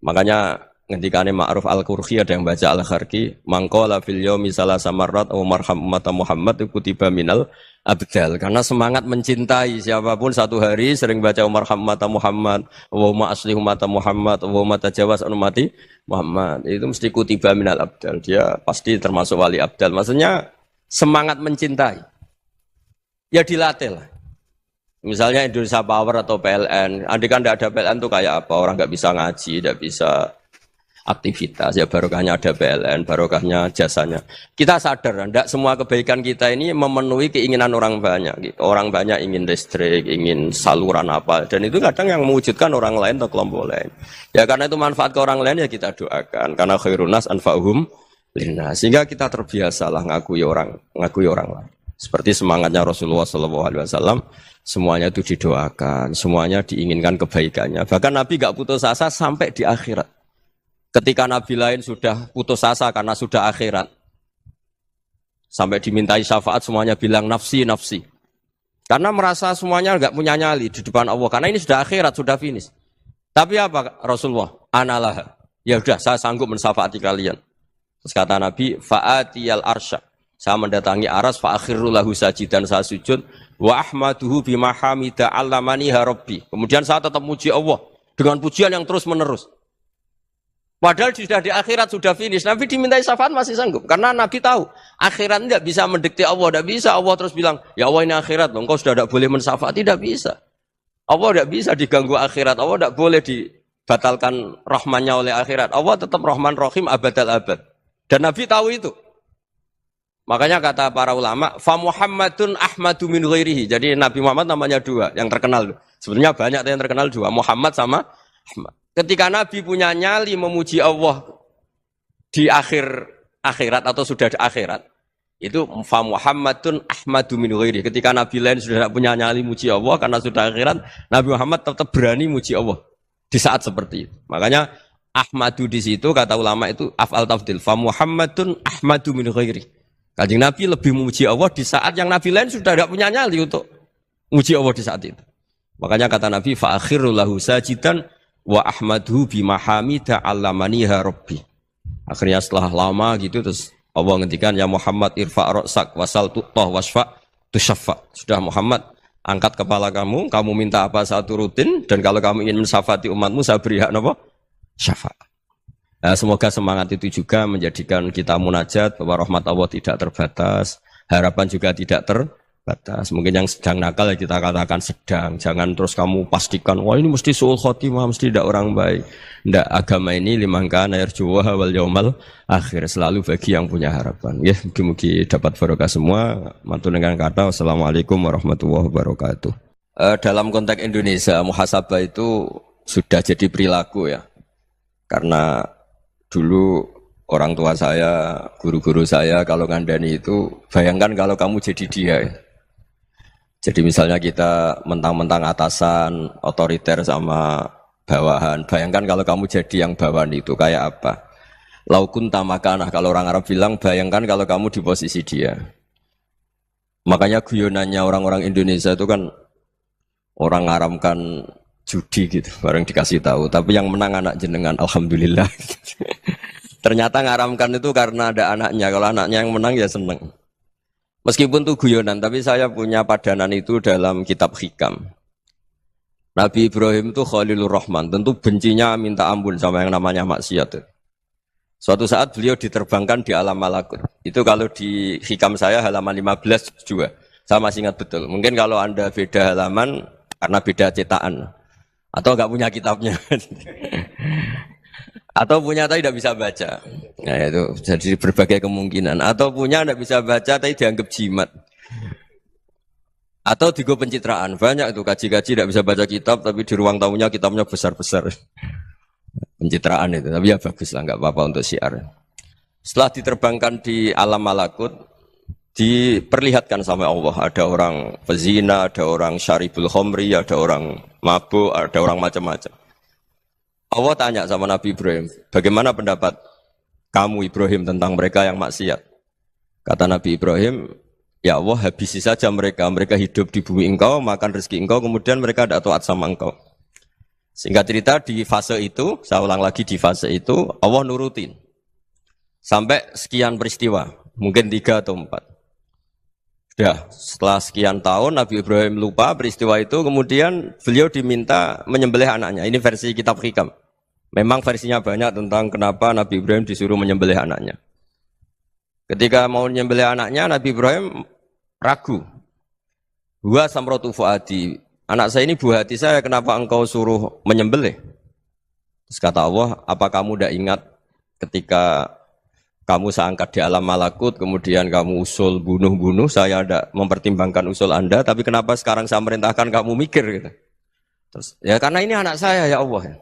Makanya ngendikane Ma'ruf Al-Qurhi ada yang baca Al-Kharqi, mangqala fil yaumi salasa marrat wa marham ummata Muhammad kutiba minal abdal. Karena semangat mencintai siapapun satu hari sering baca Umar Hammata Muhammad, wa asli ummata Muhammad, wa tajawaz an ummati Muhammad. Itu mesti kutiba minal abdal. Dia pasti termasuk wali abdal. Maksudnya semangat mencintai. Ya dilatih lah. Misalnya Indonesia Power atau PLN. Andai kan tidak ada PLN itu kayak apa? Orang nggak bisa ngaji, tidak bisa aktivitas, ya barokahnya ada PLN, barokahnya jasanya. Kita sadar, tidak semua kebaikan kita ini memenuhi keinginan orang banyak. Orang banyak ingin listrik, ingin saluran apa, dan itu kadang yang mewujudkan orang lain atau kelompok lain. Ya karena itu manfaat ke orang lain ya kita doakan. Karena khairun nas anfa'uhum linnas. Sehingga kita terbiasalah ngakui orang lain. Seperti semangatnya Rasulullah SAW, semuanya itu didoakan, semuanya diinginkan kebaikannya. Bahkan Nabi gak putus asa sampai di akhirat. Ketika Nabi lain sudah putus asa karena sudah akhirat, sampai dimintai syafaat semuanya bilang nafsi, nafsi. Karena merasa semuanya enggak punya nyali di depan Allah. Karena ini sudah akhirat, sudah finish. Tapi apa Rasulullah? Analah. Ya sudah, saya sanggup mensyafaati kalian. Terus kata Nabi, fa'atiyal arsya. Saya mendatangi aras, fa'akhirru lahu sajidan, saya sujud. Wa ahmaduhu bimahamida allamaniha rabbi. Kemudian saya tetap muji Allah dengan pujian yang terus menerus. Padahal sudah di akhirat, sudah finish. Nabi dimintai syafaat masih sanggup. Karena Nabi tahu, akhirat tidak bisa mendikte Allah. Tidak bisa Allah terus bilang, ya Allah ini akhirat loh, engkau sudah tidak boleh mensyafaat. Tidak bisa. Allah tidak bisa diganggu akhirat. Allah tidak boleh dibatalkan rahmannya oleh akhirat. Allah tetap rahman rahim abadal abad. Dan Nabi tahu itu. Makanya kata para ulama, fa Muhammadun ahmadu min ghairihi. Jadi Nabi Muhammad namanya dua, yang terkenal. Sebenarnya banyak yang terkenal dua, Muhammad sama Ahmad. Ketika Nabi punya nyali memuji Allah di akhirat atau sudah di akhirat, itu fa Muhammadun ahmadu min ghairihi. Ketika Nabi lain sudah tidak punya nyali muji Allah karena sudah akhirat, Nabi Muhammad tetap berani muji Allah di saat seperti itu. Makanya ahmadu di situ kata ulama itu af'al tafdil, fa Muhammadun ahmadu min ghairihi. Kanjeng Nabi lebih memuji Allah di saat yang Nabi lain sudah tidak punya nyali untuk memuji Allah di saat itu. Makanya kata Nabi fa akhirul lahu sajidan wa ahmadhu bimahamida allamaniha rabbi. Akhirnya setelah lama gitu terus Allah ngendikan ya Muhammad irfa' ra'sak wasal tu'tah wasfa' tusyaffa. Sudah Muhammad, angkat kepala kamu minta apa saya turutin, dan kalau kamu ingin mensyafaati umatmu saya beri hak apa? Syafaat. Semoga semangat itu juga menjadikan kita munajat bahwa rahmat Allah tidak terbatas, harapan juga tidak terbatas. Mungkin yang sedang nakal ya kita katakan sedang. Jangan terus kamu pastikan, wah ini mesti suul khotimah, mesti tidak orang baik. Tidak, agama ini liman kana yarjuwa wal yaumal akhir, selalu bagi yang punya harapan. Ya, mugi-mugi dapat barokah semua. Mantu dengan kata wassalamualaikum warahmatullahi wabarakatuh. Dalam konteks Indonesia, muhasabah itu sudah jadi perilaku ya. Karena dulu orang tua saya, guru-guru saya kalau ngandani itu, bayangkan kalau kamu jadi dia. Jadi misalnya kita mentang-mentang atasan, otoriter sama bawahan. Bayangkan kalau kamu jadi yang bawahan itu, kayak apa? Laukun tamakanah, kalau orang Arab bilang, bayangkan kalau kamu di posisi dia. Makanya guyonannya orang-orang Indonesia itu kan, orang ngaramkan judi gitu, bareng dikasih tahu. Tapi yang menang anak jenengan, alhamdulillah. Ternyata ngaramkan itu karena ada anaknya. Kalau anaknya yang menang ya seneng. Meskipun itu guyonan, tapi saya punya padanan itu dalam kitab Hikam. Nabi Ibrahim itu Khalilur Rahman, tentu bencinya minta ampun sama yang namanya maksiat. Suatu saat beliau diterbangkan di alam malakut. Itu kalau di Hikam saya halaman 15 juga. Saya masih ingat betul. Mungkin kalau Anda beda halaman karena beda cetakan. Atau enggak punya kitabnya. Atau punya tapi tidak bisa baca. Nah itu jadi berbagai kemungkinan. Atau punya tidak bisa baca tapi dianggap jimat. Atau digo pencitraan. Banyak itu kaji-kaji tidak bisa baca kitab tapi di ruang tamunya kitabnya besar-besar. Pencitraan itu. Tapi ya bagus lah, nggak apa-apa untuk syiar. Setelah diterbangkan di alam malakut, diperlihatkan sama Allah. Ada orang pezina, ada orang syaribul khomri, ada orang mabuk, ada orang macam-macam. Allah tanya sama Nabi Ibrahim, bagaimana pendapat kamu Ibrahim tentang mereka yang maksiat? Kata Nabi Ibrahim, ya Allah habisi saja mereka. Mereka hidup di bumi engkau, makan rezeki engkau, kemudian mereka tidak taat sama engkau. Singkat cerita di fase itu, saya ulang lagi di fase itu, Allah nurutin. Sampai sekian peristiwa, mungkin 3 atau 4. Sudah, setelah sekian tahun Nabi Ibrahim lupa peristiwa itu, kemudian beliau diminta menyembelih anaknya. Ini versi kitab Hikam. Memang versinya banyak tentang kenapa Nabi Ibrahim disuruh menyembelih anaknya. Ketika mau menyembelih anaknya, Nabi Ibrahim ragu. Huwa samratu fuadi. Anak saya ini buah hati saya, kenapa engkau suruh menyembelih? Terus kata Allah, apa kamu tidak ingat ketika kamu saya angkat di alam malakut, kemudian kamu usul bunuh-bunuh, saya tidak mempertimbangkan usul Anda, tapi kenapa sekarang saya merintahkan kamu mikir gitu. Terus, ya karena ini anak saya ya Allah.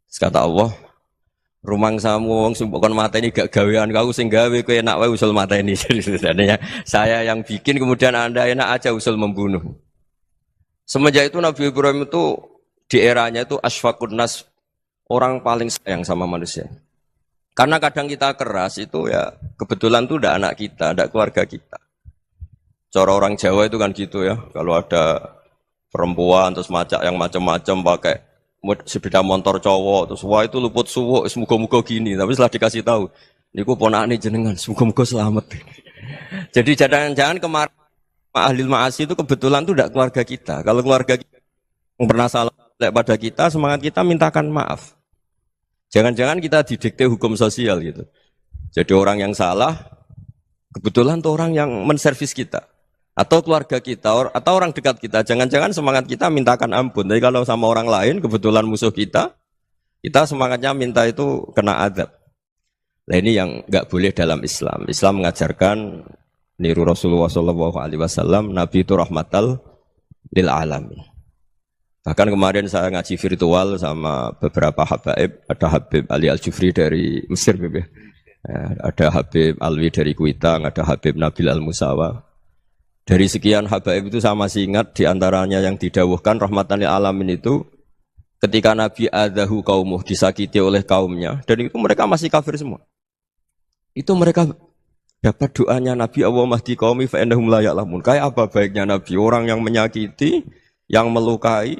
Terus kata Allah, rumang samu wong sumpukon mata ini gak gawean kau sing gawe kowe enak wae usul mata ini. Jadi saya yang bikin kemudian Anda enak aja usul membunuh. Semenjak itu Nabi Ibrahim itu di eranya itu asfaqun nas, orang paling sayang sama manusia. Karena kadang kita keras itu ya kebetulan itu udah anak kita, ada keluarga kita. Cara orang Jawa itu kan gitu ya. Kalau ada perempuan terus macak yang macam-macam pakai sepeda motor cowok terus wah itu luput suwo, semoga-moga gini. Tapi setelah dikasih tahu, niku ponakane jenengan, semoga-moga selamat. Jadi jangan-jangan kemarin ahli ma'asi itu kebetulan itu tidak keluarga kita. Kalau keluarga kita yang pernah salah pada kita, semangat kita mintakan maaf. Jangan-jangan kita didikte hukum sosial gitu. Jadi orang yang salah, kebetulan itu orang yang menservis kita. Atau keluarga kita, atau orang dekat kita. Jangan-jangan semangat kita mintakan ampun. Tapi kalau sama orang lain, kebetulan musuh kita semangatnya minta itu kena adab. Nah ini yang nggak boleh dalam Islam. Islam mengajarkan niru Rasulullah SAW, Nabi itu rahmatal lil alamin. Bahkan kemarin saya ngaji virtual sama beberapa habaib, ada Habib Ali Al-Jufri dari Mesir, ada Habib Alwi dari Kuitang, ada Habib Nabil Al-Musawa. Dari sekian habaib itu saya masih ingat diantaranya yang didawuhkan rahmatan lil alamin itu ketika Nabi adahu kaumuh, disakiti oleh kaumnya, dan itu mereka masih kafir semua. Itu mereka dapat doanya Nabi Allah mahdi qaumi fa innahum la ya'lamun. Kayak apa baiknya Nabi, orang yang menyakiti, yang melukai,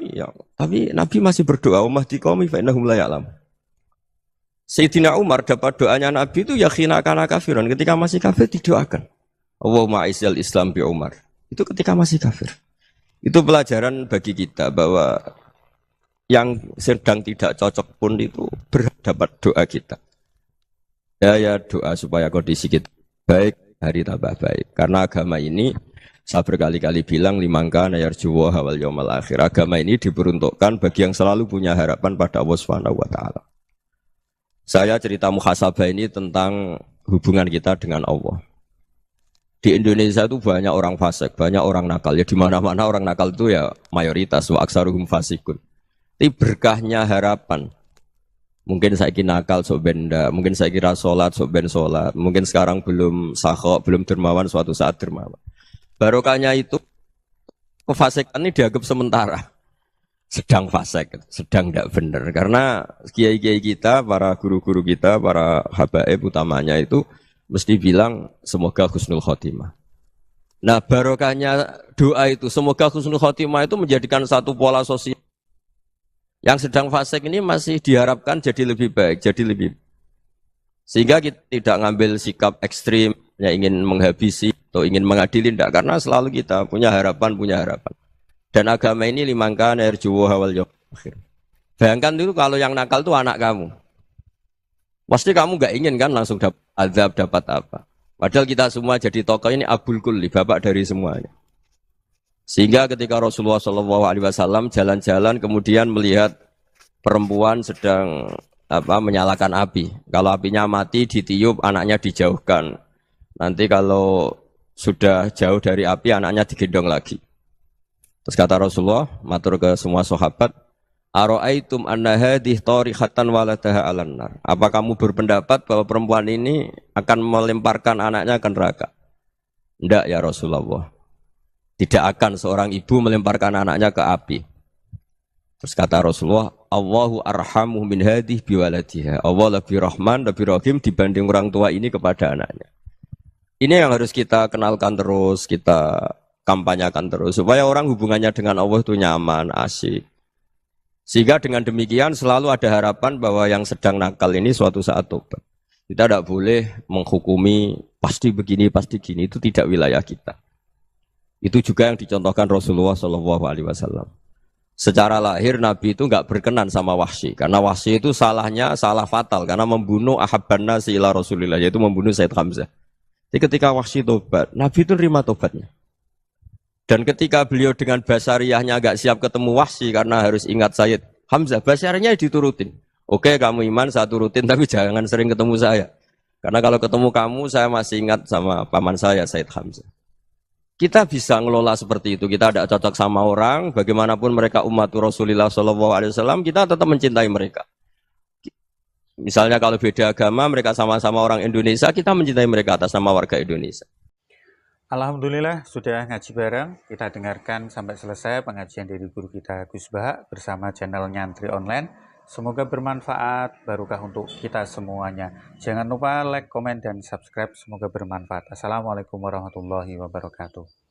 tapi Nabi masih berdoa mahdi qaumi fa innahum la ya'lamun. Sayyidina Umar dapat doanya Nabi itu yakhina kana kafiran, ketika masih kafir didoakan. Allahumma aizzal Islam bi Umar. Itu ketika masih kafir. Itu pelajaran bagi kita bahwa yang sedang tidak cocok pun itu berhak dapat doa kita. Ya doa supaya kondisi kita baik, hari tambah baik. Karena agama ini saya berkali-kali bilang limangka nayarjuwa hawal yawmal akhir. Agama ini diperuntukkan bagi yang selalu punya harapan pada Allah Subhanahu wa taala. Saya cerita muhasabah ini tentang hubungan kita dengan Allah. Di Indonesia itu banyak orang fasik, banyak orang nakal. Ya di mana-mana orang nakal itu ya mayoritas wa aksaruhum fasikun. Tapi berkahnya harapan. Mungkin saya kira nakal sok benda, mungkin saya kira sholat sok ben sholat, mungkin sekarang belum sakhok, belum dermawan, suatu saat dermawan. Barokahnya itu kefasikan ini dianggap sementara. Sedang fasik, sedang tidak benar. Karena kiai-kiai kita, para guru-guru kita, para habaib utamanya itu mesti bilang semoga husnul khotimah. Nah barokahnya doa itu semoga husnul khotimah itu menjadikan satu pola sosial. Yang sedang fasik ini masih diharapkan jadi lebih baik, jadi lebih. Sehingga kita tidak ngambil sikap ekstrim, yang ingin menghabisi atau ingin mengadili, tidak. Karena selalu kita punya harapan, Dan agama ini limangka nerjuwo hawal yawm akhir. Bayangkan itu kalau yang nakal itu anak kamu. Pasti kamu nggak ingin kan langsung dapat azab, dapat apa. Padahal kita semua jadi tokoh ini abul kulli, bapak dari semuanya. Sehingga ketika Rasulullah SAW jalan-jalan kemudian melihat perempuan sedang menyalakan api. Kalau apinya mati ditiup, anaknya dijauhkan. Nanti kalau sudah jauh dari api, anaknya digendong lagi. Terus kata Rasulullah, matur ke semua sahabat, Aro'aitum anna hadih tarihatan waladaha alan nar. Apa kamu berpendapat bahwa perempuan ini akan melemparkan anaknya ke neraka? Tidak ya Rasulullah. Tidak akan seorang ibu melemparkan anaknya ke api. Terus kata Rasulullah, Allahu arhamu min hadih biwaladiha. Allah lebih rahman, lebih rahim dibanding orang tua ini kepada anaknya. Ini yang harus kita kenalkan terus, kita kampanyakan terus. Supaya orang hubungannya dengan Allah itu nyaman, asik. Sehingga dengan demikian selalu ada harapan bahwa yang sedang nakal ini suatu saat tobat. Kita tidak boleh menghukumi pasti begini, pasti gini. Itu tidak wilayah kita. Itu juga yang dicontohkan Rasulullah SAW. Secara lahir Nabi itu nggak berkenan sama Wahsy. Karena Wahsy itu salahnya salah fatal. Karena membunuh ahabban nasi ila Rasulillah. Yaitu membunuh Sayyid Hamzah. Jadi ketika Wahsy tobat, Nabi itu nerima tobatnya. Dan ketika beliau dengan basariyahnya agak siap ketemu Wahsy karena harus ingat Sayyid Hamzah, basariyahnya diturutin. Oke, kamu iman, saya turutin, tapi jangan sering ketemu saya. Karena kalau ketemu kamu, saya masih ingat sama paman saya, Sayyid Hamzah. Kita bisa ngelola seperti itu. Kita tidak cocok sama orang, bagaimanapun mereka umat Rasulullah SAW, kita tetap mencintai mereka. Misalnya kalau beda agama, mereka sama-sama orang Indonesia, kita mencintai mereka atas nama warga Indonesia.
Alhamdulillah sudah ngaji bareng. Kita dengarkan sampai selesai pengajian dari guru kita Gus Bahak bersama channel Nyantri Online. Semoga bermanfaat, barokah untuk kita semuanya. Jangan lupa like, komen, dan subscribe. Semoga bermanfaat. Assalamualaikum warahmatullahi wabarakatuh.